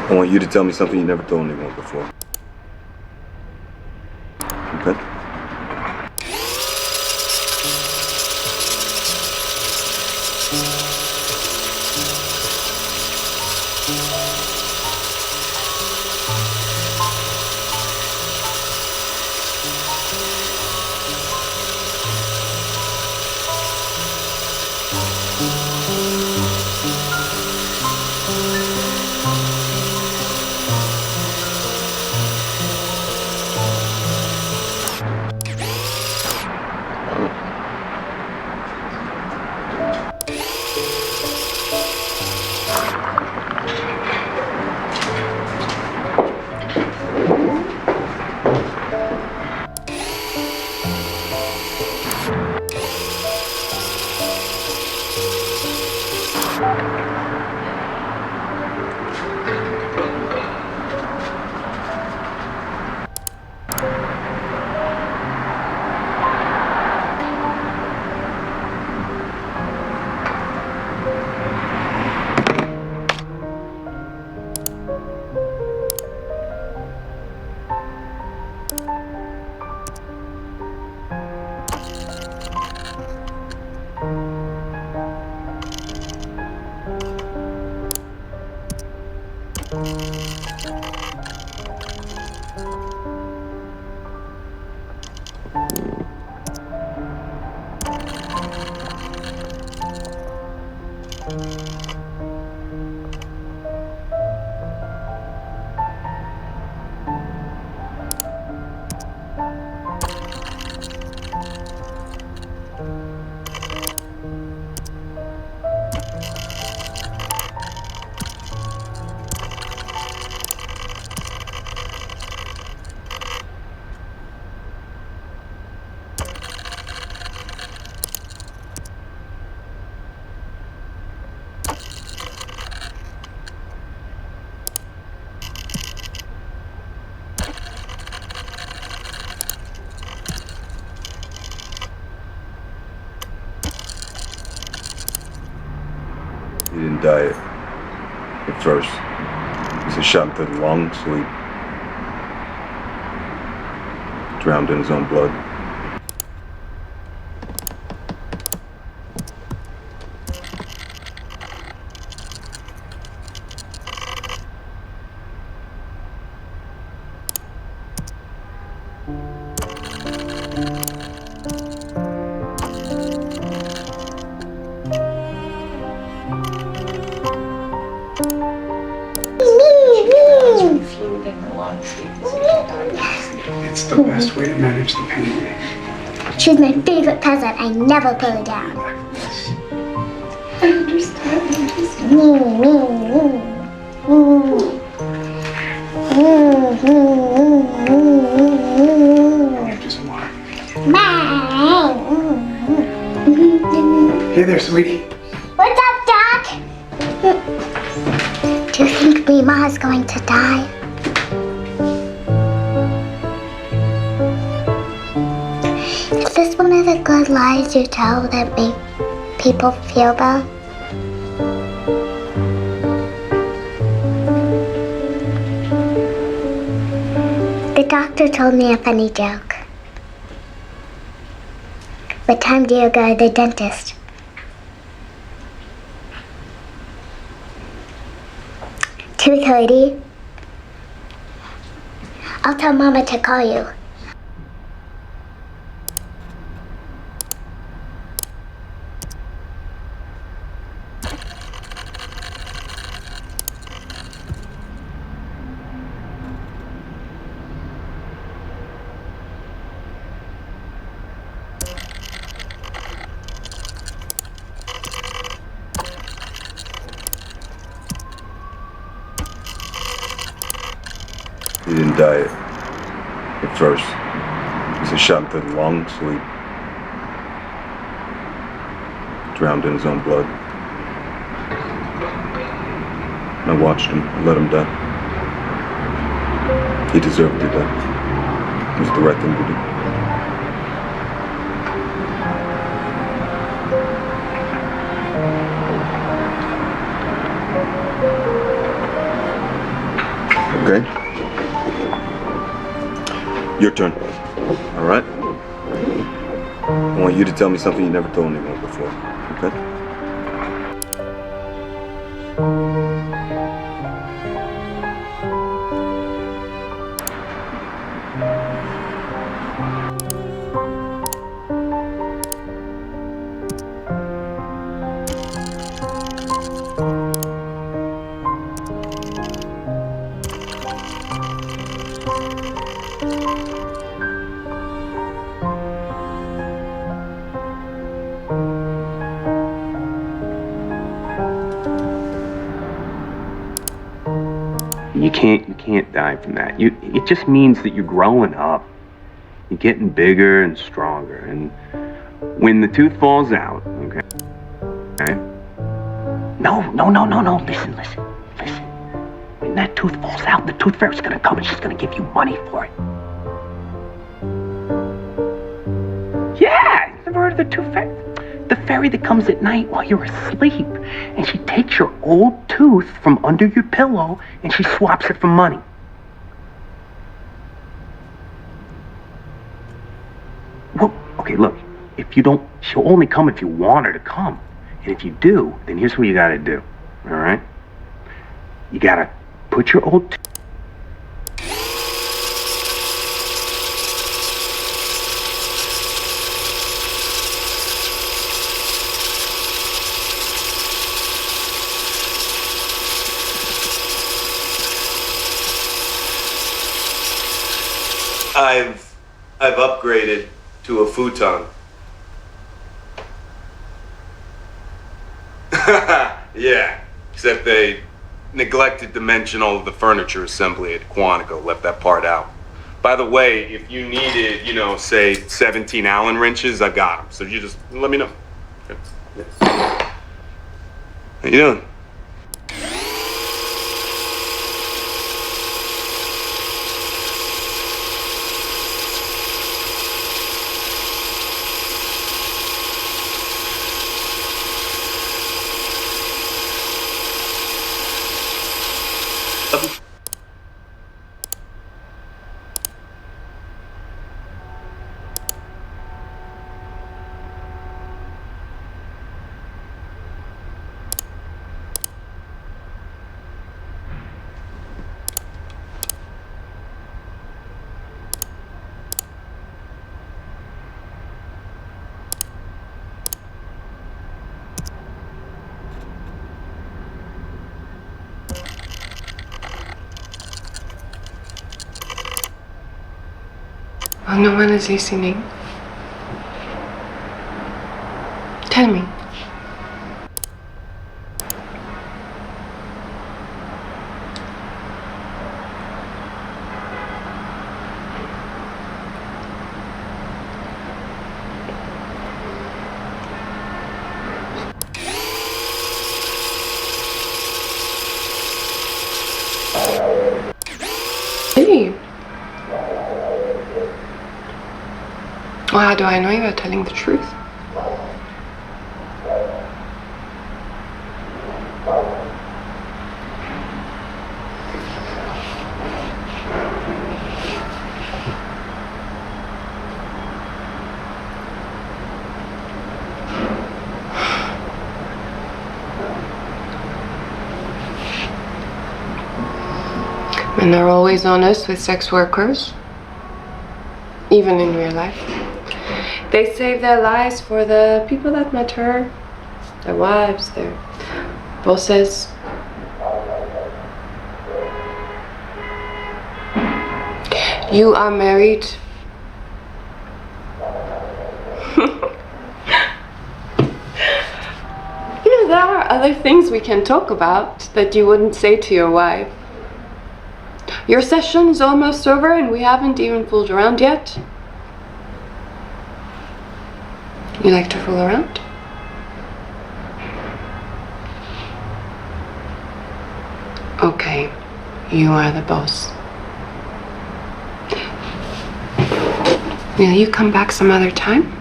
I want you to tell me something you never told anyone before. Okay?
He didn't die at first. He was shot through the lungs, so he drowned in his own blood.
It's the best way to manage the pain.
She's my favorite cousin. I never put her down.
I understand.
Just more. Hey there, sweetie.
What's up, Doc? Do you think Mima is going to die? Is this one of the good lies you tell that make people feel bad? The doctor told me a funny joke. What time do you go to the dentist? 2:30. I'll tell Mama to call you.
He didn't die at first. He was shot through the lungs, so he drowned in his own blood. I watched him. I let him die. He deserved to die. It was the right thing to do. Okay? Your turn. All right? I want you to tell me something you never told anyone before, okay?
You can't die from that. It just means that you're growing up. You're getting bigger and stronger. And when the tooth falls out, okay? No. Listen. When that tooth falls out, the tooth fairy's gonna come and she's gonna give you money for it. Yeah, you've never heard of the tooth fairy? The fairy that comes at night while you're asleep, and she takes your old tooth from under your pillow and she swaps it for money. Well, okay, look, if you don't, she'll only come if you want her to come. And if you do, then here's what you gotta do, all right? You gotta put your old tooth.
I've upgraded to a futon. Yeah, except they neglected to mention all of the furniture assembly at Quantico, left that part out. By the way, if you needed, say 17 Allen wrenches, I've got them. So you just let me know. Okay. Yes. How you doing?
Ano man nagsisinig? Tell me. Hey. Well, how do I know you are telling the truth? Men are always honest with sex workers, even in real life. They save their lives for the people that matter, their wives, their bosses. You are married. There are other things we can talk about that you wouldn't say to your wife. Your session is almost over and we haven't even fooled around yet. You like to fool around? Okay, you are the boss. Will you come back some other time?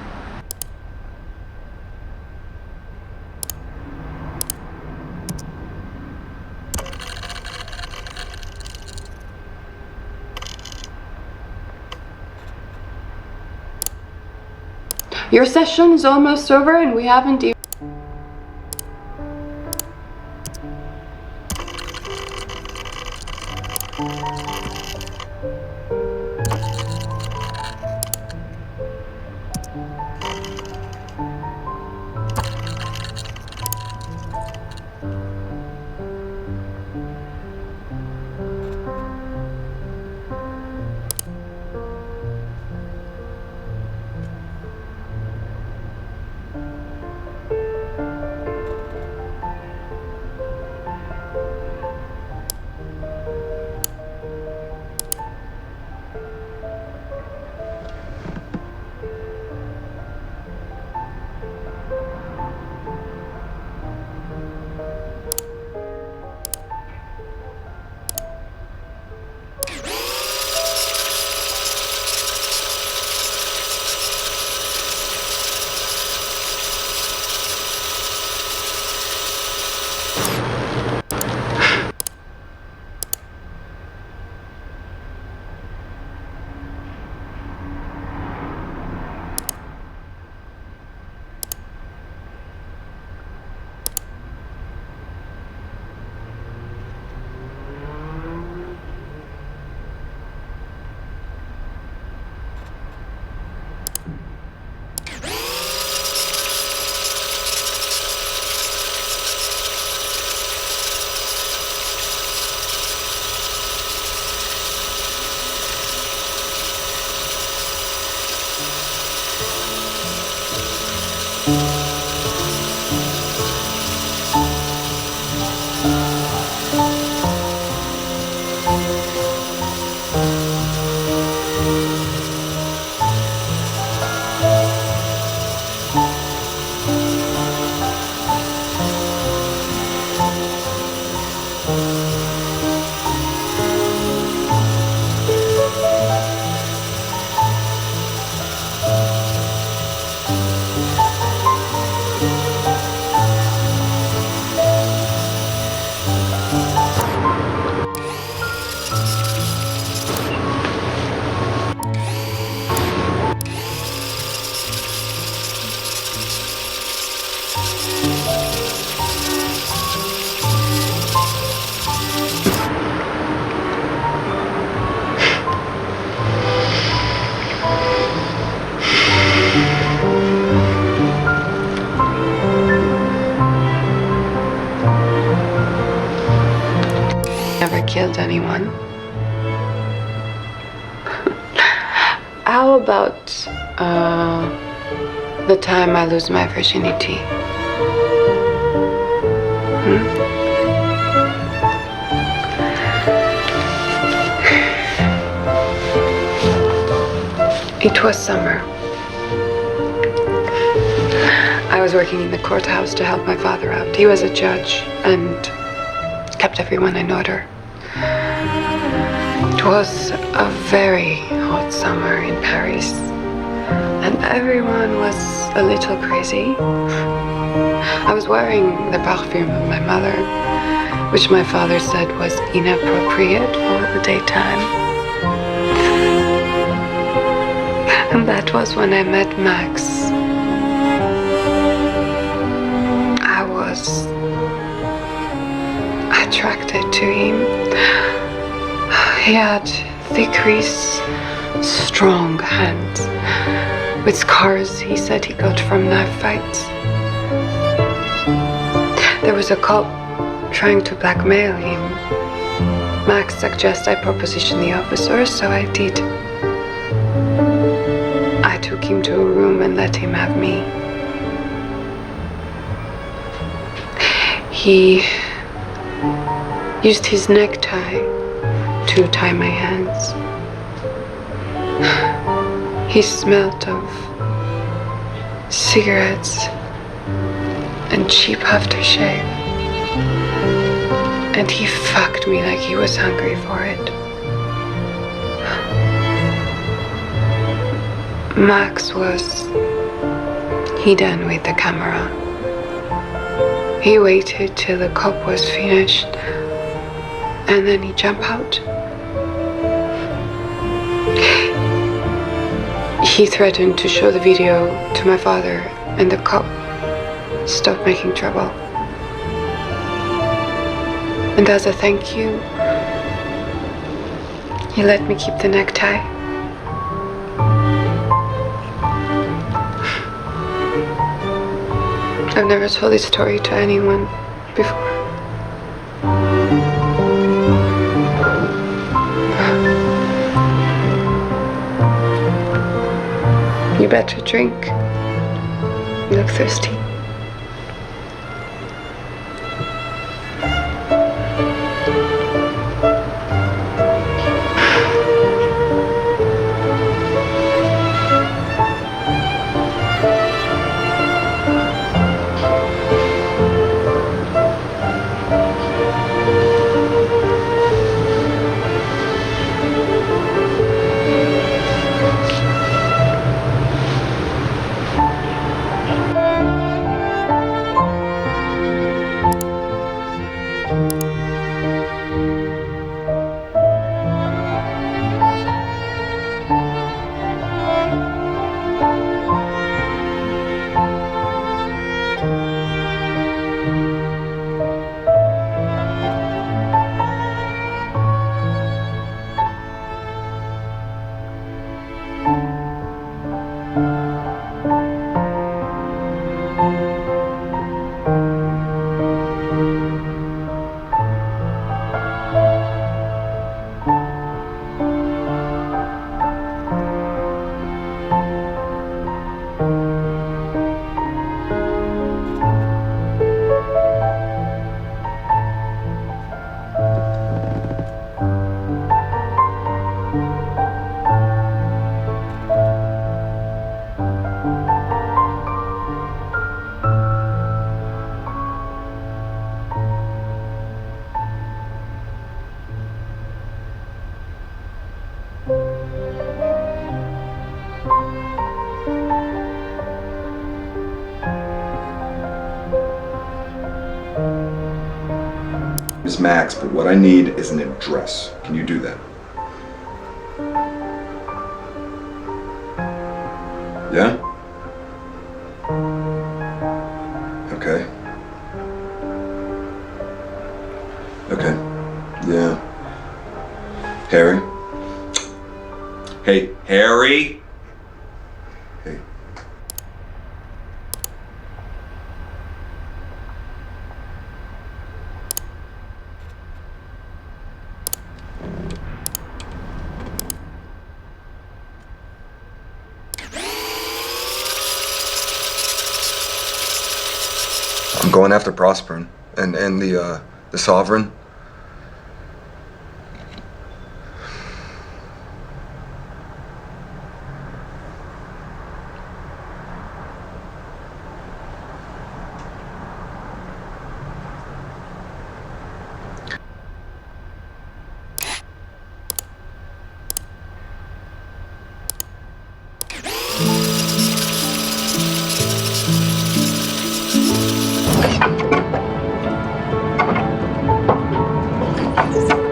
Your session is almost over and we haven't even... Killed anyone. How about the time I lose my virginity? It was summer. I was working in the courthouse to help my father out. He was a judge and kept everyone in order. It was a very hot summer in Paris, and everyone was a little crazy. I was wearing the perfume of my mother, which my father said was inappropriate for the daytime. And that was when I met Max. I was attracted to him. He had thick wrists, strong hands, with scars he said he got from knife fights. There was a cop trying to blackmail him. Max suggested I proposition the officer, so I did. I took him to a room and let him have me. He used his necktie to tie my hands. He smelled of cigarettes and cheap aftershave. And he fucked me like he was hungry for it. Max was hidden with the camera. He waited till the cop was finished, and then he jumped out. He threatened to show the video to my father, and the cop stopped making trouble. And as a thank you, You let me keep the necktie. I've never told this story to anyone before. You better drink. You look thirsty.
Miss Max, but what I need is an address. Can you do that? Yeah? Okay. Okay. Yeah. Harry? Hey, Harry? Hey. I'm going after Prosperin and the Sovereign.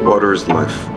Water is life.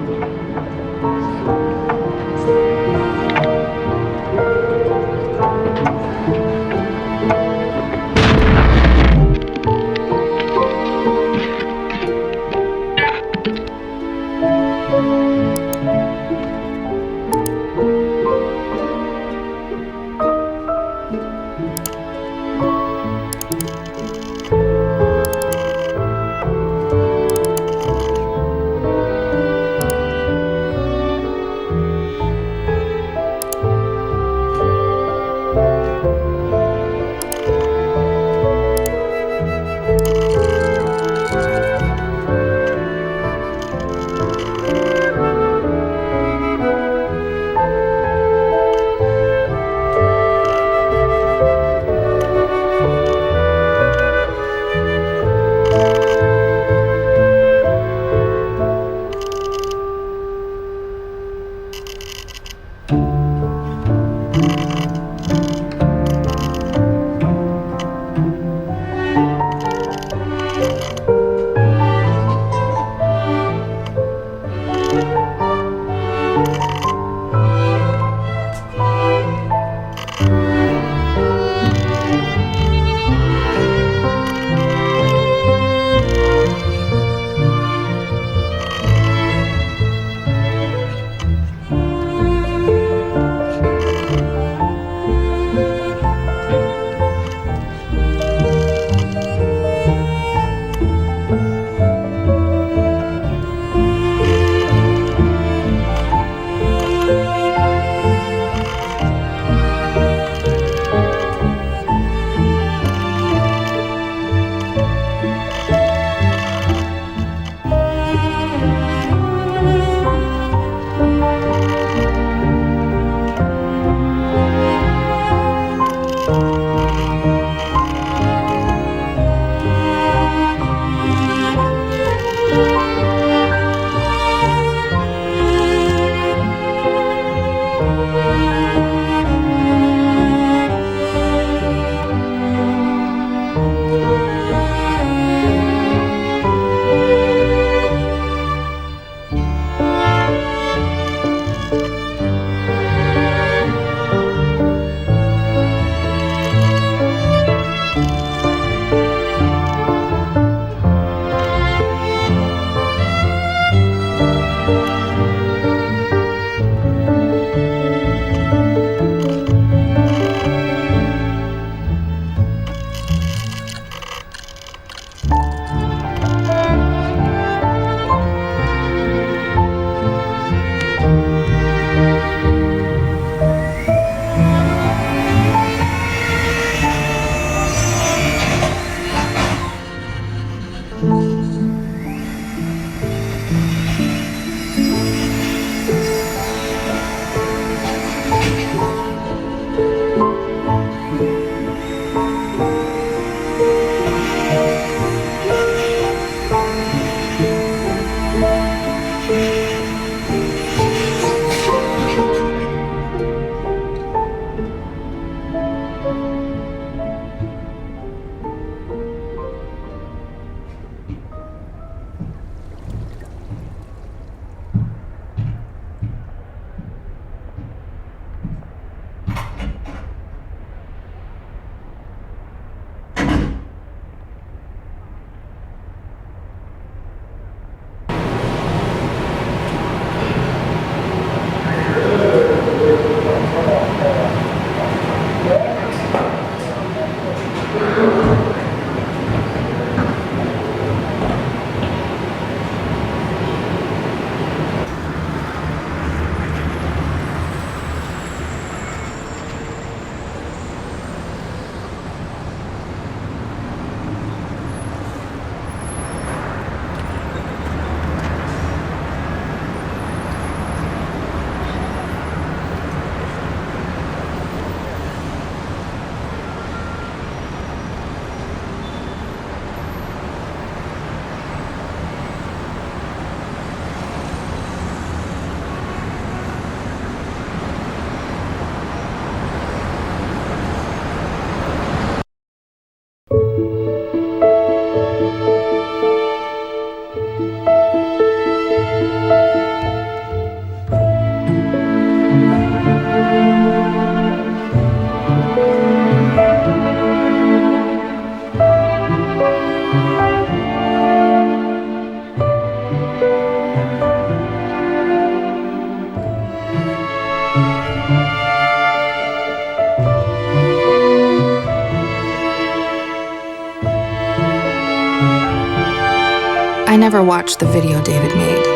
I never watched the video David made,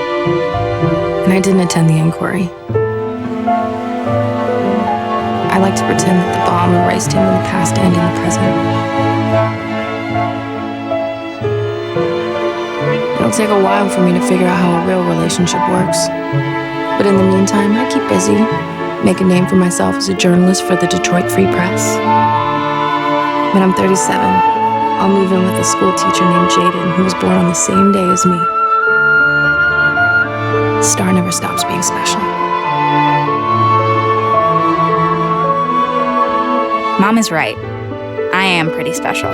and I didn't attend the inquiry. I like to pretend that the bomb erased him in the past and in the present. It'll take a while for me to figure out how a real relationship works. But in the meantime, I keep busy, make a name for myself as a journalist for the Detroit Free Press. When I'm 37, I'll move in with a school teacher named Jaden who was born on the same day as me. Star never stops being special.
Mom is right. I am pretty special.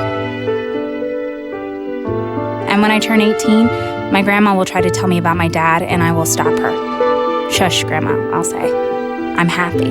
And when I turn 18, my grandma will try to tell me about my dad, and I will stop her. Shush, Grandma, I'll say. I'm happy.